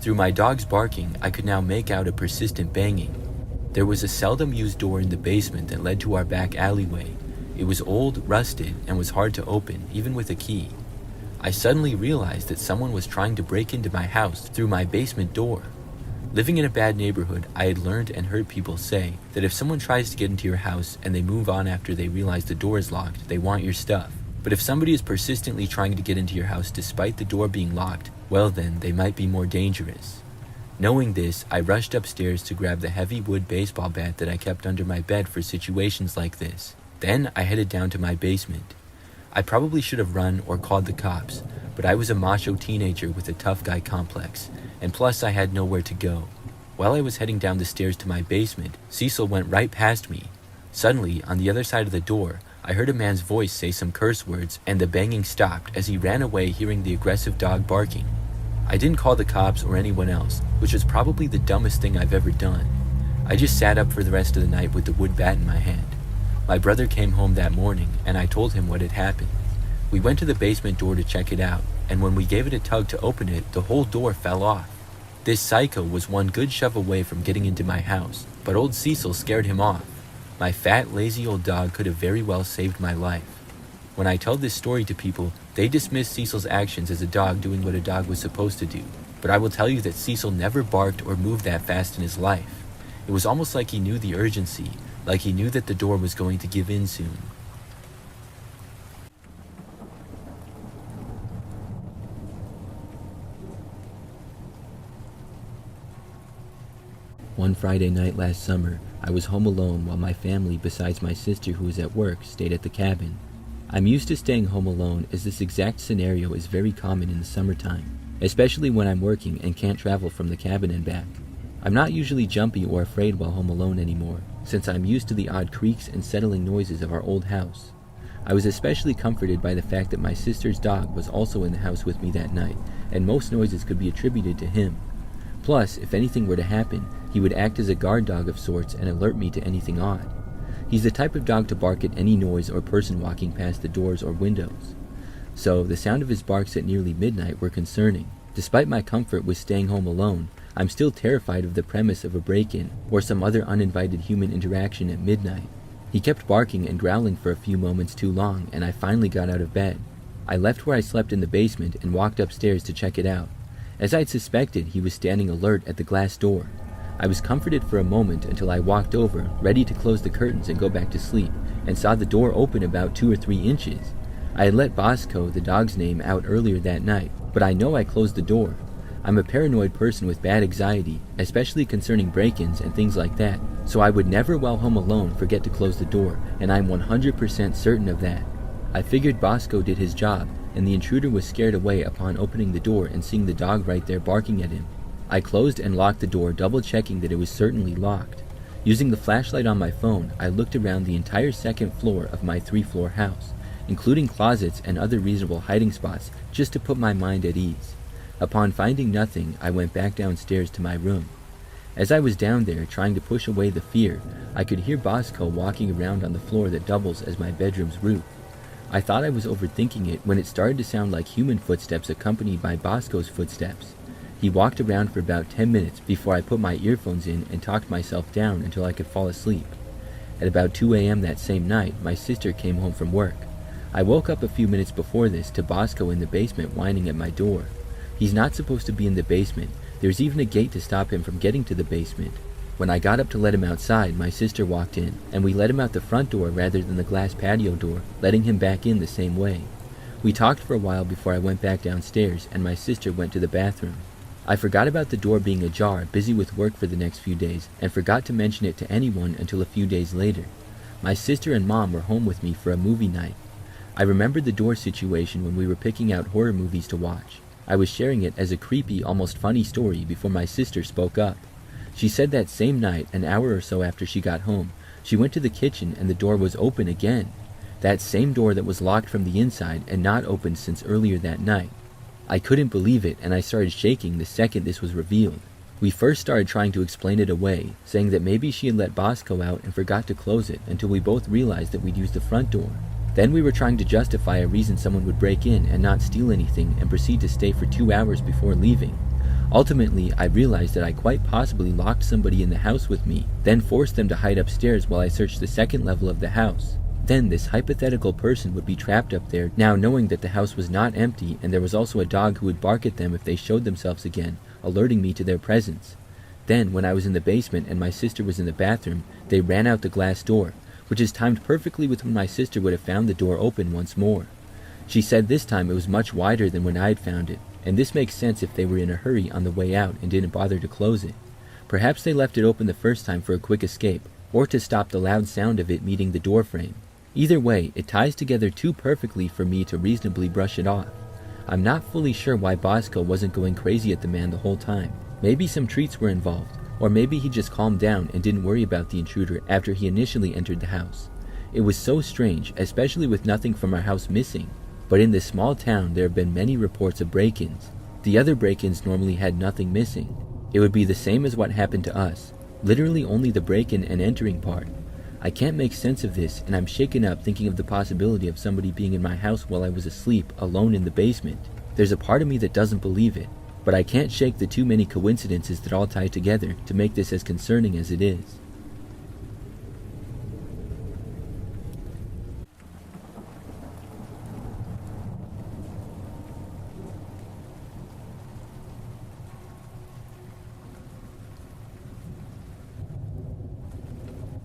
Through my dog's barking, I could now make out a persistent banging. There was a seldom used door in the basement that led to our back alleyway. It was old, rusted, and was hard to open, even with a key. I suddenly realized that someone was trying to break into my house through my basement door. Living in a bad neighborhood, I had learned and heard people say that if someone tries to get into your house and they move on after they realize the door is locked, they want your stuff. But if somebody is persistently trying to get into your house despite the door being locked, well then, they might be more dangerous. Knowing this, I rushed upstairs to grab the heavy wood baseball bat that I kept under my bed for situations like this. Then I headed down to my basement. I probably should have run or called the cops, but I was a macho teenager with a tough guy complex, and plus I had nowhere to go. While I was heading down the stairs to my basement, Cecil went right past me. Suddenly, on the other side of the door, I heard a man's voice say some curse words, and the banging stopped as he ran away hearing the aggressive dog barking. I didn't call the cops or anyone else, which was probably the dumbest thing I've ever done. I just sat up for the rest of the night with the wood bat in my hand. My brother came home that morning, and I told him what had happened. We went to the basement door to check it out, and when we gave it a tug to open it, the whole door fell off. This psycho was one good shove away from getting into my house, but old Cecil scared him off. My fat, lazy old dog could have very well saved my life. When I tell this story to people, they dismiss Cecil's actions as a dog doing what a dog was supposed to do, but I will tell you that Cecil never barked or moved that fast in his life. It was almost like he knew the urgency, like he knew that the door was going to give in soon. One Friday night last summer, I was home alone while my family, besides my sister who was at work, stayed at the cabin. I'm used to staying home alone as this exact scenario is very common in the summertime, especially when I'm working and can't travel from the cabin and back. I'm not usually jumpy or afraid while home alone anymore, since I'm used to the odd creaks and settling noises of our old house. I was especially comforted by the fact that my sister's dog was also in the house with me that night, and most noises could be attributed to him. Plus, if anything were to happen, he would act as a guard dog of sorts and alert me to anything odd. He's the type of dog to bark at any noise or person walking past the doors or windows. So, the sound of his barks at nearly midnight were concerning. Despite my comfort with staying home alone, I'm still terrified of the premise of a break-in or some other uninvited human interaction at midnight. He kept barking and growling for a few moments too long, and I finally got out of bed. I left where I slept in the basement and walked upstairs to check it out. As I'd suspected, he was standing alert at the glass door. I was comforted for a moment until I walked over, ready to close the curtains and go back to sleep, and saw the door open about 2 or 3 inches. I had let Bosco, the dog's name, out earlier that night, but I know I closed the door. I'm a paranoid person with bad anxiety, especially concerning break-ins and things like that, so I would never while home alone forget to close the door, and I'm 100% certain of that. I figured Bosco did his job, and the intruder was scared away upon opening the door and seeing the dog right there barking at him. I closed and locked the door, double-checking that it was certainly locked. Using the flashlight on my phone, I looked around the entire second floor of my 3-floor house, including closets and other reasonable hiding spots, just to put my mind at ease. Upon finding nothing, I went back downstairs to my room. As I was down there trying to push away the fear, I could hear Bosco walking around on the floor that doubles as my bedroom's roof. I thought I was overthinking it when it started to sound like human footsteps accompanied by Bosco's footsteps. He walked around for about 10 minutes before I put my earphones in and talked myself down until I could fall asleep. At about 2 a.m. that same night, my sister came home from work. I woke up a few minutes before this to Bosco in the basement whining at my door. He's not supposed to be in the basement. There's even a gate to stop him from getting to the basement. When I got up to let him outside, my sister walked in, and we let him out the front door rather than the glass patio door, letting him back in the same way. We talked for a while before I went back downstairs, and my sister went to the bathroom. I forgot about the door being ajar, busy with work for the next few days, and forgot to mention it to anyone until a few days later. My sister and mom were home with me for a movie night. I remembered the door situation when we were picking out horror movies to watch. I was sharing it as a creepy, almost funny story before my sister spoke up. She said that same night, an hour or so after she got home, she went to the kitchen and the door was open again. That same door that was locked from the inside and not opened since earlier that night. I couldn't believe it, and I started shaking the second this was revealed. We first started trying to explain it away, saying that maybe she had let Bosco out and forgot to close it until we both realized that we'd used the front door. Then we were trying to justify a reason someone would break in and not steal anything and proceed to stay for 2 hours before leaving. Ultimately, I realized that I quite possibly locked somebody in the house with me, then forced them to hide upstairs while I searched the second level of the house. Then this hypothetical person would be trapped up there, now knowing that the house was not empty and there was also a dog who would bark at them if they showed themselves again, alerting me to their presence. Then, when I was in the basement and my sister was in the bathroom, they ran out the glass door, which is timed perfectly with when my sister would have found the door open once more. She said this time it was much wider than when I had found it, and this makes sense if they were in a hurry on the way out and didn't bother to close it. Perhaps they left it open the first time for a quick escape, or to stop the loud sound of it meeting the door frame. Either way, it ties together too perfectly for me to reasonably brush it off. I'm not fully sure why Bosco wasn't going crazy at the man the whole time. Maybe some treats were involved, or maybe he just calmed down and didn't worry about the intruder after he initially entered the house. It was so strange, especially with nothing from our house missing. But in this small town, there have been many reports of break-ins. The other break-ins normally had nothing missing. It would be the same as what happened to us, literally only the break-in and entering part. I can't make sense of this, and I'm shaken up thinking of the possibility of somebody being in my house while I was asleep, alone in the basement. There's a part of me that doesn't believe it, but I can't shake the too many coincidences that all tie together to make this as concerning as it is.